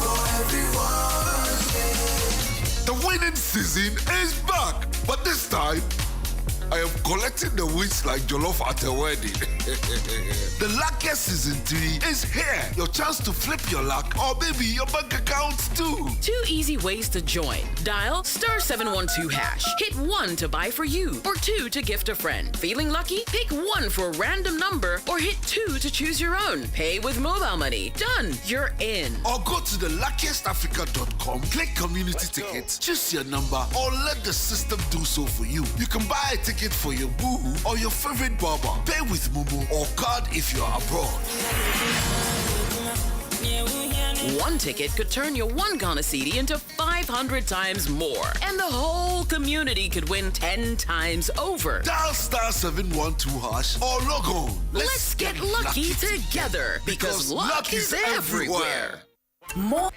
S15: for everyone.
S14: The winning season is back, but this time I am collecting the wins like jollof at a wedding. The luckiest season 3 is here. Your chance to flip your luck or maybe your bank account too.
S16: 2 easy ways to join. Dial *712#. Hit 1 to buy for you or 2 to gift a friend. Feeling lucky? Pick 1 for a random number or hit 2 to choose your own. Pay with mobile money. Done. You're in.
S14: Or go to the luckiestafrica.com, click community tickets, choose your number, or let the system do so for you. You can buy a ticket for your boo or your favorite barber. Pay with Momo or card if you're abroad.
S16: 1 ticket could turn your 1 Ghana cedi into 500 times more. And the whole community could win 10 times over.
S14: Dial *712# or log on.
S16: Let's get lucky together because luck is everywhere.
S21: More.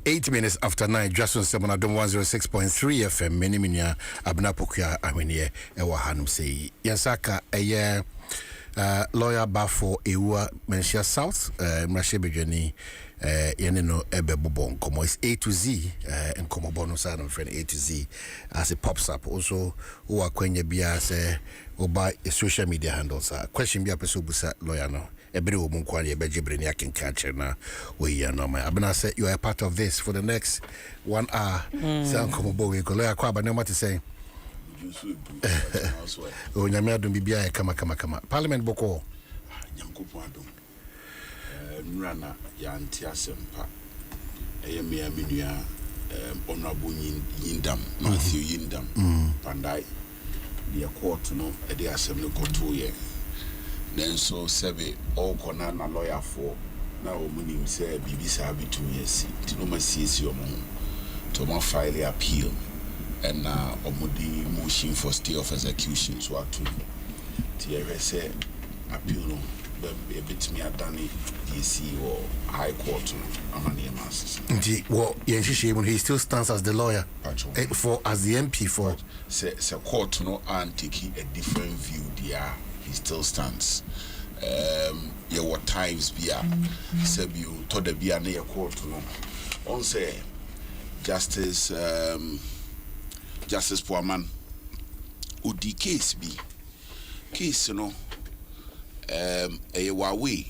S3: Eight minutes after 9, Dwaso Nsem on Adom 106.3 FM. Many minya abna pokuya ahwenye ewa hanum sei. Yansaka eye lawyer bafo ewa Menshia South mrashe bejani yene no ebe bobo nkomo. It's A to Z nkomo bonus and friend A to Z as it pops up. Also uwa kwenye biya se oba social media handles. Question biya peso busa lawyer no. Every woman kwani ebejibre ni akin catcher na we ya no my abena say you are a part of this for the next 1 hour. Say come bo we go lawyer kwa ba no matter say o nyame adom bibia e kama parliament boko
S18: nyankopon adom nura na ya antiasempa me amenua honorable Yindam Matthew Yindam pandai the court no e dey asem no koto ye then so sebe all kona na lawyer for na omunim say bibisa between yes to no masisi omo to ma file appeal and omudi motion for stay of execution so atu tie say appeal no be betimi adane DC or high court amani masses
S3: nti wo yenhihye mu he still stands as the lawyer for as the MP for
S18: say court no and taking a different view there. He still stands. Yeah, what times be you to the be near court no. On say Justice Poorman udi case be case no a Huawei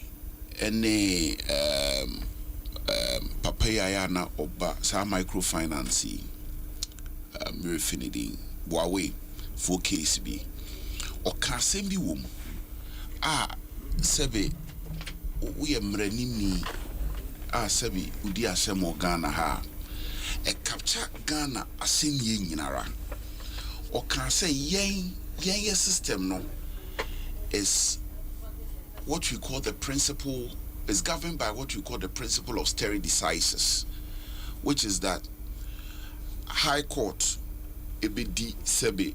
S18: any papaya na oba sa microfinance refinity Huawei for case bi o ka sem bi wom sebe we mranini sebe udi asem Ghana ha e capture Ghana asenye nyinara o ka say yen system no is what we call the principle is governed by what we call the principle of stare decisis, which is that High Court ebedi sebe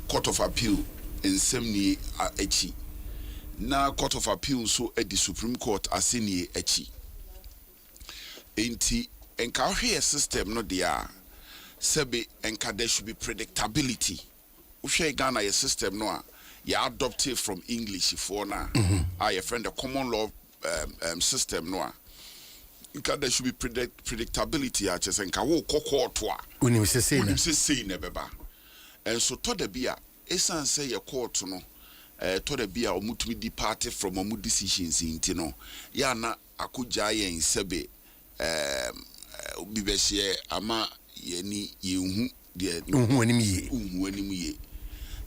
S18: Court of Appeal Nsem ni echi na Court of Appeal so at the Supreme Court aseni echi enti enka hwe system no dia sebe enka there should be predictability uhwe Ghana your system no you adopt it from English for now. I friend the common law system no. There should be predictability. I just think I will court to
S3: we say
S18: nebeba. And so to the beer, esan say your court no. To the beer or mutumi departed from a decisions in Tino. Yana akuja in sebe bibeshe ama yeni yehu de unhuanimi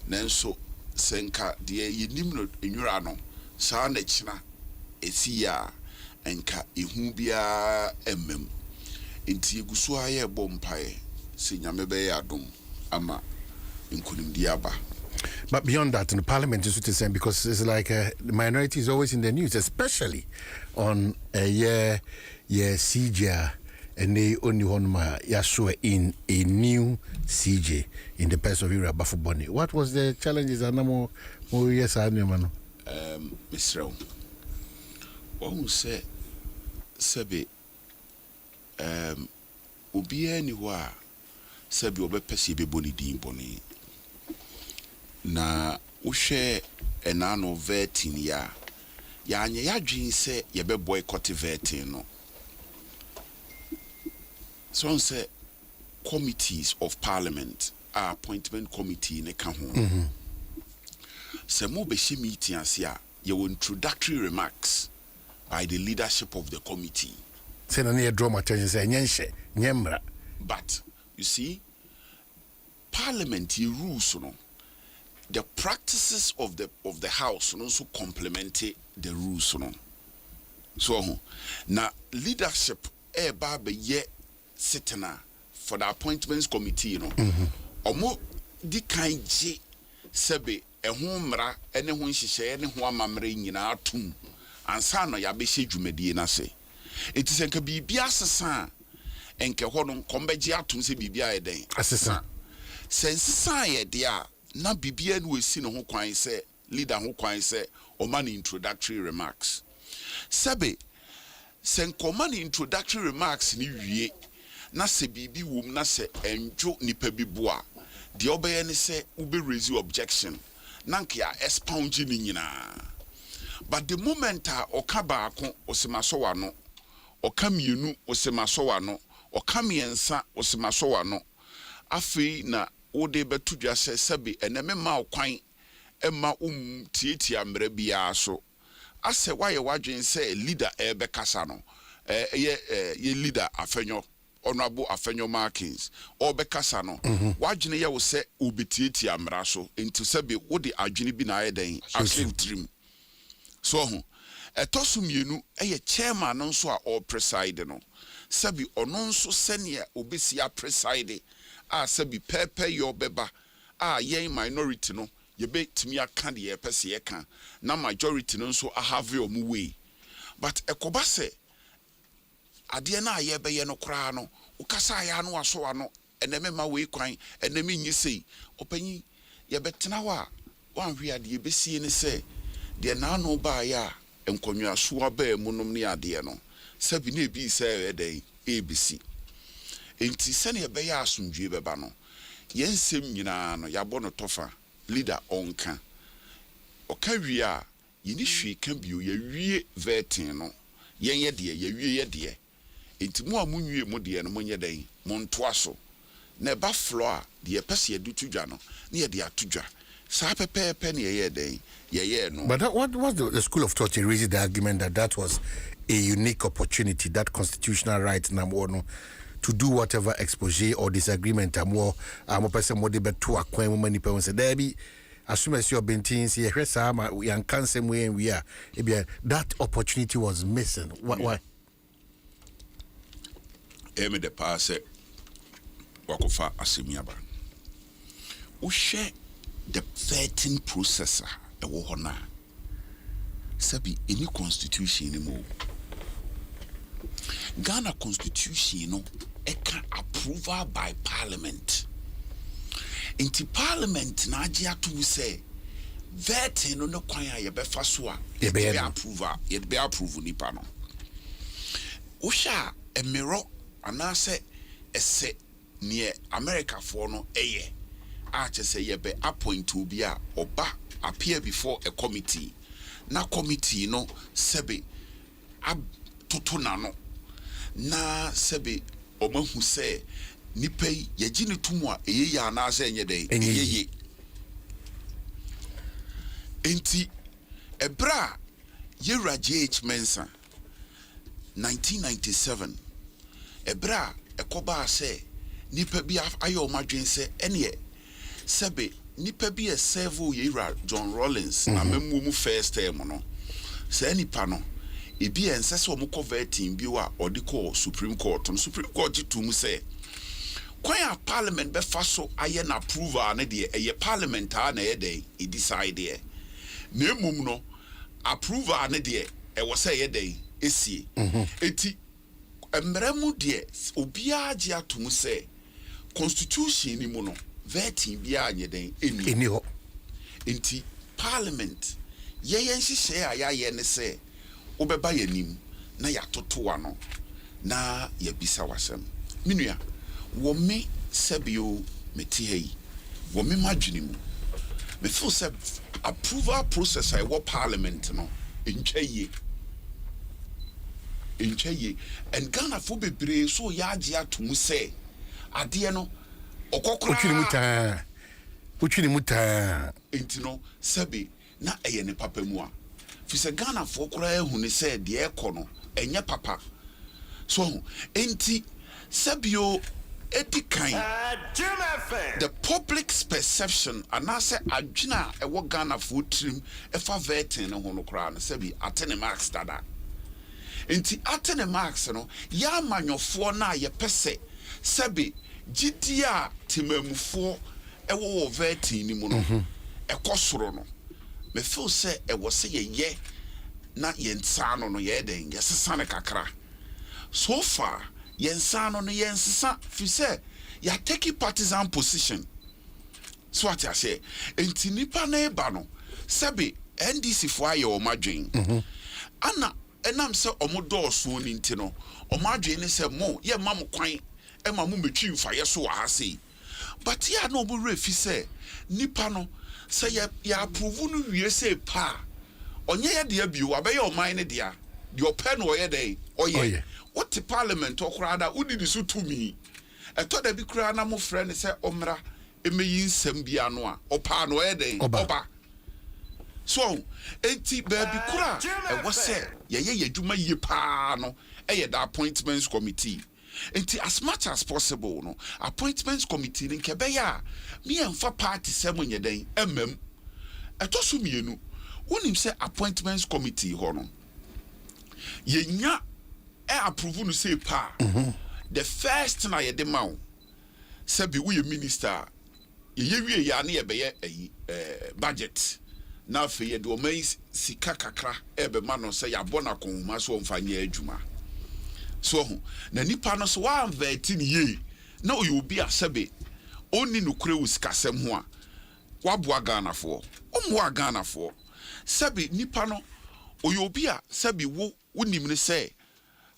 S18: nanso senka de yenim no enwura no saa na china esia enka ehu bia emmem enti eguso aye bompae se nyame be ya adom ama nkunim di aba.
S3: But beyond that, in the parliament is the same because it's like the minority is always in the news, especially on a CJ and they only one Yashua in a new CJ in the person of Ira Bafuboni. What was the challenges? And more yes, I know, man.
S18: Mr. One say, Sebi, Ubia anywhere, Sebi obe perceive boni di boni. Na ushe enano vetting ya dream say ye be boycott vetting no. So say committees of parliament appointment committee ne ka ho. Se mo be she meeting asia ye introductory remarks by the leadership of the committee.
S3: Say na near draw my attention say nyemra.
S18: But you see parliament rules no. The practices of the house also complement the rules no. So now leadership be ye sitena for the appointments committee no. Omo di kan je sebe ehun mra ene ho nhihye ene ho amamre nyina atum ansa no ya be hye dwumadie na se. It is enka bibia asesa enke ho no kombeje atum se bibia eden
S3: asesa
S18: sensa ye dia na bibia no esi no ho kwan se leader ho kwan se o man introductory remarks sebe sen command introductory remarks ni wie na se bibi wom na se enjo nipa biboa de obeye ne se ube raise objection na nke ya expound ni nyina. But the moment oka baako osemaso wano oka mienu osemaso wano oka miensa osemaso wano afi na wode betu dwa sebe eneme ma okwan ema tietia mre bia so ase waye wadwen se leader ebe kasa no ye leader afenyo honorable afenyo Markins obe kasa no wadwene ye wo se obetietia mra so enti sebe wode adwene bi na ayeden asutrim so ho etosu mienu eye chairman no so a all preside no sebe ono nso sene obesia preside sabi pepe yo beba yen minority no ye betimi aka de ye pese ye kan na majority no so have your way. But ekoba se ade na ye be ye no kra no ukasa ya no aso ano eneme ma we kwan eneme nyisei opanyi ye betena wa wanhwe ade ye besie ne se de na no ba ya enkonwa so aba mu nom ne ade no sabi na ebi se eden ABC enti sene ye be ya asumdwe beba no yensem nyina no yabo no tofa leader onka okawi a yini hwe ka bio ye wie vetting no yen ye de ye wie ye de enti mo amunwie mo de no monye den mo ntoa so na ba floor de ye pese ye du tudwa no na ye de atudwa Sa pepe ne ye den. Ye no.
S3: But what was the school of thought raised the argument that was a unique opportunity, that constitutional right number one, to do whatever expose or disagreement more person more debate to acquaint many people say there be as soon as you're being teens here we are same way and we are that opportunity was missing. Why?
S18: Eme de passe wakofa asemiaba. We share the vetting process e wo hona. Sabi any constitution anymore. Ghana constitution no can approval by parliament. Inti parliament na agye ato say vetting no kwan a ye befa so a ye be approve nipa no. Wo sha e mirror anase ese near America for no eye a che say ye be appoint obi a oba appear before a committee. Na committee no sebe abtotona no na sebe omahu se nipa ye gine tumu a eye ya na ase enye den eye enti ebra yewra JH Mensa 1997 ebra ekoba se nipa bi ayo madwen se ene sebe nipa bi serve yewra John Rawlings na memmu first term no se nipa no ebi ensese omukọ vetting bi wa odiko Supreme Court no Supreme Court jitum say kwan a parliament be fa so aye na approval na de eye parliament a na ye dey e decide e na emum no approval na de e wo say ye dey esie eti emremu de obi age atum say constitution ni mu no vetting bi anye den eni ho enti parliament ye nhihye a ya ne say obeba yanim na yatotowa no na yabisa wasem minua wo me sebio meti wo me madwene mu me feel say approval process I wo parliament no enchaye and Ghana for bebre so yaage atum say ade no okokora uchini muta entino sebe na eye ne papa mu a fi se Ghana for kura ehu ne say de ekono enye papa so enti sebio etikan the public's perception anase adwena ewo Ghana for trim efa vetting ne ho no kura na sebi atene marks dada enti atene marks no ya manyofo na ye pese sebi gidia timamufo ewo vetting ni mu no ekosoro no me feel say e was say ye na yensano no ye den yesesa ne kakra so far yensano no yensesa fi say ya take partisan position so what I say enti nipa na eba no sebe NDC fo aye o madwen ana enam se omodo so ni nti no o madwen ne se mo ye mam kwan e ma mo metwi mfa ye so wa ha sei but ya no obo refi say nipa no say ya approve no wie say pa onye ye de abiu abaye o man ne dia de open no ye dey oye what the parliament okra da udi so tumi eto da bi kra na mo frɛ ne say omra emeyi nsɛm bia no a opa no ye dey oba so enti baby kra e wo say ye yadwuma ye pa no e the appointments committee enti as much as possible no appointments committee in kebeya me emfa party semunye den emem etoso mienu wonim say appointments committee ho no yenya approve no say pa the first na ye de ma wo sabi wo ye minister ye wie ya na ye be budget na fe ye de o mai sika kakra ebe ma no say ya bona konhuma so mfanye adwuma so na nipa no so wa anveti ni ye na oyobi asebe oni nukure usikasem ho a waboa Ghana fo omwa Ghana fo sebe nipa no oyobi a sebe wo wonim ne say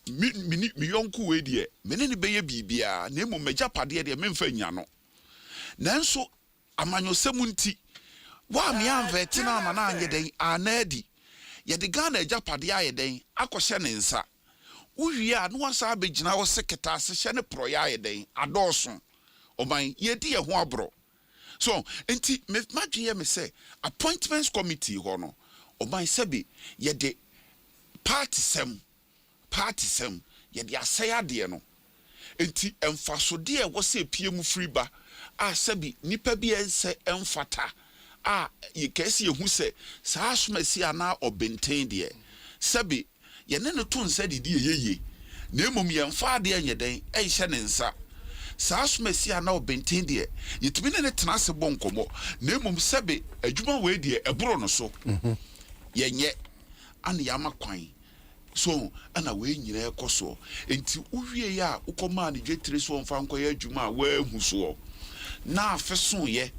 S18: mi yonku we de me ne beye bibia na emu magyapade de me mfa nya no nanso amanyosem nti wa me anveti na ama na anye den anadi ye de Ghana agyapade aye den akɔhye ne nsa uwia no wasa abegina wo seketa se hye ne proya ye den adoso oman ye di ye ho abro So enti me madwe me say appointments committee ho no oban sabi ye de party sem ye de asaya de no enti emfasode e wo se piem free ba a sabi nipa bi ense emfata a ye kesi ye hu se sa asomasi ana obenten de sabi ye ne no to nsa didi yeye na emom ye mfa de anyeden e hye ne nsa sa asomasi ana obenten de yetumi ne tena se bonkomo na emom sabi adwuma we de eboro no so yenye ana yama kwan so ana we nyina ekoso enti uwie ya ukoma ne dwetire so mfa nkoye adwuma wa hu so na afeso ye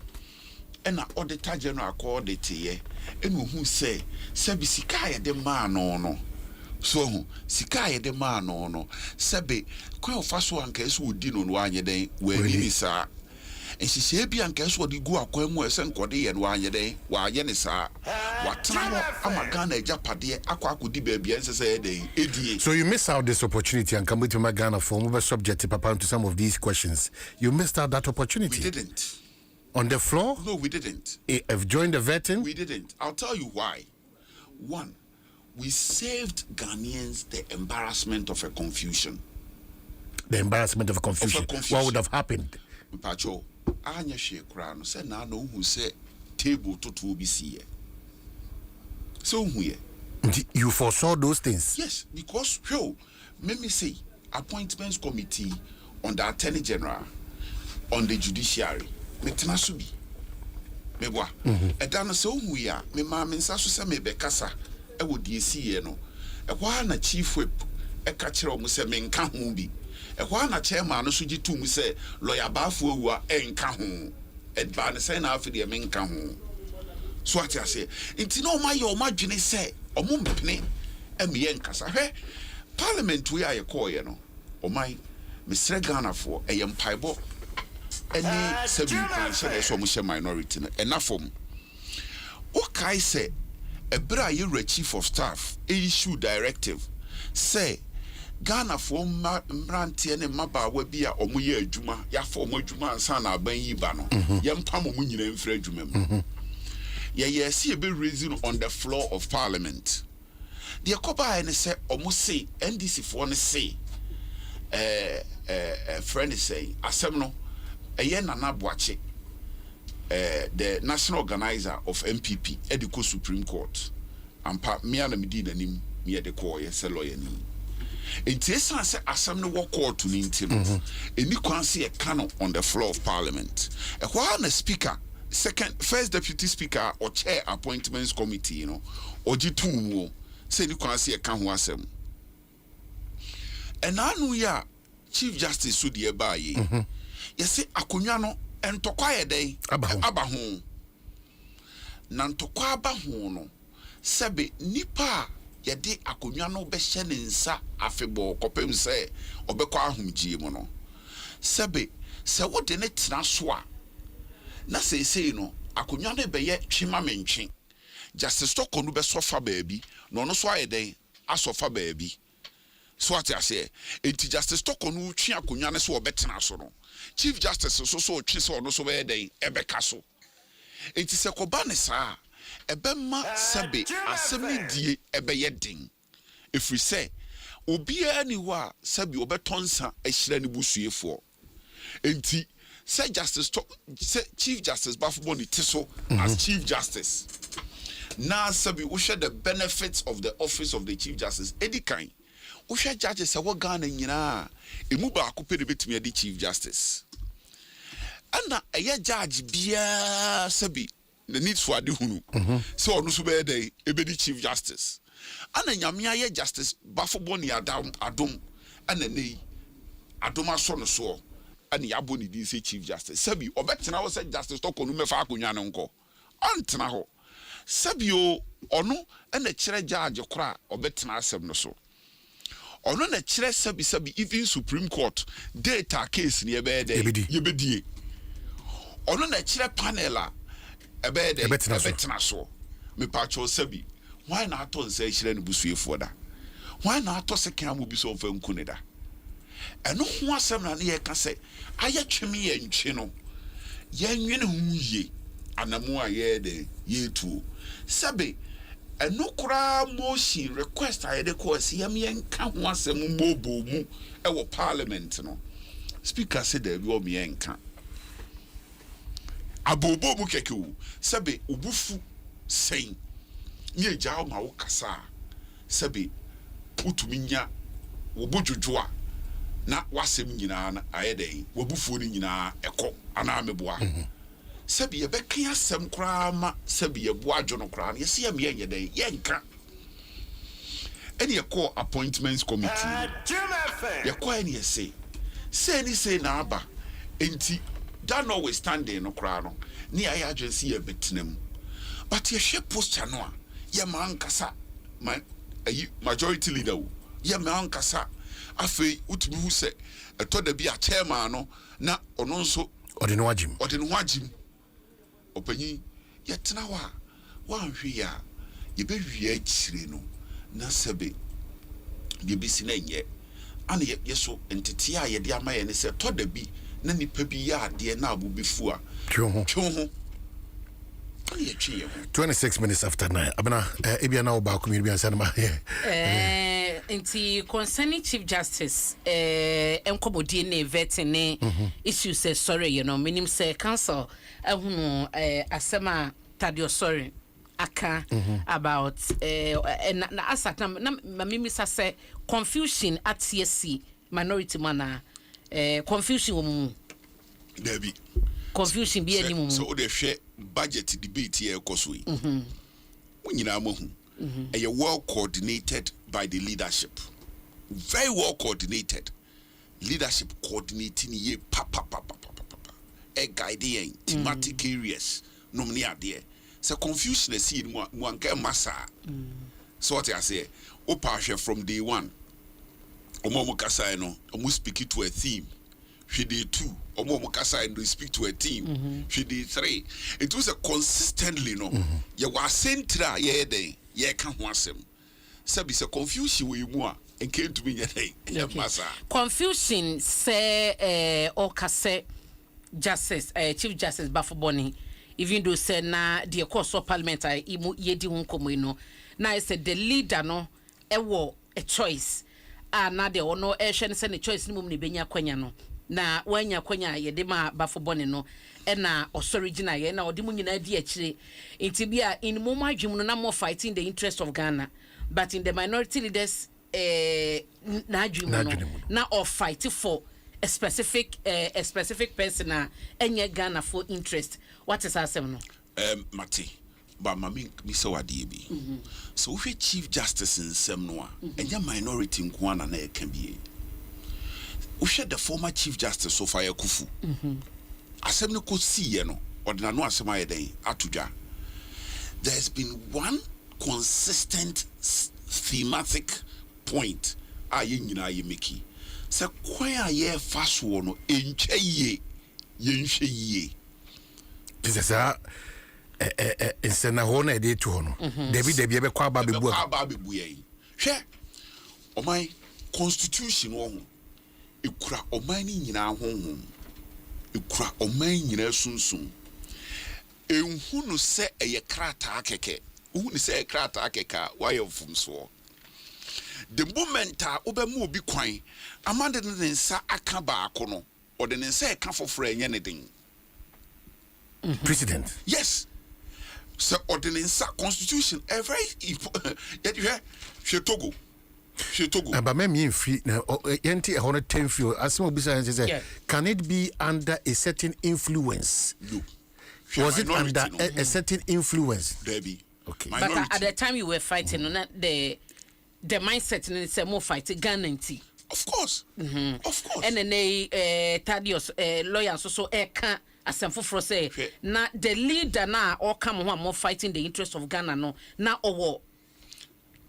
S18: ena auditor general audit ye enu hu se sabi sika ye de ma no so sika ye de ma no sabi kwa ofaso anka eso odi no anye den wa ni sa ensise bi anka eso odi gu akwa mu ese nkode ye no anye den wa anye ni sa watena no amagana ejapade akwa akodi baabi ensese den edie.
S3: So you miss out this opportunity and come to Magana for move subject papa to some of these questions. You missed out that opportunity.
S18: We didn't.
S3: On the floor?
S18: No, we didn't.
S3: Have joined the vetting?
S18: We didn't. I'll tell you why. One, we saved Ghanaians the embarrassment of a confusion.
S3: The embarrassment of a confusion. What would have happened?
S18: Pacho, anya she krano say na no who say table to be see. So who
S3: you foresaw those things?
S18: Yes, because let me say appointments committee on the Attorney General, on the judiciary. Metena so bi meboa edano se ohu ya me ma me nsa so se me bekasa e wodi esiye no e kwa na chief whip e ka kire omu se me nka ho bi e kwa na chairman no so gitu mu se lawyer baafo owua e nka ho edba ne se na afide me nka ho so ati ase nti no ma ye o ma dwene se omu mpene e me ye nkasa hwe parliament we aye koye no o mai me sre Ghana for e ye mpaibo any seven say so much minority enough okay say a bra you chief of staff issue directive say Ghana for mrantie ne maba wa bia omoye adwuma ya for mo adwuma ansa na aban yi ba no ye mpam mo nyina mfra adwuma mu ye see be raising on the floor of parliament the koba ene say omo say NDC for ne say friend say asem no Nana Boache, the national organizer of MPP, Ediko Supreme Court, and Miana Medina Nim, Mia de Koya, Seloya Nim. It is a assembly walk court to Nintim, and you can see a canon on the floor of Parliament. A while the speaker, first deputy speaker or chair appointments committee, or G2 say you can see a canon. And now we are Chief Justice Sudi Ebaye. Yesi akonwa no entokwa ye den aba ho na ntokwa aba ho no sebe nipa ye de akonwa no be hye ne nsa afebo kopem se obekwa ahomgie mu no sebe se wo de ne tena so a na sei no akonwa no be ye twema mentwe justice toko no be sofa baabi no no so aye den asofa baabi so ati ase enti justice toko no twe akonwa ne so obetena so no Chief Justice so twi so no so be den ebeka so enti se koba ne saa ebema sebe asemi die ebeye den efri se obi ani ho a sebe obetonsa ehira ne busuefo enti se justice se Chief Justice bafo ni tiso as Chief Justice na sebe wo share the benefits of the office of the Chief Justice edikan wo hwe judges se wo Ghana nyina emu ba akopɛ de betumi adi Chief Justice ana eye judge bia sabi the need for ade hunu so onu so be dey ebedi Chief Justice ana nyame aye justice bafo ni Adom ana nei Adom aso no so ana yabo ni di say Chief Justice sabi obetena wo say justice to konu mefa akonwa ne nko ontena ho sabi o onu ana kire judge kora obetena asem no so ono na kire sabi even Supreme Court data case ni yebedie ono na kire panel a ebetena so me pacho sabi why na ato nsa kire ne busuefo da why na ato se kan mu bi so fa nkune da eno ho asem na ne ye ka se aye tweme ye ntwe no yenwene hu ye anamu aye de ye tu sabe eno kura motion request ayede ko asiyam yenka ho asem bobo mu e parliament no speaker said there will be yenka abobo mu keke o sabe obufu sen nye jaw ma wo kasa sabe utuminya wo bodwodwo na wasem nyina na ayede wobufu ni nyina eko ana ameboa sabe ye bekan asem kura ma sabe ye boa dwo no kura na yesi ye me yenye yenka any a call appointments committee ye call any say ni say na aba enti that notwithstanding no kura no ni aye agency ye betenam but ye hwe poster no a ye man kasa majority leader ye man kasa afi utumi hu se eto da bi a chairman no na ono nso
S3: ode no wagim
S18: opanyi ye tena wa hwe ya ye be hwe akire no na sebe ye bisi na nye ana ye so entity a ye de amaye ne se to da bi na nipa bi ya ade na abubefu a
S3: twoho 26 minutes after 9 abana ebia na oba community answer ma
S1: Inti concerning Chief Justice enkomodi na vetting issue say sorry you know minim say council ehunu asema tadio sorry aka about na asat na mimi say confusion at CSC minority mana confusion wo
S18: Debbie
S1: confusion be any mumu
S18: so dey share budget debate here koso yi munyina mo hu a well coordinated by the leadership, very well coordinated leadership coordinating ye a guiding thematic areas no many are there so confusion is in one massa so what I say opasha from day one omo kasa no omo speak to a theme she did 2 omo kasa and speak to a team she did 3 it was a consistently no ye was central ye day ye kan ho asem sabi se confusion we mu a enke to be ye massa
S1: confusion say or kase justice chief justice Bafoboni even though say na the course of parliament ye di hun komo no na say the leader no ewo a choice na de ono hwe say the choice ni mum ni benya kwanya no na wanya kwanya ye de ma Bafoboni no na original ye na odi mu nyina di akire enti bia in mum adwum no na more fighting the interest of Ghana but in the minority leaders na adwum no na or fight for a specific person enye Ghana for interest what is asem no
S18: mate ba mami mi se wade bi so we Chief Justice Nsem no a enye minority nko ana na e ka bi we the former Chief Justice Sofia Kufu asem no ko siye no odina no asem aye den atudwa there's been one consistent thematic point aye nyina ye meki se kwan aye faso no enche ye yenhwe ye
S3: disa ensena ho na ede tu ho no debi ebe kwa ba bebu
S18: ye hwe oman constitution wo ho ekura oman ni nyina ho ekura oman nyina sunsun enhunu se eye krata keke uhunu se krata keka why of so the moment obemu obi kwan amande ne nsa aka baako no ode ne nsa eka foforo enye ne den
S3: president
S18: yes so ordinance constitution every yet Togo
S3: but me mfi na yenti e hono 10 feel asem obisa say can it be under a certain influence
S18: no
S3: was it under a certain influence
S18: Debbie
S3: okay
S1: but at the time you were fighting the mindset is more fighting Ghana nti
S18: of course
S1: and then Thaddeus lawyer so can asemfo for say na the leader na or come ho more fighting the interest of Ghana no na owo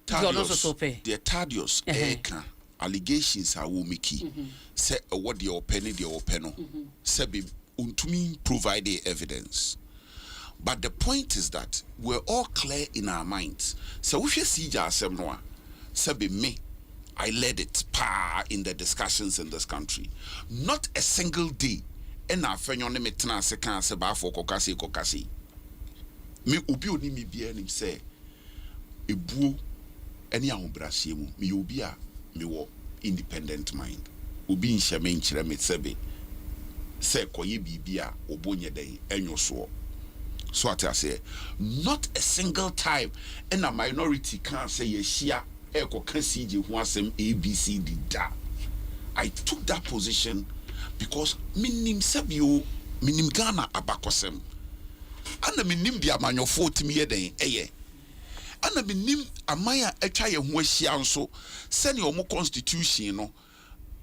S18: the Thaddeus eka allegations are wo meki say what the open no say be untumi provide the evidence but the point is that we're all clear in our minds so we should see asem no say be me I led it in the discussions in this country not a single day ɛna afenyo ne metena ase kan se ba for kokase me obi oni mi bia nim se ebuo ene ahobrahye mu me obi a me wo independent mind obi nhye me nkyere me sebe se koye bibia obonye den enyo so at I say not a single time in a minority can say yeshia eko kan CJ ho asem ABCD da. I took that position because minim sabio minim Ghana abakosem ana minim dia manyofo timi yeden eye ana minim amaya atwa ye ho ahia nso sene omo constitution no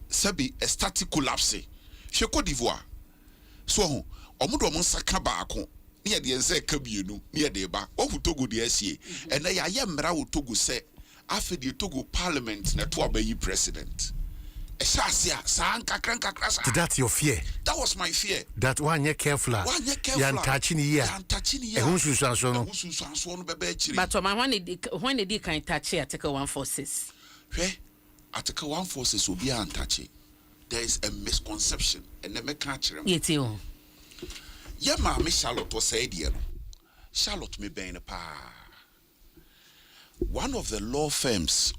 S18: sabi a static collapse hwe Cote d'Ivoire so ho omo do omo saka baako ne de ense ka bienu ne de ba ohu Togo de asie ena ya ye mra wo Togo se afedi Togo parliament na to abayi president.
S3: That's your fear.
S18: That was my fear.
S3: That one you careful. Yan touching here.
S1: But when they can touch it, Article 146.
S18: Article 146 will be untouched. There is a misconception and the mechanic.
S1: Yes, you.
S18: Yeah, Mammy Charlotte was said, Charlotte me be in a pa. One of the law firms,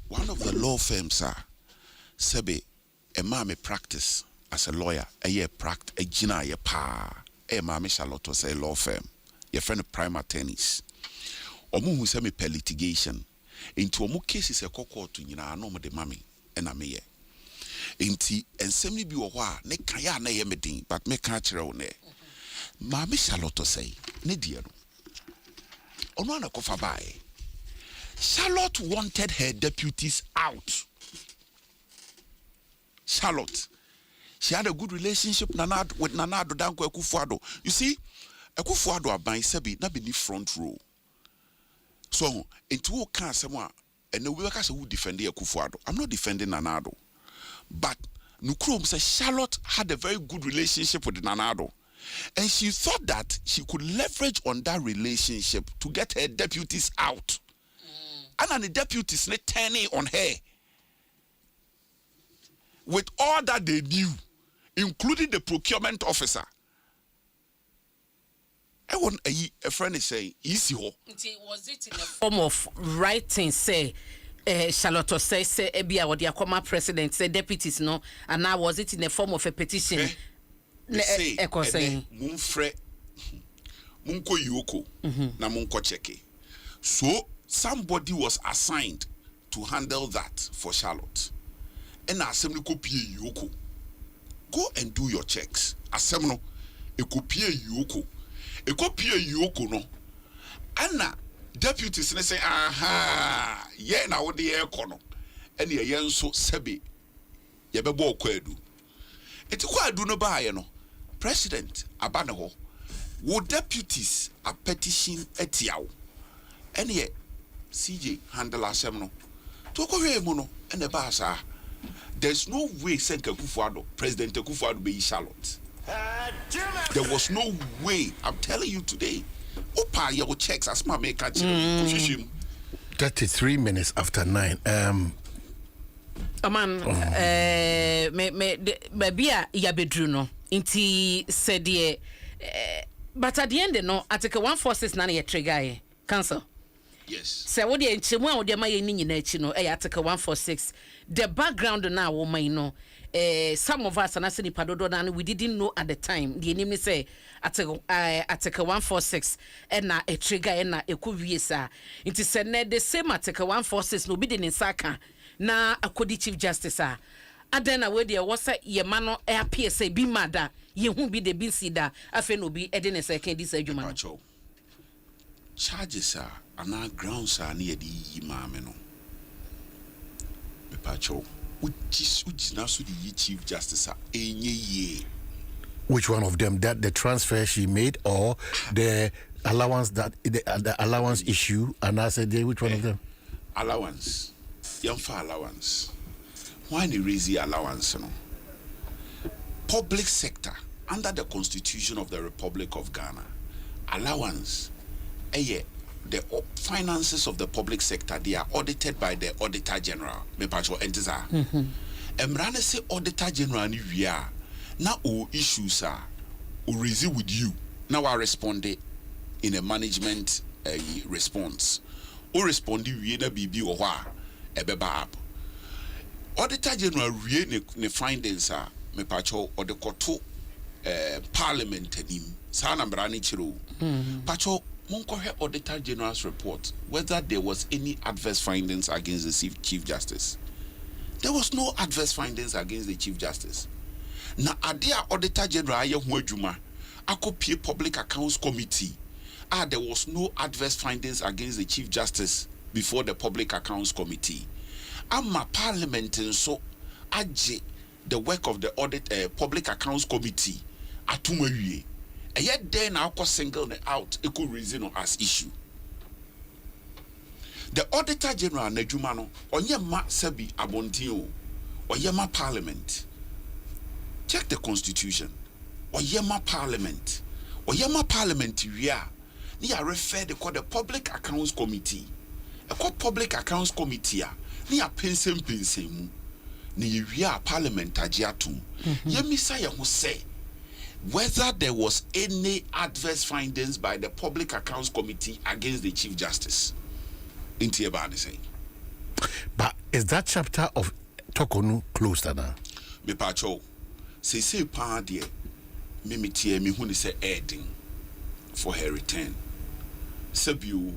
S18: Sebe. A mammy practice as a lawyer, a year practice, a gina, a pa, a mammy Charlotte was a law firm, your friend of prime attorneys. Omu who semi per litigation into omu cases a cocoa to yina no de mammy and a me. Inti and semi be wa ne kaya na yemedin, but me catch her on there. Mammy Charlotte say, ne dear. Onwana kofa by. Charlotte wanted her deputies out. Charlotte, she had a good relationship with Nanado Danko Ekufuado. You see, Ekufuado aban sebi na be ni front row. So, into all can someone and the workers who defend Ekufuado. I'm not defending Nanado, but Nukrom says Charlotte had a very good relationship with Nanado, and she thought that she could leverage on that relationship to get her deputies out, and the deputies not turning on her. With all that they knew, including the procurement officer. I want a friend is saying, easy ho.
S1: Was it in a form of writing, say, Charlotte say, Ebia, what the Akoma president, say, deputies, no, and now was it in the form of a petition?
S18: Say, Munfre, Munko Yoko, na Munko Cheke. So, somebody was assigned to handle that for Charlotte. And assembly copy yoko. Go and do your checks. Assembly, a copy yoko. A copy yoko no. Anna deputies say, aha, yeah, now the air corner. And ye yen so sebi. Ye be bo kwedu. Eti kwa do no ba ye no. President Abanaho. Wo deputies a petition etiaw. And ye CJ handle assembly. To ko we mu no and the basa. There's no way Senka Kufuado, President Kufuado be Charlotte. There was no way. I'm telling you today. Opa your checks as my make
S3: 33 minutes after 9.
S1: Bia yabedru no. Inti said but at the end no Article 146 na ye trigger cancel.
S18: Yes.
S1: So what the enchemu a my ni na echi no Article 146. The background now woman know some of us and I said we didn't know at the time. The name say Article 146 and na a trigger and na ekuviesa. It is said the same Article 146 no be in Saka na akodi Chief Justice adena we there was ye mano air PSA be mada ye who be the bin sida afen no be eden a second this adwuma
S18: charges are ana grounds are near the mama no Pacho, which is now the Chief Justice
S3: Which one of them? That the transfer she made or the allowance that the allowance issue? And I said, which one of them?
S18: Allowance, young for allowance. Why they raise the allowance? No? Public sector under the Constitution of the Republic of Ghana, allowance. The finances of the public sector, they are audited by the Auditor General. Emrane say Auditor General ni wia na o issues are raise it with you. Now I responded in a management response. O responded we na bibi o hwa ebeba up. Auditor General we ne findings are me pacho or the koto parliament nim sa na brani chiro. Pacho monko he Auditor General's report whether there was any adverse findings against the Chief Justice. There was no adverse findings against the Chief Justice. Na adia Auditor General ye ho adwuma akopie Public Accounts Committee. There was no adverse findings against the Chief Justice before the Public Accounts Committee. Ama Parliament so aje the work of the Public Accounts Committee atumawie. Yet then I could single it out, it could reason as issue. The Auditor General Nejumano, Onyema Sebi Abontio, Oyema Parliament. Check the Constitution. Oyema Parliament. Oyema Parliament, yeah. They are referred to the Public Accounts Committee. A Public Accounts Committee, they are pensem. Ni ya Parliament ajiatum. Yemisa ya who say whether there was any adverse findings by the Public Accounts Committee against the Chief Justice.
S3: But is that chapter of Tokonu closed now?
S18: Me pacho say pa de me tie me hu ni say adding for her return. Sabiu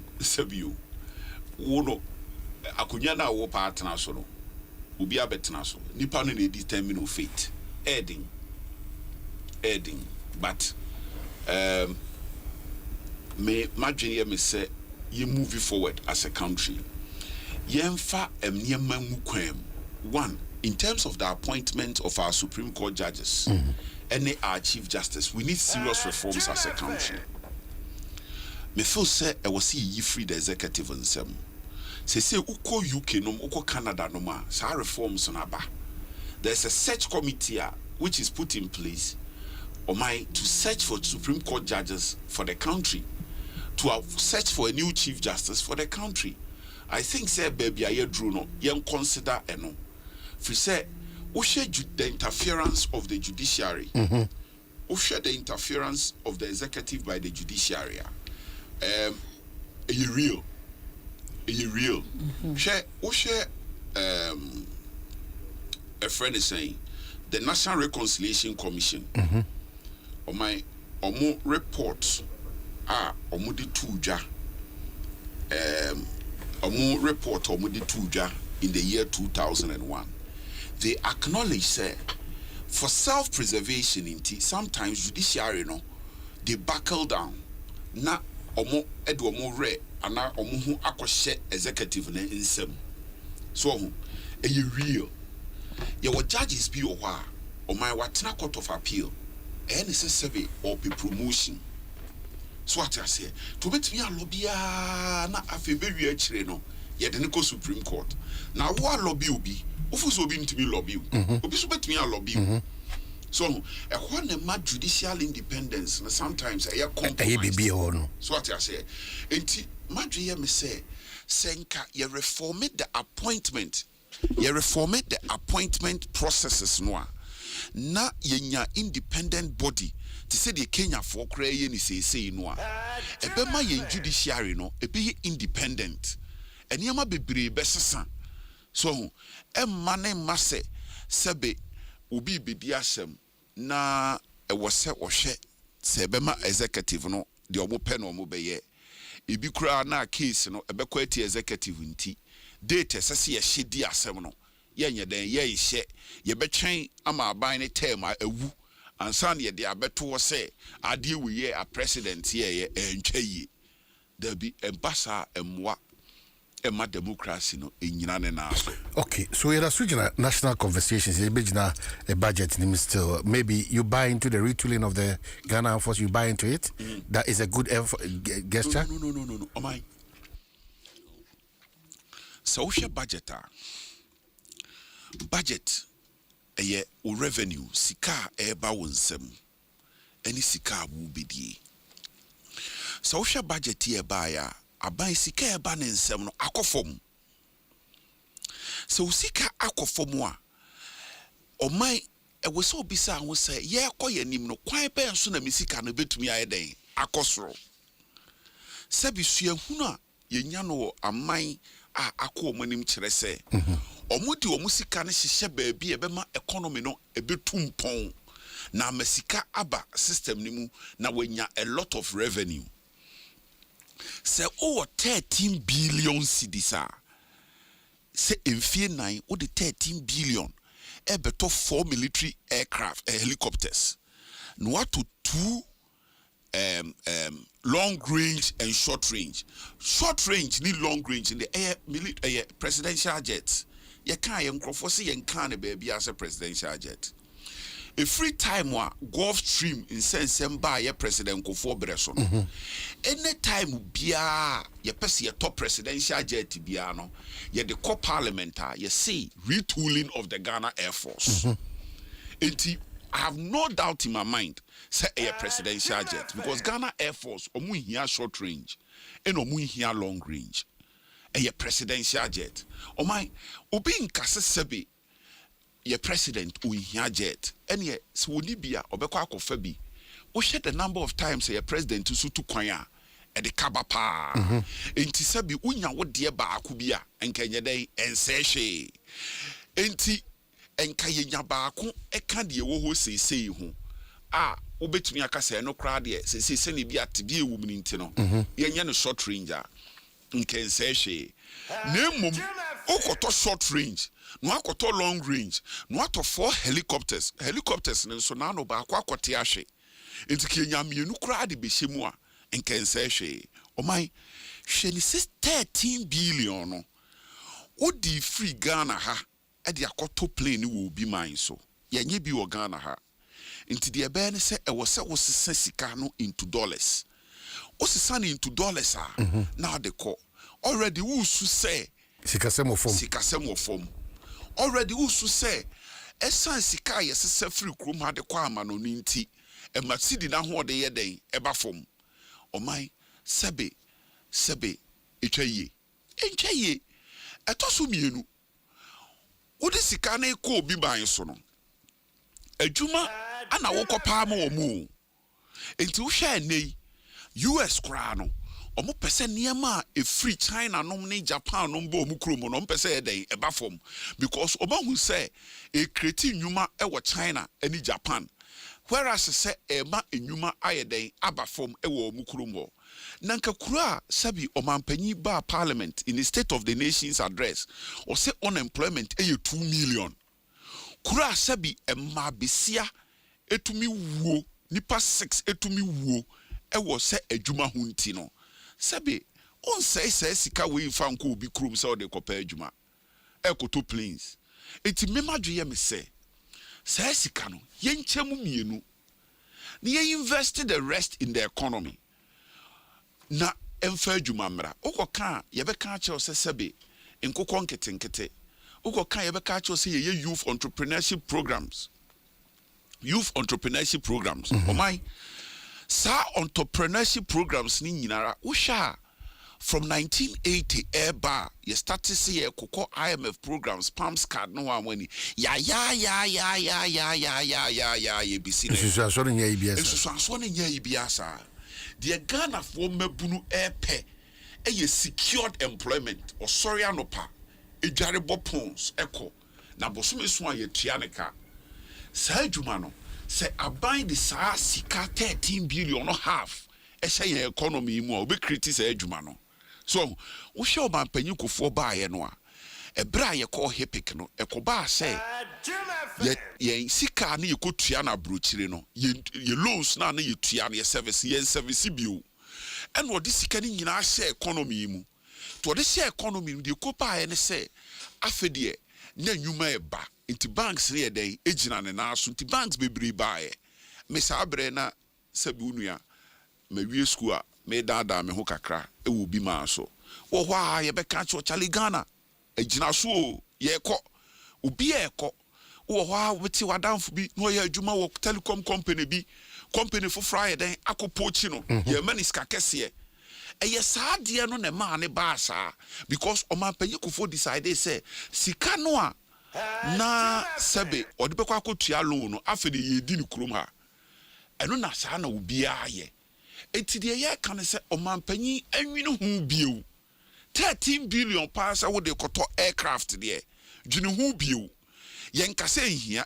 S18: wono akunya na wo partner so no obi abetena so nipa no na determine no fate adding but me madwene me say you move forward as a country. Yemfa emniema mu kwam. One, in terms of the appointment of our Supreme Court judges and our Chief Justice, we need serious reforms as a country. Me feel say I was see free the executive nsem. Say uko UK no uko Canada no ma sa reforms on aba. There's a search committee which is put in place to search for Supreme Court judges for the country, to search for a new Chief Justice for the country. I think say baby I drew no yen consider eno. If say the interference of the judiciary, the interference of the executive by the judiciary. Real. Share a friend is saying the National Reconciliation Commission. Omo reports omo di tuja omo report omo di tuja in the year 2001. They acknowledge say for self-preservation sometimes judiciary no they buckle down na omo edu omo re ana omo hu akɔhyɛ executive na nsɛm so real your judges be o hwa o my watena court of appeal any survey or be promotion so what I say to bet me a lobby na afebewi akire no ye de ko Supreme Court na wo lobby obi ofus obi ntimi lobby obi so bet me a lobby so e ho na ma judicial independence na sometimes e compromise so what I say enti madwe ye me say senka ye reform the appointment processes no na yenya independent body to say the Kenya for kra ye ni say no a ebe ma yen judiciary no ebe ye independent eniyama bebre besesa so emma ne mase sebe obi bedi asem na e wose ohwe se ebe ma executive no de omo pe no omo beye ebi kura na case no ebe kwa ti executive nti date sese ye hyedi asem no yenye den ye hye ye betwen ama aban ne term awu ansan ye de abeto wo se ade we ye a president ye entwa yi da bi embasa emwa emma democracy no enyina ne na so.
S3: Okay, so you're switching national conversations a budget still maybe you buy into the retooling of the Ghana Force, you buy into it. That is a good gesture.
S18: No oh my social budget eye o revenue sika eba wonsem any sika wo bedie social budget ye ba ya aban sika eba ne nsem no akofom so sika akofom a omai was so bizarre we say yeah koye nim no kwan pe nso na mesika no betumi ayeden akosoro sabi sua hunu a yenya no aman a akọ omanim kire se omudi omusika ne hihye baabi ebema economy no ebetum pon na mesika aba system ni mu na wenya a lot of revenue say over 13 billion cedis say emfie 9 o de 13 billion ebeto 4 military aircraft helicopters no what to 2 long range and short range need long range in the air military presidential jets you can yenkrofo se yenkan baby as a presidential jet a free time wa Gulf Stream in Nsem ba ye president Kofo Breso no any time bia ye pese ye top presidential jet bia no ye the co parliamentar ye see retooling of the Ghana Air Force enti I have no doubt in my mind say a presidential jet because Ghana Air Force omu hia short range and omu hia long range a presidential jet o my obi nkase sebe ye president o hia jet and ye so ni bia obekọ akofa bi o share the number of times ye president so to kwan a e de kaba pa enti sebe unya wo de ba akubia enkenye den ensehwe enti enka yenya baako eka de wo ho seisei ho a obetumi akasa no kra de seisei ne bi atebe ewu mu nti no yenya no short range a nkensehwe na mum okoto short range no akoto long range no ato 4 helicopters ne so na no baako akote ahwe enti kenya mienu kra de behemu a nkensehwe o man hwe ni 13 billion no odi free Ghana ha edi akoto plane wo bi man so yenye bi wo Ghana ha nti de ebe ne se e wo se wo sesa sika no into dollars o sesa no into dollars na de ko already wo su se
S3: sikasem ofom already wo su se esan sika ye sesa free krom ha de kwa ama no nti e masidi na ho de ye den e ba fom o man sebe etwaye etoso mienu odi sika na eko obi ban so no adwuma ana wokopa ma omu enti wo hwe anei US kra no omo pese niema e free China nom ne Japan nom bo omu kromo no pese eden e ba fom because obahu say e create nyuma e wo China ani Japan whereas say e ma enyuma ayeden aba fom e wo omu kromo nanka kura sabi omampanyi ba parliament in the state of the nation's address or say unemployment e 2 million kura sabi emma besia etumi wuo nipa 6 etumi wuo e wo se adwuma ho nti no sabi on say sika we fa nko obi krom se o de kopa adwuma e koto planes eti memadwe ye me se sika no ye nchemu mienu na ye invest the rest in the economy na emfa adwuma mra ukoka yebeka che osesebe nkokon ketenkete ukoka yebeka che ose ye youth entrepreneurship programs o my sa entrepreneurship programs ni nyinara usha from 1980 eba ye started see ye kokọ IMF programs palms card no one when ya ye bisi ne so so nya
S18: ibiasa the Ghana for mebunu epe eye secured employment or sorry anopa edwarebo pons eko na bosume so aye tuaneka sa adwuma no say abind the sa sika 13 billion no half e say economy mu obi criticize adwuma no so wo hwe obampanyi kofo ba ye no a ebra ye call hepic no ekoba say ye sika na ye kotua na brochire no ye loans na ye tua na ye service bio and what this sika ni nyina share economy mu to the share economy the kopa ye ne say afedie na nyuma e ba inti banks ne den ejina ne na so inti banks bebre ba ye me sa abre na sabi unua me wie school a me dada me ho kakra e wo bi ma so wo ho a ye be ka cho Charlie Ghana ejina so ye ko obi e ko wo ho a weti wadamfo bi no ye adwuma wo telecom company for Friday akopochi no ye mani ska kese eye saade no ne ma ne ba sa because o ma panyi kofo decide say sika no a na sebe odi be kwa kotua loan no afede ye di ni kurom ha eno na saa na obi aye enti de ye kan se omampanyi anwini hu bieu 13 billion pass wo de koto aircraft de dwene hu bieu yen kase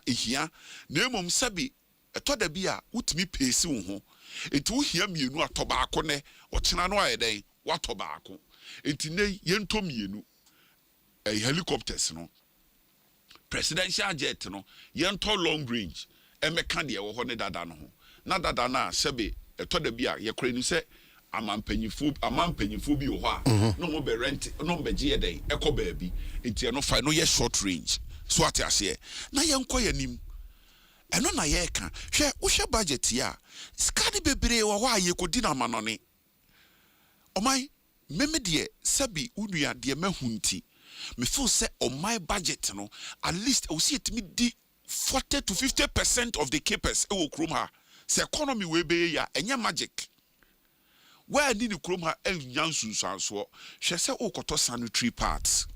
S18: ehia na emom sebe eto da bi a wutimi pesi wo ho enti wo hia mienu atoba ako ne ochena no ayeden watoba ako enti ne yento mienu helicopters no presidential jet no yento long range emeka de wo ho ne dada no ho na dada na sebe eto da bi a ye kora ni se amampanyifo bi wo ho a no mo be rent no be je yeden ekọ baabi enti no fa no ye short range so ate ase na yenko yanim eno na ye ka hwe wo hwe budget ya skadi bebre wo ho a ye kodi na manone omai meme de sabi unua de mahunti me feel say on my budget no at least we see it me di 40 to 50% of the capers e wo krom ha say economy we be ya enya magic where ni ni krom ha enya nsunsanso hwe say o koto sanitary parts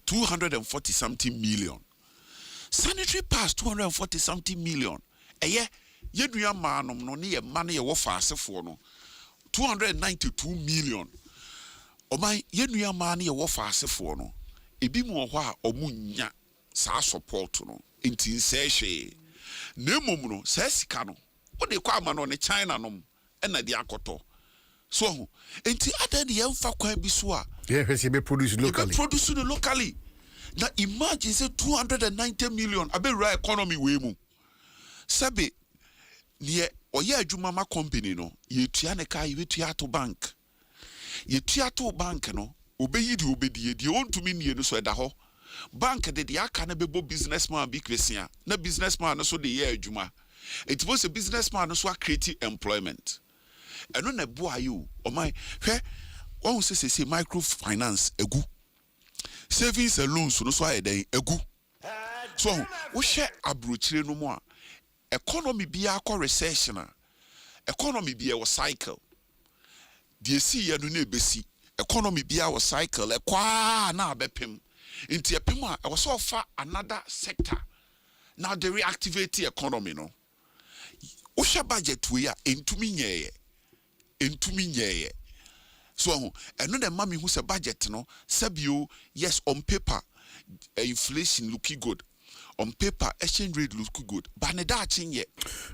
S18: 240 something million sanitary parts 240 something million eye yedua manom no ne ye ma ne ye wo faasefo no 292 million omai yenua ma ne ye wo faasefo no ebi mu ho a omunya saa support no enti nsehwe na emom no saa sika no wo de kwa ama no ne China nom na de akoto so ho enti adan ye mfa kwan bi so a
S3: hwese be produce
S18: locally na imagine say 290 million abewura economy we mu sabe ne oye adwuma ma company no yetua ne kai wetua to bank yetua to bank no obeyi di obedie die ontumi nie no so eda ho bank de aka na bebo businessman bi kwesia na businessman no so de ye adwuma it was a businessman no so create employment eno na bo ayo o my hwe won say microfinance egu savings and loans no so ayeden egu so wo hwe abrochire no mo a economy bia akọ recession economy bia wo cycle die si ya no na ebesi economy bia wo cycle ekwa na abepem nti epem a wo so fa another sector now the reactivate economy no wo hwe budget we a entumi nyeye so eno na mami hu se budget no sabio yes on paper inflation looking good on paper exchange rate looks good but na chinye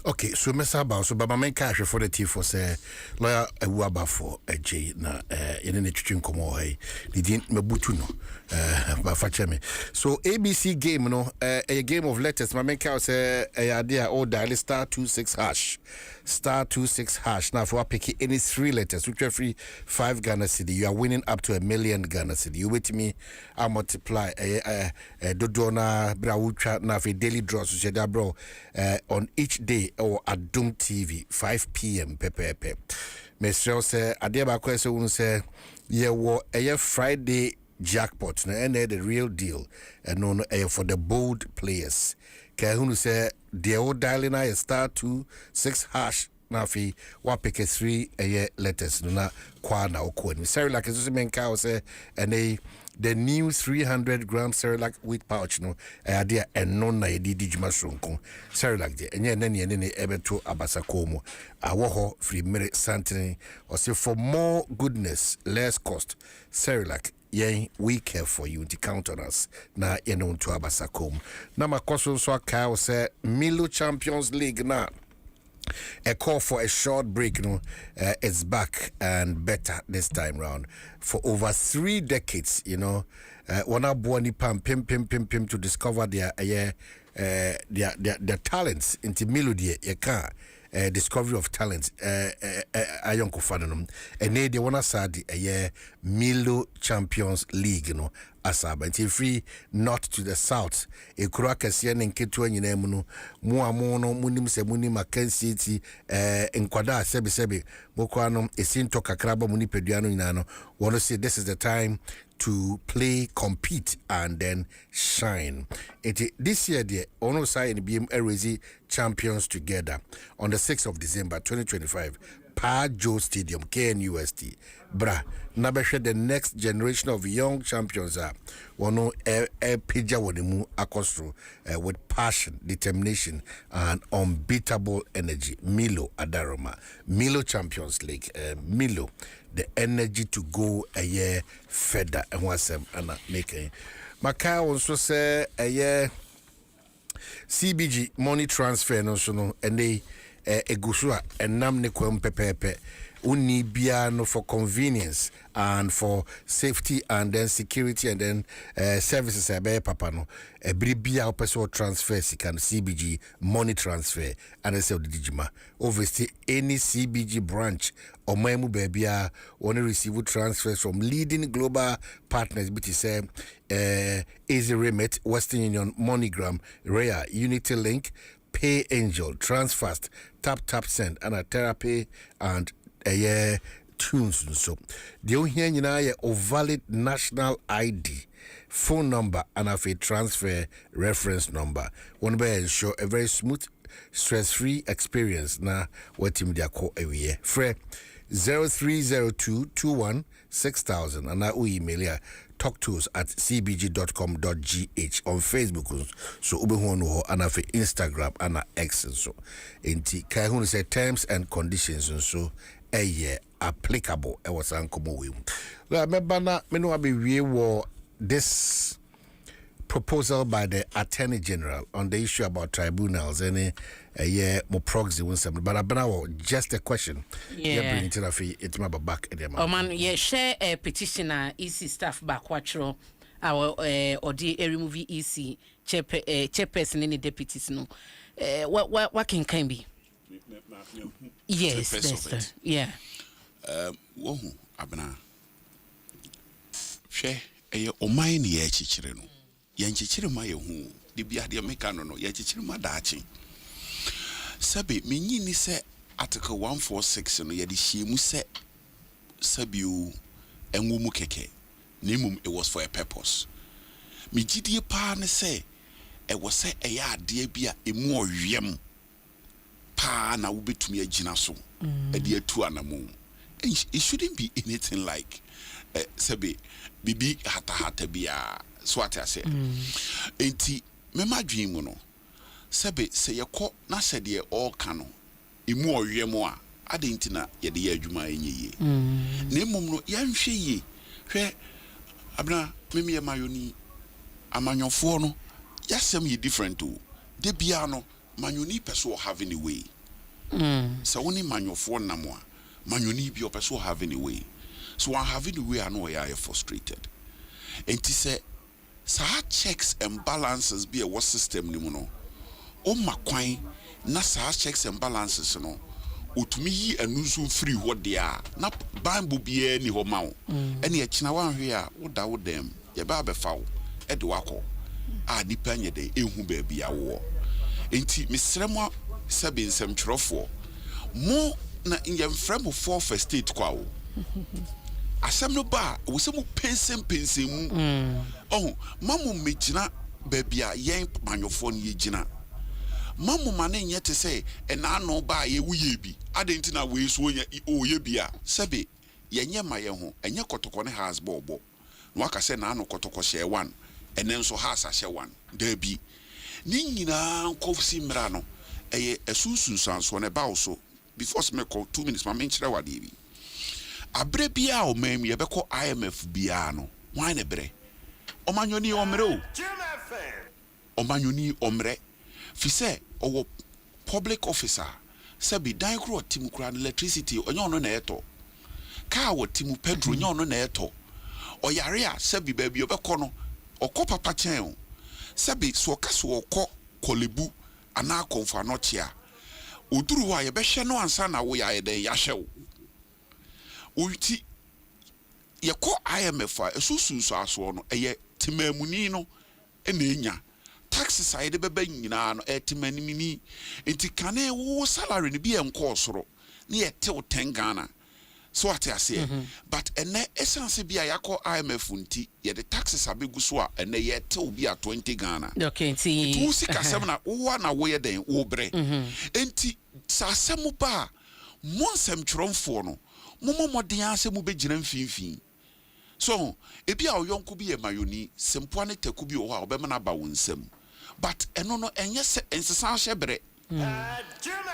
S3: okay so mesa ba so baba men cash for the tea for say lawyer ewaba for AJ na ene ne twitwi nkomo hai the din mabutu no ba fache me so ABC game no a game of letters my men cash say idea or dial *26# *26# now for pick any 3 letters which are free 5 Ghana cedi you are winning up to 1 million Ghana cedi you with me I multiply dodona bra na for daily draws so that bro on each day or Adom TV 5 p.m. pepe Mr. say adeba kwese won say ye wo Friday jackpot na and the real deal and no for the bold players ka hunu say the old dialing na *26# na fi wa pick 3 letters na kwa na okoni Cerelac is so men ka say and the new 300-gram Cerelac wheat pouch no idea and no na edidi juma sonko Cerelac de enye ne ebeto abasakomo awoho free minute santini or say for more goodness less cost Cerelac we care for you to count on us na yeno to abasakom na makoso so aka say Milo Champions League na a call for a short break it's back and better this time round for over 3 decades wana buani pam pim to discover their talents into melody discovery of talent ayonko fanum and they wanna sad Milo Champions League asaba nti free north to the south ekura kase ne nketo anyina mu no mu amo no munim se munim akansiti enkwada sebe mokwa no esinto kakraba muni pedua no nyina no want to say this is the time to play, compete, and then shine. This year, the Ono Sai and BM Erezi champions together on the 6th of December 2025. Pa Joe Stadium, KNUST. Bra, nabeshe the next generation of young champions are one pija wonimu akostro with passion, determination, and unbeatable energy. Milo Adaroma, Milo Champions League, Milo, the energy to go a year further and what's and making. Maka also say a year CBG money transfer no so no and they egusua enam ne kwam pepepe uni bia no for convenience and for safety and then security and then services papa no bia opeso transfer can CBG money transfer and I say digima obviously any CBG branch or memu bebia want to receive transfers from leading global partners which is Easy Remit, Western Union, MoneyGram, Raya, Unity Link, Pay Angel, Transfast, Tap Send, and a Therapy and tunes. So the only here a valid national ID, phone number, and a transfer reference number. One way ensure a very smooth, stress-free experience. Na what team they call a year. Fre 0302216000 and now we email talk to us at cbg.com.gh on Facebook. So ubehono and for Instagram and X and so. Inti kai say terms and conditions and so a year applicable. I was uncommon with. Remember na me no be we war this proposal by the Attorney General on the issue about tribunals and a year more proxy won some but now just a question.
S1: Yeah,
S3: bring it my back at them.
S1: Oh man, yeah, share a petitioner EC staff back watchro our or the remove EC chairperson any deputies no. What can be? Yes, that's yeah.
S18: Wo abna. Share o mine ye chichire no. Ye chichire ma ye hu. Di bia de meka no ye chichire ma daachi. Sabi menyi ni se article 146 no ye de hiemu se sabiu enwo mu keke. Nemum it was for a purpose. Me gidie pa ne se e was say e ya ade bia emu owiem pa na wo betumi agina so. E de atu anamu. It shouldn't be anything like sabi bibi hata bia so what I say. Enti mema dwen mu no sabi se yekọ na se de all kano emu owiem a ade ntina ye de ya adwuma enye na emom no ya nhwe ye hwe abna meme ye mayoni amanyofo no yasem ye different to de bia no manyoni person have any way so woni manyofo namo a manyoni bi person have any way so I have any way I know I am frustrated enti say sa checks and balances be a what system ni mu no o makwan na sa checks and balances no otumi yi anusu free what they are na bible bia ni ho ma wo ene e kina wan hwe a woda wo dem ye ba befa wo e de wako a nipa nye de ehu ba bia wo enti mesremo sabi nsem twerofo mo na nyemfremo for first state kwa wo asem no ba wo se mu pensem mu oh mamu mejina ba bia yen manyofo ne yegina mamu mane nyete say ena no ba ye wuye bi adenti na we so ye bia sabe yenye maye ho enye kotoko ne has bobo no aka say na no kotoko share one enen so has a share one da bi ni nyina nkofsi mra no eye esusun sanso ne ba so before me call 2 minutes ma menchire wade bi abre bia o mam ye beko IMF bia no wan ne bre omanyoni omre o omanyoni omre fi say owo public officer sabi dan kro timu kra electricity onye ono na eto ka wo timu pedro onye ono na eto oyare a sabi ba bi obekọ no okọ papa chen o sabi so kaso okọ kolebu ana konfa no chia oduru wa ye be hye no ansa na wo ya eden ya hye wo uti ye ko IMF a esusu so aso no eye timamuni no ena enya taxes side beba nyina no etimanimini enti kane wo salary ne bi enko soro ne yete 10 Ghana so what I say but ene essence bi yakọ IMF nti ye the taxes abegu so a ene yete obi a 20 Ghana
S1: okay nti
S18: tu sika sem na wo na wo ye den wo bre enti sa asem ba Monsem twerɔmfoɔ no momo modern asɛ mu bɛgyina mfimfini. So ebi a oyonko bi e mayoni sempoa ne taku bi o hɔ a obɛma na ba wo nsam. But eno no enye se ensesa hyebre.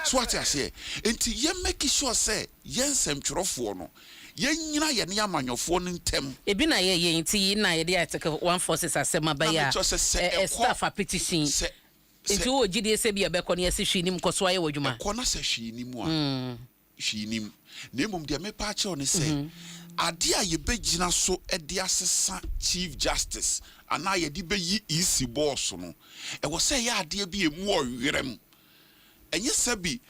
S18: So what I say, enti ye make sure say yen semtwerɔfoɔ no yen nyina ye ne amanyɔfoɔ no ntem.
S1: Ebi na ye enti na ye dey article 146 asema ba ya staff a petition. Enti wo gidi se bi e bɛkɔ ne yesi hwinim kɔ so aye wodwuma.
S18: Kɔ na se hwinim a. Hwinim. Na emom de me pa che on say ade a ye begina so e de asesa Chief Justice ana ye de beyi EC boss no. E wo say ya ade bi emu owerem. Enye sabi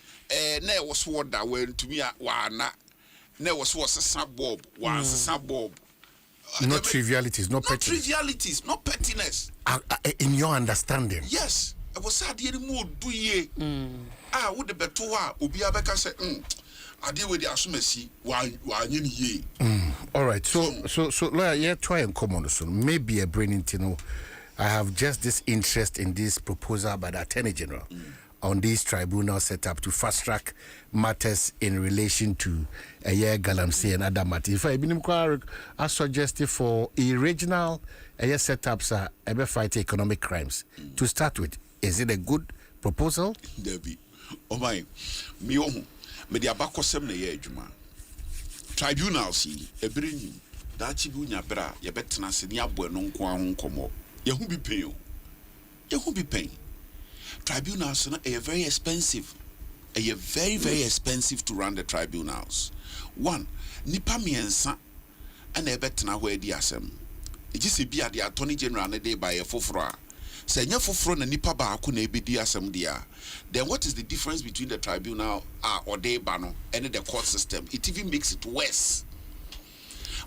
S18: na e wo so da wa ntumi a wa na na e wo so sesa bob wa sesa bob.
S3: No trivialities, no pettiness.
S18: No trivialities, no pettiness.
S3: In your understanding.
S18: Yes. E wo say ade ni mu odu ye. Ah wo de beto a obi abeka say ade we de asomasi wa nye ni ye.
S3: All right. So lawyer, yeah, try and come on soon. Maybe a brain into I have just this interest in this proposal by the Attorney General on this tribunal set up to fast track matters in relation to Galamsey and other matters. If I been I suggested for a regional setups ever fight economic crimes. To start with, is it a good proposal?
S18: Debbie, oh my, me abakosem na ye adwuma. Tribunals yi ebrenyi da chibu nya bra ye betena se ne abo no nko ahon komo. Ye hu bi pen o. Ye hu bi pen. Tribunals na very expensive. Very, very expensive to run the tribunals. One, nipa miensa and a betena where di asem. It is a be the Attorney General na day by a fofra. Say nya fofro na nipa ba aku na ebi di asem dia. Then what is the difference between the tribunal or day bano and the court system? It even makes it worse.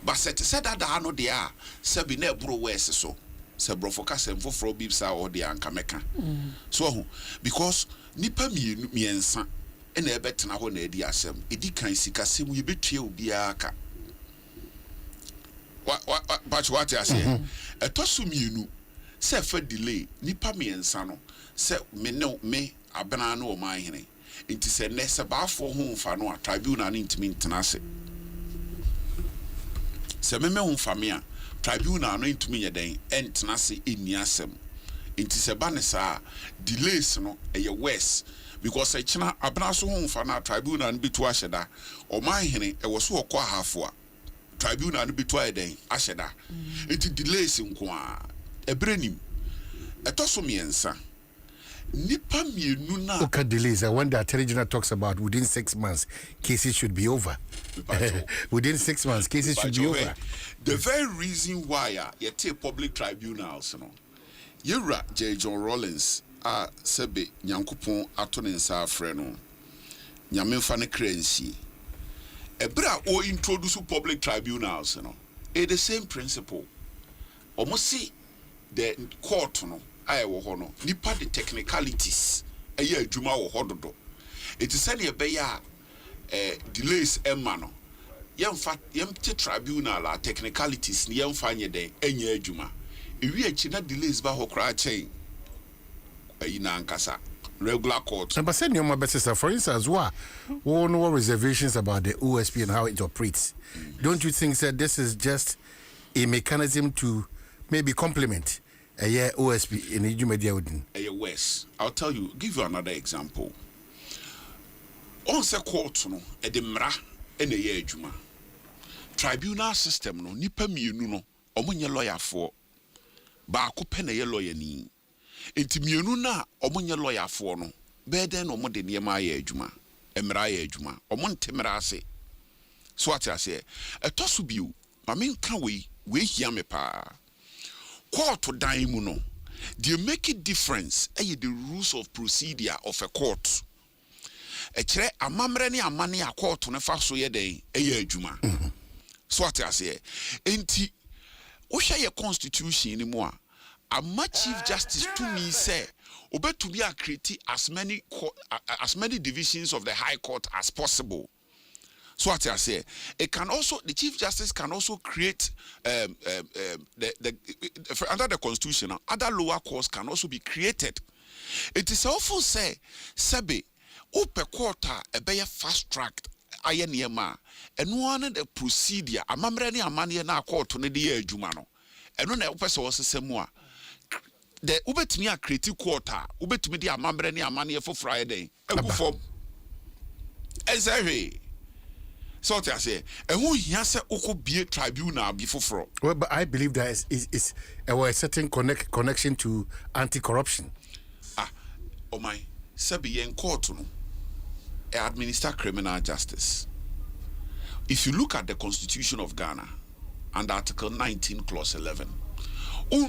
S18: But said that ano dia sabi na bro worse so. Se brofoka sem foforo bibsa or the ankameka. So because nipa miensa and a betena ho na edi asem. Edi kan sika sem ye betue obiara ka. What I say? Etosu mienu se fa delay nipa miensa no se me abena no o man hene. Nti se ne se baafo ho mfa no a tribunal ni ntimi ntenase. Se me ho mfa me a tribunal no ntumi yeden entenase eni asem. Nti se ba ne sa delays no eye worse because e kina abena so ho mfa na tribunal no bitu ahyeda o man hene e wo so okọ ahafo a tribunal no bitu ayeden ahyeda. Nti delays nko a ebrenim etoso miensa nipa mienu na
S3: okay delays when the Attorney General talks about within 6 months cases should be over. Within 6 months cases should be over.
S18: The very reason why you take public tribunals no Yura J. John Rollins sebe nyankopon ato ne nsa afre no nyamemfa ne kransi ebra o introduce public tribunals no the same principle almost see the court no aye wo ho no nipa the technicalities aye adwuma wo ho dodo it is say be ya delays emma no yemte tribunal technicalities ni yemfa nye den enya adwuma ewi achi na delays ba ho kra chain ayina ankasa regular court.
S3: But say no better for instance what reservations about the OSP and how it operates. Don't you think that this is just a mechanism to maybe complement OSP in Jumedia Udin?
S18: Yes, I'll tell you, give you another example. On se court no edemra ene ye adwuma. Tribunal system no nipa mienu no omonye lawyer for ba ko pe na ye lawyer ni. Enti mienu na omonye lawyer for no be den no mo de niema ye adwuma. Emra ye adwuma. Omonte mra ase. So what I say, etoso biu, ma me nka we hia me pa. Court to dan mu no. They make it difference the rules of procedure of a court. Echere amamre ni amane a court no fa so ye den adwuma. So what I say, enti wo hwe ye constitution ni mu a Chief Justice to me say obetumi a create as many divisions of the High Court as possible. So what I say, it can also the Chief Justice can also create under the Constitution other lower courts can also be created. It is also say sebe upe quarter a be fast tracked aye niema eno ane the procedure amamre ne amane na court ne de adwuma no eno na opese osesemu a the ubetumi a create court a ubetumi de amamre ne amane for Friday egu form exactly. So I say, who has a be tribunal before?
S3: Well, but I believe there is a certain connection to anti-corruption.
S18: Oh my, Sabi in court no, administer criminal justice. If you look at the Constitution of Ghana and Article 19, Clause 11,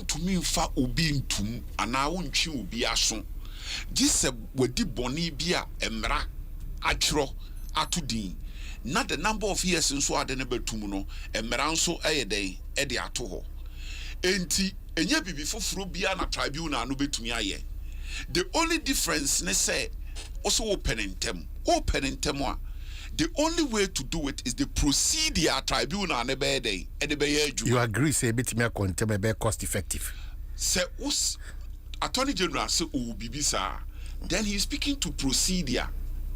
S18: to me fa obi ntum ana untwi obi aso. This wedi boni bia emra atro atudin. Not the number of years in so adene betum no emra nso eyeden e de ato ho. Enti enye bibi foforo bia na tribunal no betumi aye. The only difference ne say also open intem a the only way to do it is the procedure tribunal ne be dey e de be adwuma.
S3: You agree say betumi akontem be cost effective.
S18: Say us Attorney General say o bibi sa then he is speaking to procedure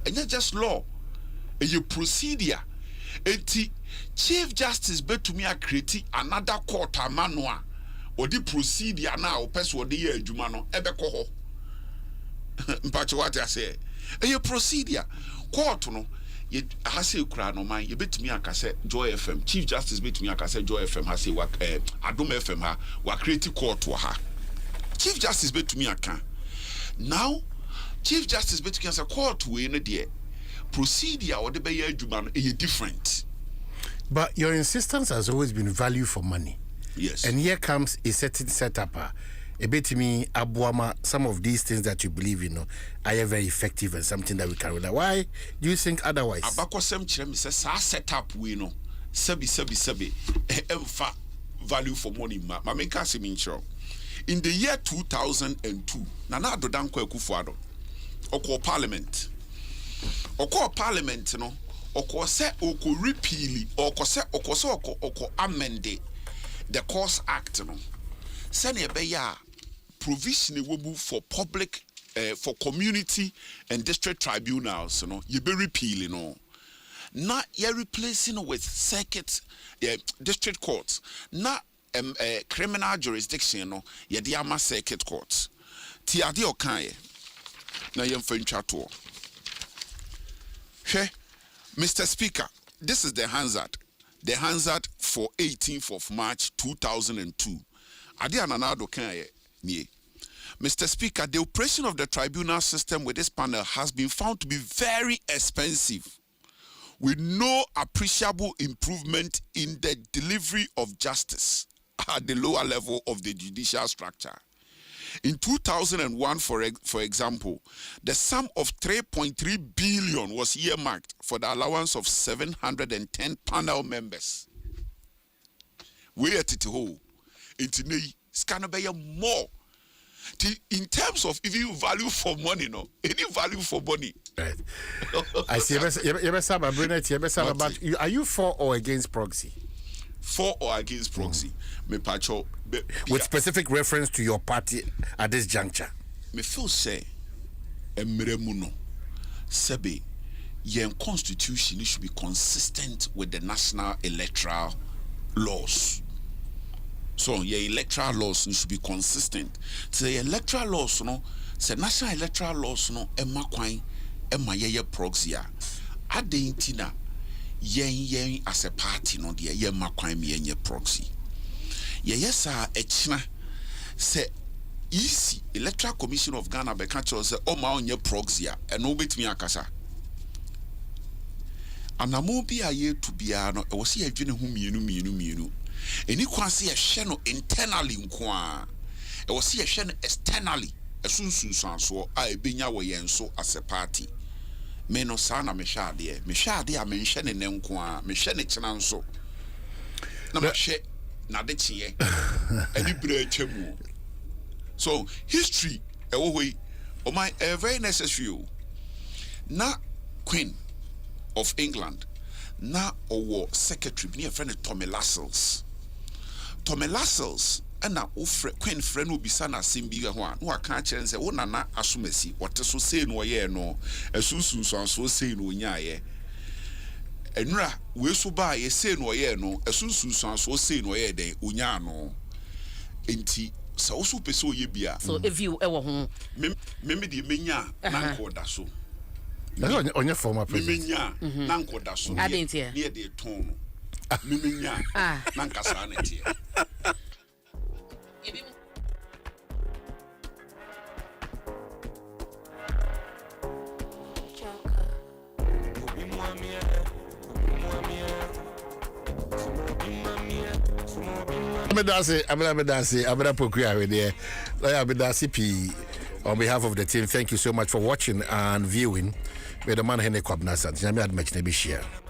S18: and not just law. A procedure. Enti Chief Justice betumi a create another court manual or the procedure na o person o de ye adwuma no ebekọ ho. Mpacho what I say. A procedure court no ye hase kura no man ye betumi aka say Joy FM Chief Justice betumi aka say Joy FM hase wa Adom FM ha wa create court wa ha. Chief Justice betumi aka. Now Chief Justice betumi aka court we no de procedure or the be adwuma is different.
S3: But your insistence has always been value for money.
S18: Yes.
S3: And here comes a certain setup. A bit to me, Abuama, some of these things that you believe in are very effective and something that we can rely. Why do you think otherwise?
S18: Abako sem chrem says setup we no. Sebi emfa value for money ma menka se mincho. In the year 2002, Nana Adodan Akufo-Addo oko parliament. Oko parliament no oko se oko repeal oko amend the Courts Act no sene be ya provision wobu for public for community and district tribunals no ye be repeal no na ye replacing with circuit district courts na criminal jurisdiction no ye de ama circuit courts ti ade okan na ye mfa ntwa to. Mr. Speaker, this is the Hansard. The Hansard for 18th of March 2002. Mr. Speaker, the operation of the tribunal system with this panel has been found to be very expensive, with no appreciable improvement in the delivery of justice at the lower level of the judicial structure. In 2001, for example, the sum of 3.3 billion was earmarked for the allowance of 710 panel members. We at it whole. It's more. In terms of if you value for money, no, any value for money.
S3: Right. I see. Are you for or against proxy?
S18: For or against proxy? Me pacho.
S3: With specific reference to your party at this juncture.
S18: Me feel say, Emremuno, Sebe, your constitution should be consistent with the national electoral laws. So your electoral laws should be consistent. So the electoral laws, no, the national electoral laws, no, Emma Quine, Emma ye proxy. Adentina, yen as a party, no, dear, ye Quine me ye proxy. Yes, sir, echna say easy Electoral Commission of Ghana be catch us o ma onye proxy and no betimi akasa. Anamo bi aye to bia no e wo se adwene ho mienu. Eni kwase ye hwe no internally nko a. E wo se ye hwe no externally esunsunsanso a ebenya wo yen so as a party. Me no sa na me hwe ade a me hwe ne nko a me hwe ne kyena nso. Na me hwe na de chie any brechemu. So history very necessary. Na Queen of England na owo secretary near friend Tommy Lascelles and na Queen friend will be sana simbi ho no aka kire say wo nana asomasi wote so say no ye no esusun so say no nyaye enra we so ba ye say no ye no esunsun so say no ye den onya no enti sa wo so pese oye bia
S1: so if you ewo ho
S18: me de menya na nkoda so
S3: onye former president
S18: menya na nkoda so ne de ton no menya na nkasa na tie
S3: On behalf of the team, thank you so much for watching and viewing. We're the man Hene Kwabnasa.